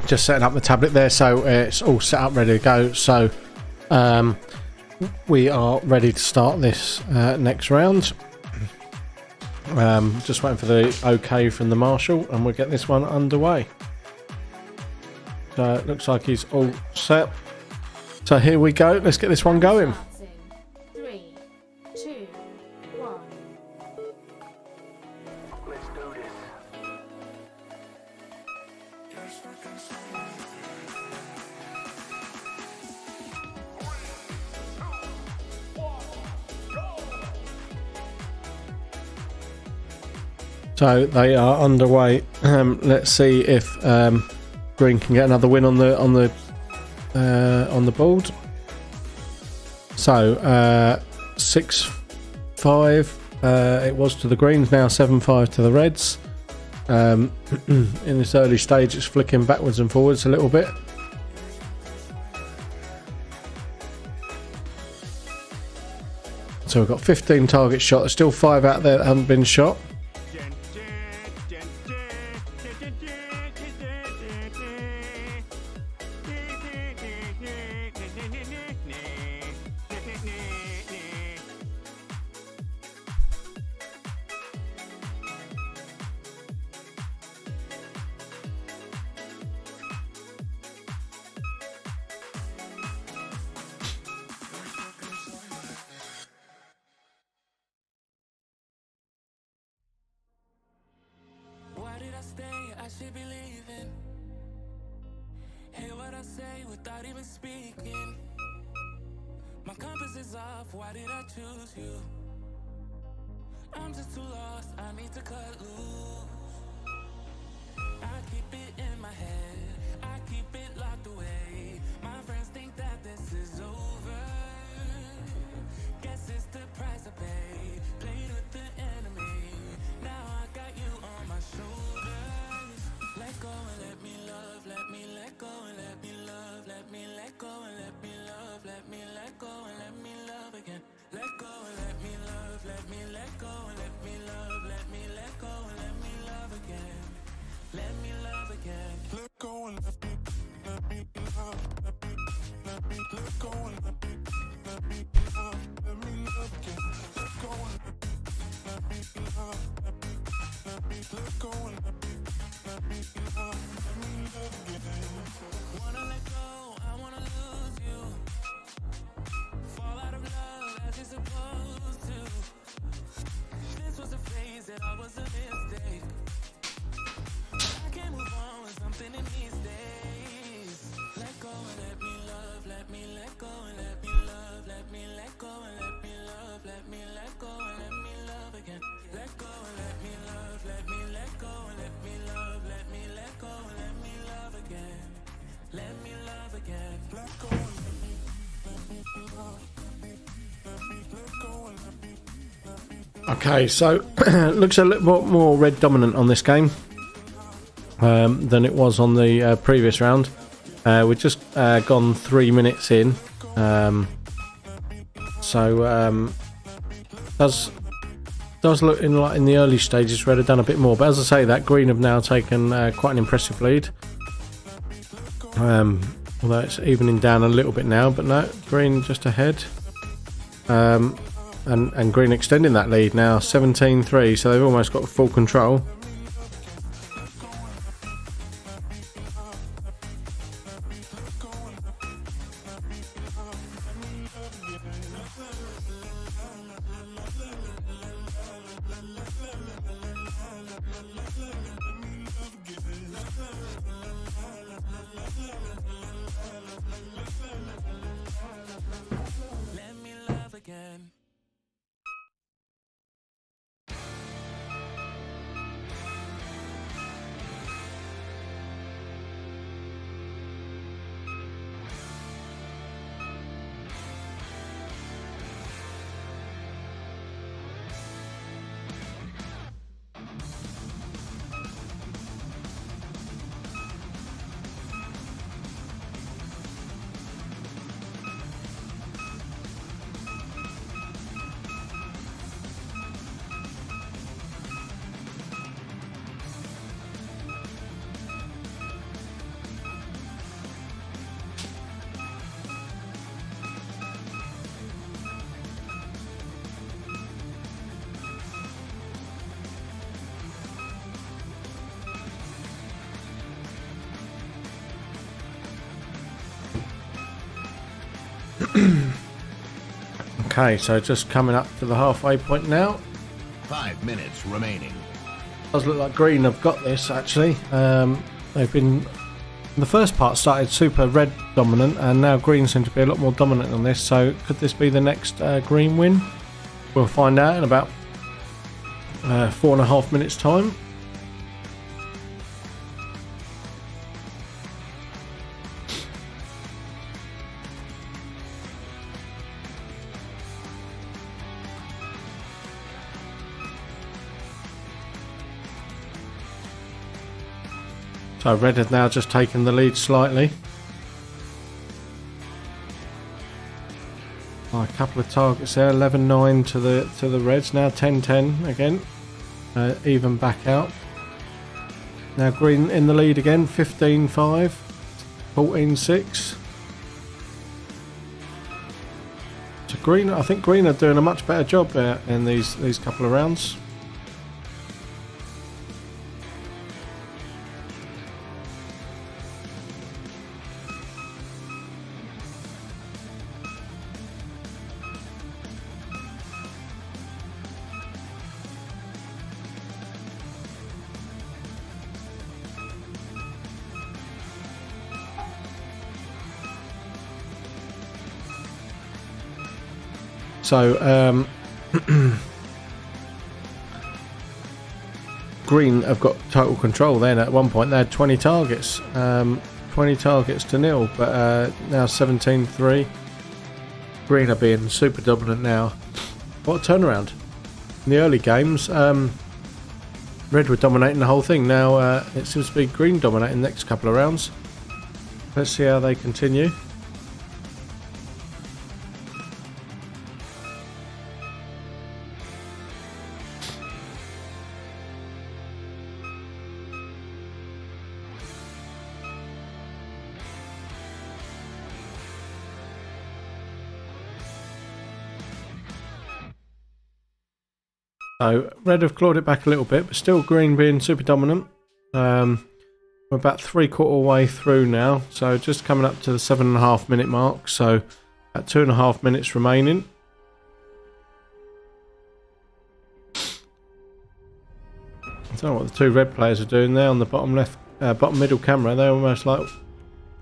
Speaker 5: just setting up the tablet there, so it's all set up, ready to go. So we are ready to start this next round. Just waiting for the okay from the marshal, and we'll get this one underway. Looks like he's all set. So here we go. Let's get this one going.
Speaker 2: 3, 2, 1.
Speaker 3: Let's do this.
Speaker 5: So they are underway. Let's see if Green can get another win on the board. So 6-5 it was to the Greens. Now 7-5 to the Reds. In this early stage, it's flicking backwards and forwards a little bit. So we've got 15 targets shot. There's still 5 out there that haven't been shot.
Speaker 4: Why did I stay? I should be leaving. Hear what I say without even speaking. My compass is off. Why did I choose you? I'm just too lost. I need to cut loose. I keep it in my head. I keep it locked away. My friends think that this is over. Guess it's the price I pay. Played with the enemy. Now I got you on my shoulders. Let go and let me love. Let me let go and let me love. Let me let go and let me love. Let me let go and let me love again. Let go and let me love. Let me let go and let me love. Let me let go and let me love again. Let me love again. Let go and let me love. Let me let go and let me love. Let me love again. Let go and let me love. Let me let go and let me love. Let me love again. Wanna let go, I wanna lose you. Fall out of love as you're supposed to. This was a phase that I was a mistake. I can't move on with something in these days. Let go and let me love. Let me let go and let me love. Let me let go and let me love. Let me let go and let me love again. Let go and let me love. Let me let go and let me love. Let me let go and let me love again. Let me love again. Let go and let me love. Let me let go and let me.
Speaker 5: Okay, so looks a little bit more red dominant on this game than it was on the previous round. We've just gone 3 minutes in, so does look in like in the early stages Red have done a bit more. But as I say, that Green have now taken quite an impressive lead. Although it's evening down a little bit now, but no, Green just ahead. And Green extending that lead now, 17-3, so they've almost got full control.
Speaker 4: Let me love again.
Speaker 5: Okay, so just coming up to the halfway point now.
Speaker 9: 5 minutes remaining.
Speaker 5: Does look like green have got this actually. They've been, the first part started super red dominant, and now green seem to be a lot more dominant on this. So could this be the next green win? We'll find out in about 4.5 minutes time. So red has now just taken the lead slightly. A couple of targets there, 11-9 to the reds. Now 10-10 again, even back out. Now green in the lead again, 15-5, 14-6. So green, I think green are doing a much better job there in these couple of rounds. So green have got total control then. At one point they had 20 targets, 20 targets to nil, but now 17-3. Green are being super dominant now. What a turnaround. In the early games, red were dominating the whole thing. Now it seems to be green dominating the next couple of rounds. Let's see how they continue. So red have clawed it back a little bit, but still green being super dominant. We're about 3/4 way through now, so just coming up to the 7.5 minute mark. So about 2.5 minutes remaining. I don't know what the two red players are doing there on the bottom left, bottom middle camera. They're almost like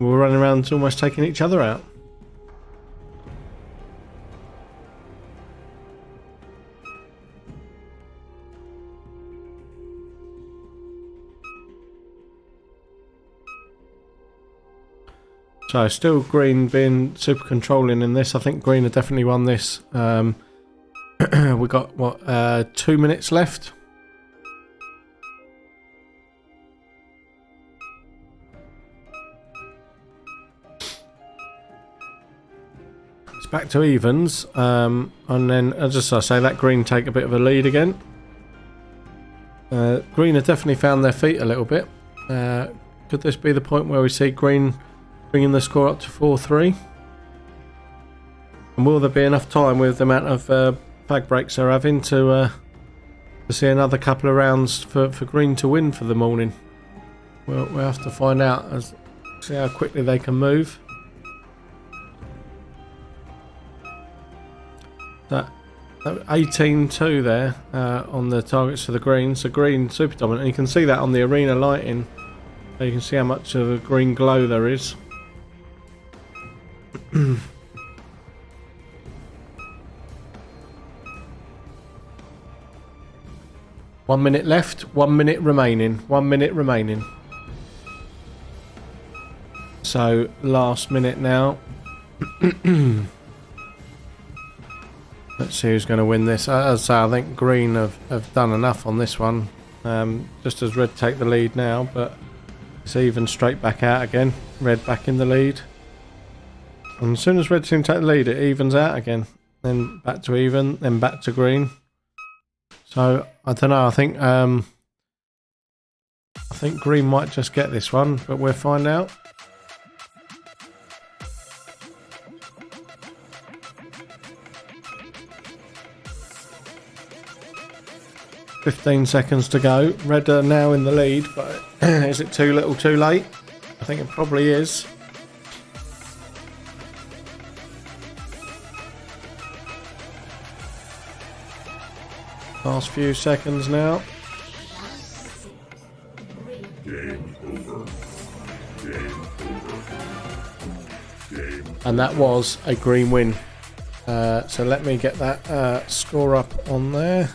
Speaker 5: we're running around, almost taking each other out. So still green being super controlling in this. I think green have definitely won this. We got what 2 minutes left. It's back to evens, and then as I say, that green take a bit of a lead again. Green have definitely found their feet a little bit. Could this be the point where we see green bringing the score up to 4-3? And will there be enough time with the amount of flag breaks they're having to see another couple of rounds for green to win for the morning? We'll have to find out, see how quickly they can move. That 18-2 there on the targets for the green. So green super dominant, and you can see that on the arena lighting. So you can see how much of a green glow there is. 1 minute left, 1 minute remaining, 1 minute remaining. So last minute now. Let's see who's going to win this. As I say, I think green have done enough on this one. Just as red take the lead now, but it's even straight back out again. Red back in the lead. And as soon as red seems to take the lead, it evens out again. Then back to even, then back to green. So I don't know. I think green might just get this one, but we'll find out. $15 to go. Red are now in the lead, but is it too little too late? I think it probably is. Last few seconds now. And that was a green win. So let me get that score up on there.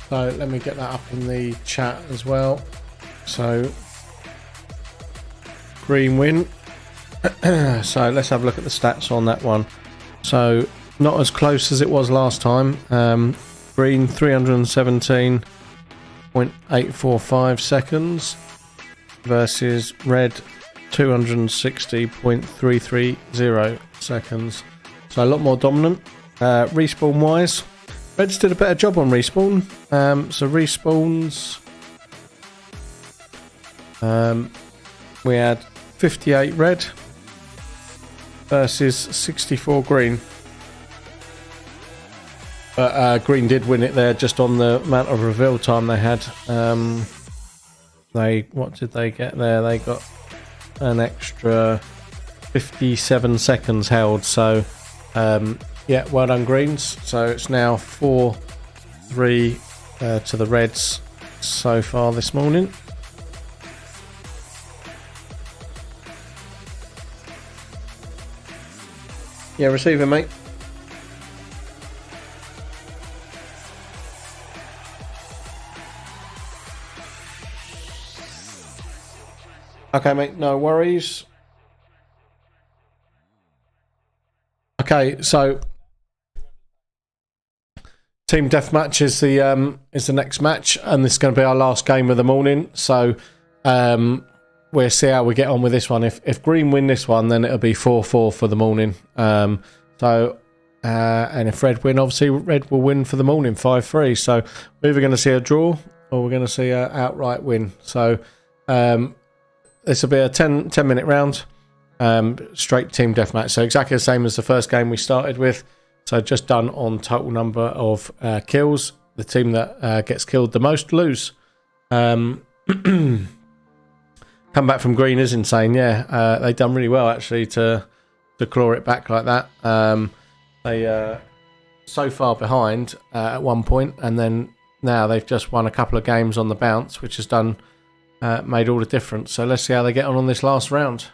Speaker 5: So let me get that up in the chat as well. So green win. So let's have a look at the stats on that one. So not as close as it was last time. Green 317.845 seconds versus red 260.330 seconds. So a lot more dominant. Respawn wise, reds did a better job on respawn. So respawns, we had 58 red versus 64 green. But green did win it there just on the amount of reveal time they had. What did they get there? They got an extra 57 seconds held. So yeah, well done greens. So it's now 4-3 to the reds so far this morning. Yeah, receiving, mate. Okay, mate, no worries. Okay, so team deathmatch is the next match, and this is going to be our last game of the morning. So we'll see how we get on with this one. If green win this one, then it'll be 4-4 for the morning. And if red win, obviously red will win for the morning, 5-3. So we're either going to see a draw or we're going to see an outright win. So this will be a 10-minute round, straight team deathmatch. So exactly the same as the first game we started with. So just done on total number of kills. The team that gets killed the most lose. Come back from green is insane. Yeah, they've done really well actually to claw it back like that. They so far behind at one point, and then now they've just won a couple of games on the bounce, which has done made all the difference. So let's see how they get on this last round.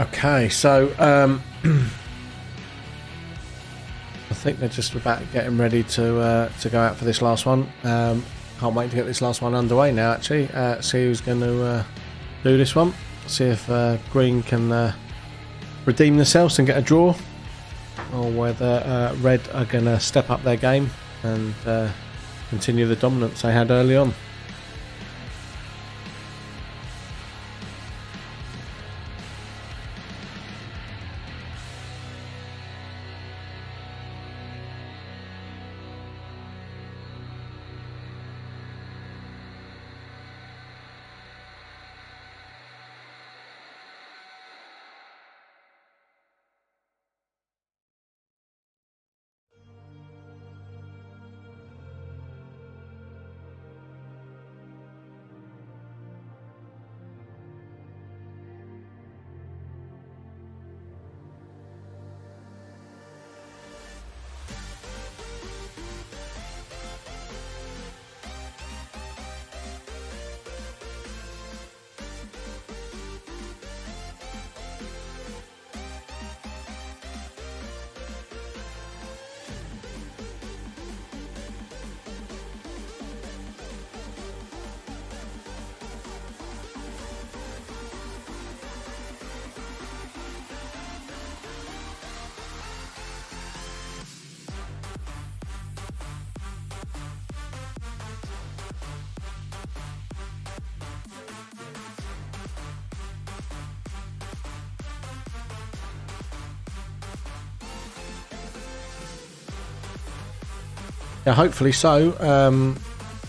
Speaker 5: Okay, so I think they're just about getting ready to go out for this last one. Can't wait to get this last one underway now, actually. See who's going to do this one. See if Green can redeem themselves and get a draw, or whether Red are going to step up their game and continue the dominance they had early on. Yeah, hopefully so.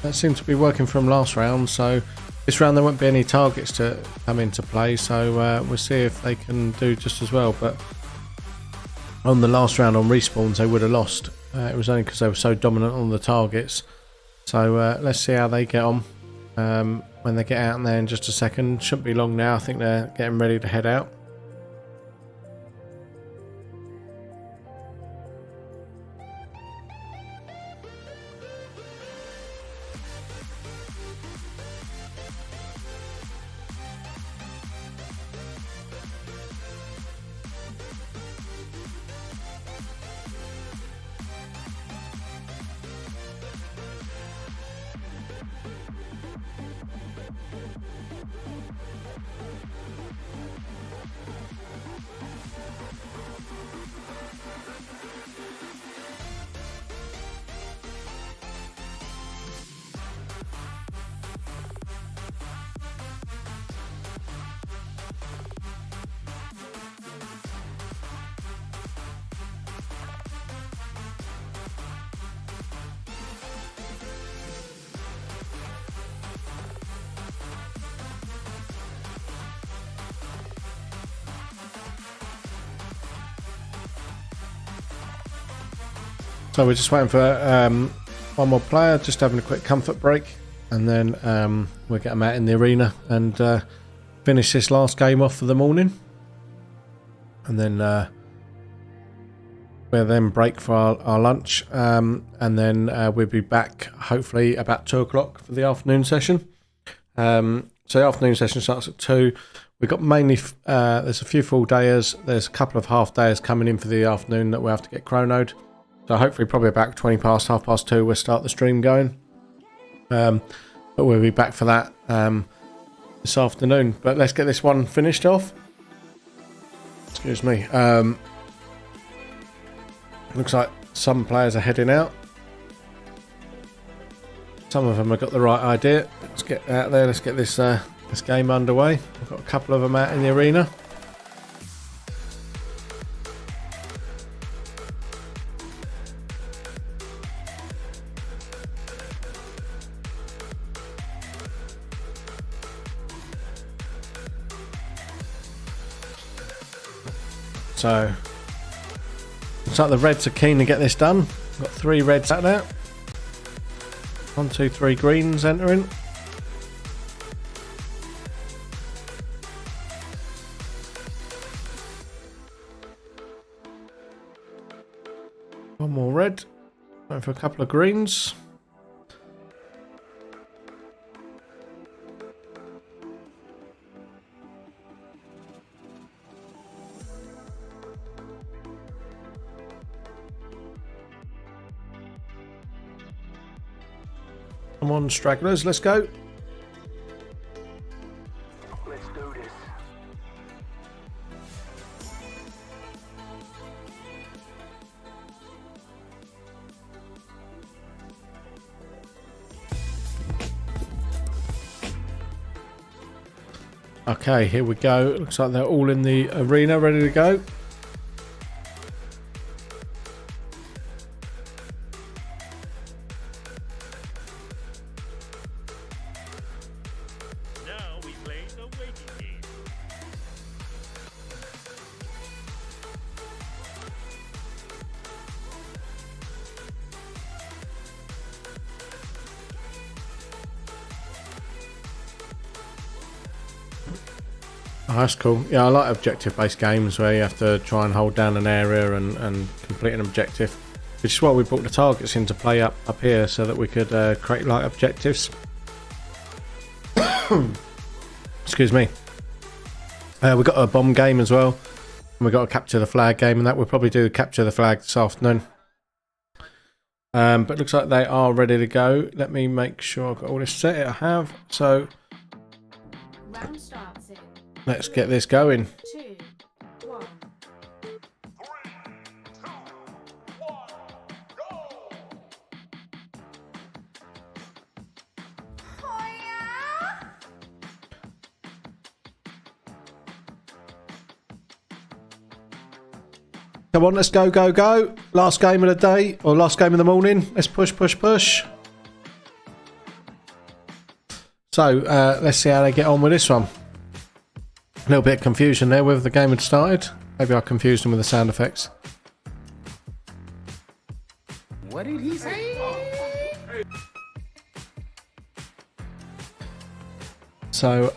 Speaker 5: That seemed to be working from last round, so this round there won't be any targets to come into play, so we'll see if they can do just as well. But on the last round on respawns they would have lost. It was only because they were so dominant on the targets. So let's see how they get on when they get out in there in just a second. Shouldn't be long now. I think they're getting ready to head out. So we're just waiting for one more player, just having a quick comfort break, and then we'll get them out in the arena and finish this last game off for the morning. And then we'll then break for our lunch, and then we'll be back hopefully about 2 o'clock for the afternoon session. So the afternoon session starts at 2. We've got mainly, there's a few full dayers, there's a couple of half dayers coming in for the afternoon that we'll have to get chronoed. So hopefully probably about 20 past, 2:30 we'll start the stream going. But we'll be back for that this afternoon. But let's get this one finished off. Excuse me. Looks like some players are heading out. Some of them have got the right idea. Let's get out there, let's get this this game underway. We've got a couple of them out in the arena. So, looks like the Reds are keen to get this done. Got 3 Reds out there. 1, 2, 3 Greens entering. One more Red. Waiting for a couple of Greens.
Speaker 1: Come on, stragglers, let's go.
Speaker 3: Let's do this.
Speaker 1: Okay, here we go. Looks like they're all in the arena, ready to go.
Speaker 3: Now we play the waiting game.
Speaker 1: Oh, that's cool. Yeah, I like objective-based games where you have to try and hold down an area and complete an objective. Which is why we brought the targets into play up here, so that we could create light objectives. Excuse me. We've got a bomb game as well. And we've got a capture the flag game, and that we'll probably do capture the flag this afternoon. But it looks like they are ready to go. Let me make sure I've got all this set. I have. So
Speaker 2: Round starts in
Speaker 1: let's get this going.
Speaker 2: 2, 1.
Speaker 1: Come on, let's go, go, go. Last game of the day, or last game of the morning. Let's push, push, push. So, let's see how they get on with this one. A little bit of confusion there with the game had started. Maybe I confused them with the sound effects.
Speaker 11: What did he say?
Speaker 1: So,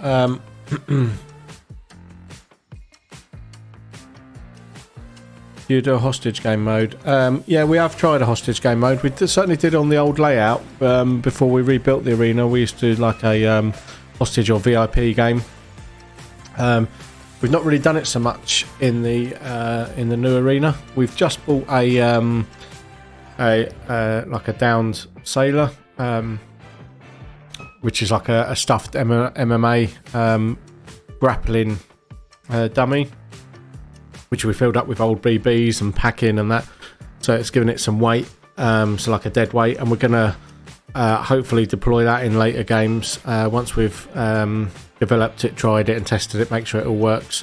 Speaker 1: you do a hostage game mode. Yeah, we have tried a hostage game mode. We certainly did on the old layout. Before we rebuilt the arena, we used to do like a hostage or VIP game. We've not really done it so much in the new arena. We've just bought a like a downed sailor, which is like a stuffed MMA grappling dummy, which we filled up with old BBs and packing and that, so it's giving it some weight, so like a dead weight, and we're gonna hopefully deploy that in later games once we've developed it, tried it and tested it, make sure it all works.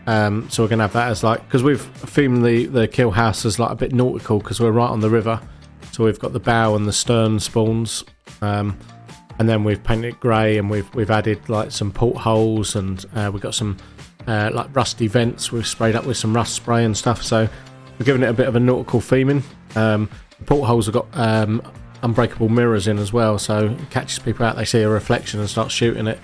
Speaker 1: So we're gonna have that as like, because we've themed the kill house as like a bit nautical because we're right on the river, so we've got the bow and the stern spawns, and then we've painted it grey, and we've added like some portholes, and we've got some like rusty vents we've sprayed up with some rust spray and stuff, so we're giving it a bit of a nautical theming. The portholes have got unbreakable mirrors in as well, so it catches people out, they see a reflection and start shooting it,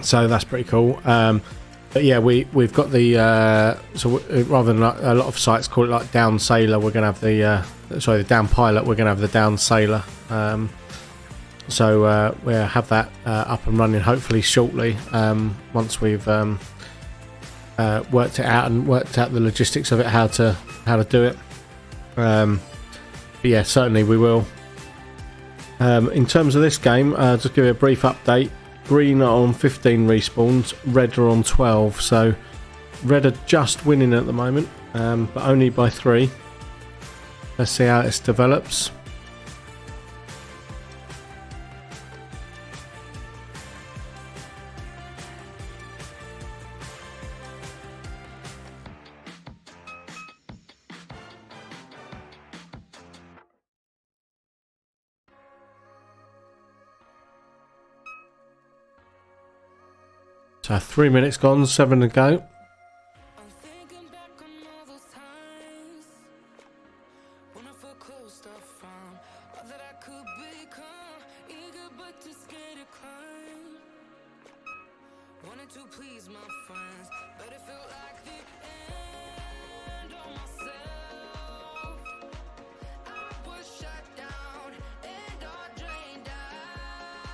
Speaker 1: so that's pretty cool. But yeah, we've got the so rather than like, a lot of sites call it like down sailor, we're gonna have the down pilot, we're gonna have the down sailor. So we'll have that up and running hopefully shortly, once we've worked it out and worked out the logistics of it, how to do it. But yeah, certainly we will. In terms of this game, just give you a brief update. Green are on 15 respawns, red are on 12, so red are just winning at the moment, but only by 3. Let's see how this develops. So 3 minutes gone, 7 to go.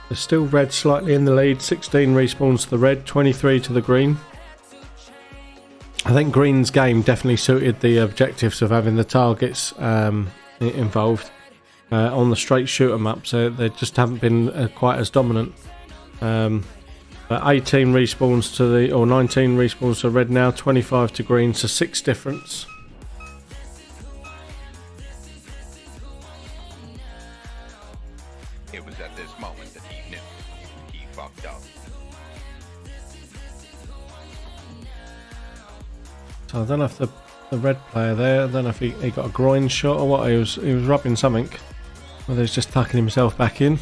Speaker 1: There's still red slightly in the lead, 16 respawns to the red, 23 to the green. I think green's game definitely suited the objectives of having the targets involved.
Speaker 5: on the straight shoot 'em up, so they just haven't been quite as dominant. But 18 respawns to the, or 19 respawns to red now, 25 to green, so 6 difference.
Speaker 9: It was at this moment that he knew he fucked up.
Speaker 5: So I don't know if the red player there, I don't know if he got a groin shot or what. He was rubbing something, whether he's just tucking himself back in.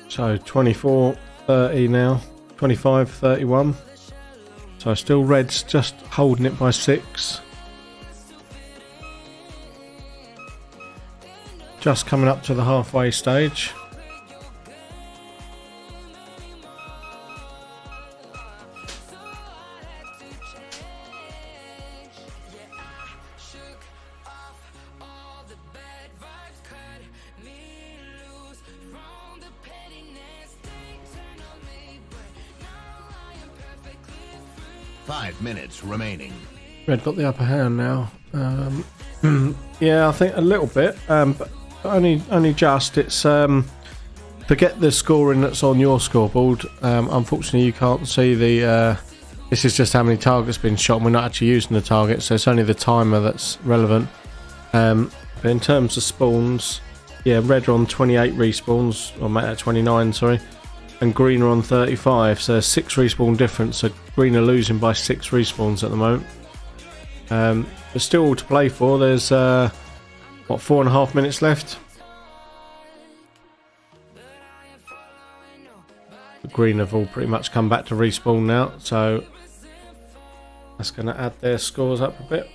Speaker 5: So 24-30 now, 25-31. So still red's just holding it by 6. Just coming up to the halfway stage.
Speaker 9: Minutes remaining.
Speaker 5: Red got the upper hand now. Yeah, I think a little bit, but only just. It's forget the scoring that's on your scoreboard. Unfortunately, you can't see the. This is just how many targets been shot, and we're not actually using the targets, so it's only the timer that's relevant. But in terms of spawns, yeah, red are on 28 respawns, or make that 29, sorry. And green are on 35, so 6 respawn difference. So green are losing by 6 respawns at the moment. There's still all to play for. There's what, 4.5 minutes left. The green have all pretty much come back to respawn now, so that's going to add their scores up a bit.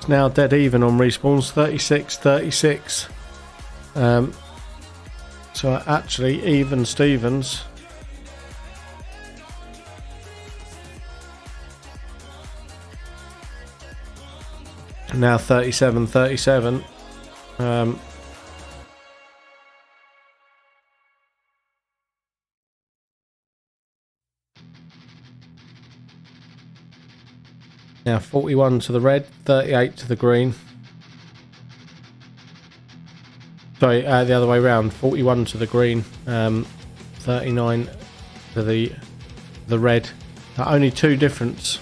Speaker 5: Now dead even on respawns, 36-36. So actually even Stevens. Now 37-37. Now 41 to the red, 38 to the green. Sorry, the other way around. 41 to the green, 39 to the red. Only 2 difference.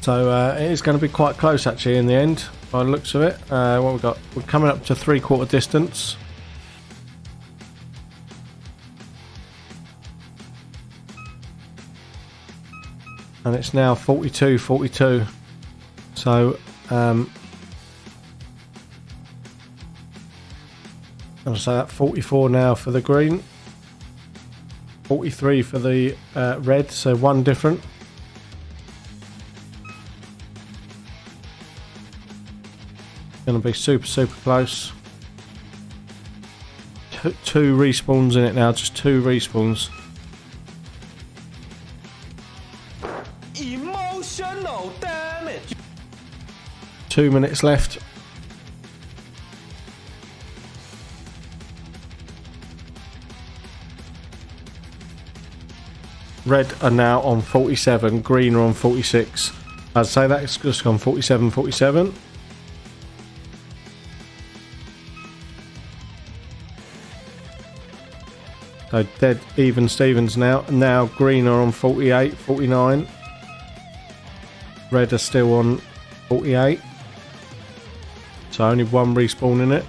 Speaker 5: So it is going to be quite close actually in the end, by the looks of it. What we've got, we're coming up to 3/4 distance. And it's now 42-42. So I'll say that 44 now for the green, 43 for the red, so 1 different. Going to be super close. Two respawns in it now, just 2 respawns.
Speaker 3: Emotional damage.
Speaker 5: 2 minutes left. Red are now on 47, green are on 46. I'd say that's just gone 47-47. So dead even Stevens now. Now green are on 48-49. Red are still on 48. So only 1 respawn in it.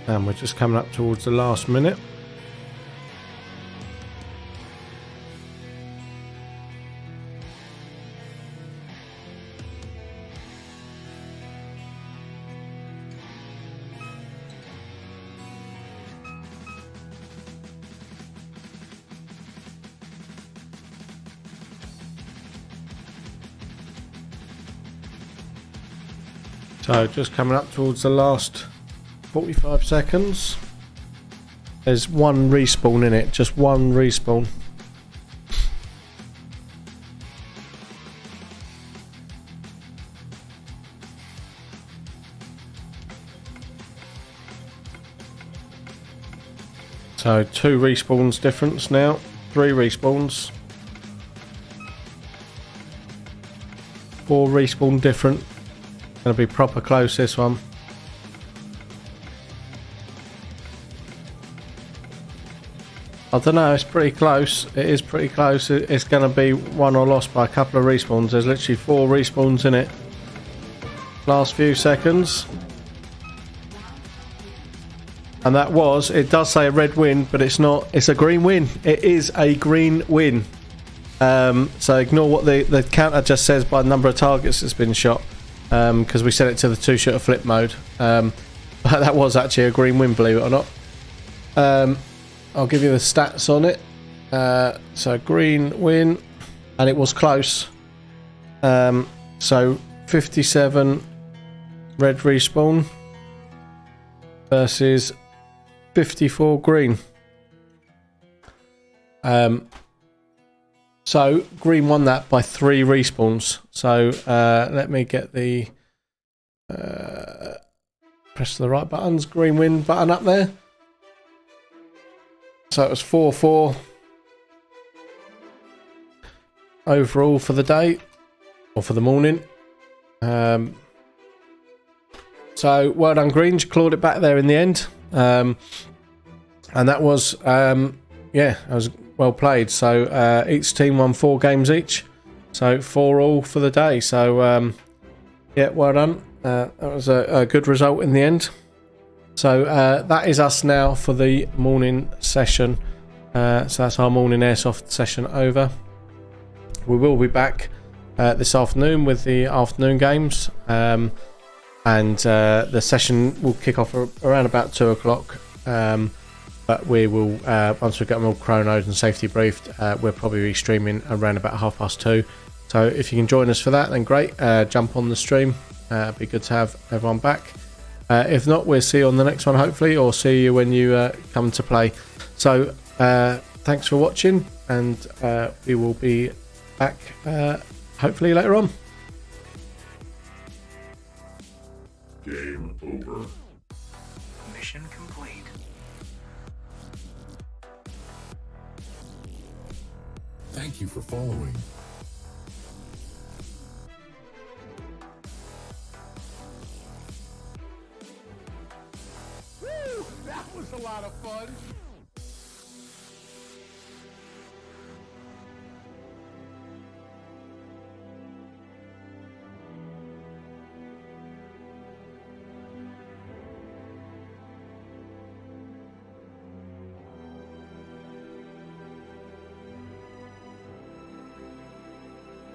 Speaker 5: And we're just coming up towards the last minute. So just coming up towards the last 45 seconds. There's one respawn in it, just one respawn. So 2 respawns difference now, 3 respawns. 4 respawn different. Gonna be proper close this one. I don't know, it's pretty close. It is pretty close. It's gonna be won or lost by a couple of respawns. There's literally 4 respawns in it. Last few seconds. And that was, it does say a red win, but it's not, it's a green win. It is a green win. So ignore what the counter just says by the number of targets that's been shot. Because we set it to the 2-shooter flip mode. But that was actually a green win, believe it or not. I'll give you the stats on it. So green win, and it was close. So 57 red respawn versus 54 green. So green won that by 3 respawns. So let me get the press the right buttons. Green win button up there. So it was 4-4 overall for the day or for the morning. So well done, Greens. You clawed it back there in the end. And that was yeah, that was well played. So each team won 4 games each, so 4 all for the day. So yeah, well done. That was a good result in the end. So that is us now for the morning session. So that's our morning airsoft session over. We will be back this afternoon with the afternoon games, and the session will kick off around about 2 o'clock. But we will, once we get them all chronoed and safety briefed, we'll probably be streaming around about 2:30. So if you can join us for that, then great. Jump on the stream. It'd be good to have everyone back. If not, we'll see you on the next one, hopefully, or see you when you come to play. So thanks for watching, and we will be back hopefully later on.
Speaker 12: Game over.
Speaker 14: Mission complete.
Speaker 12: Thank you for following.
Speaker 3: Woo! That was a lot of fun.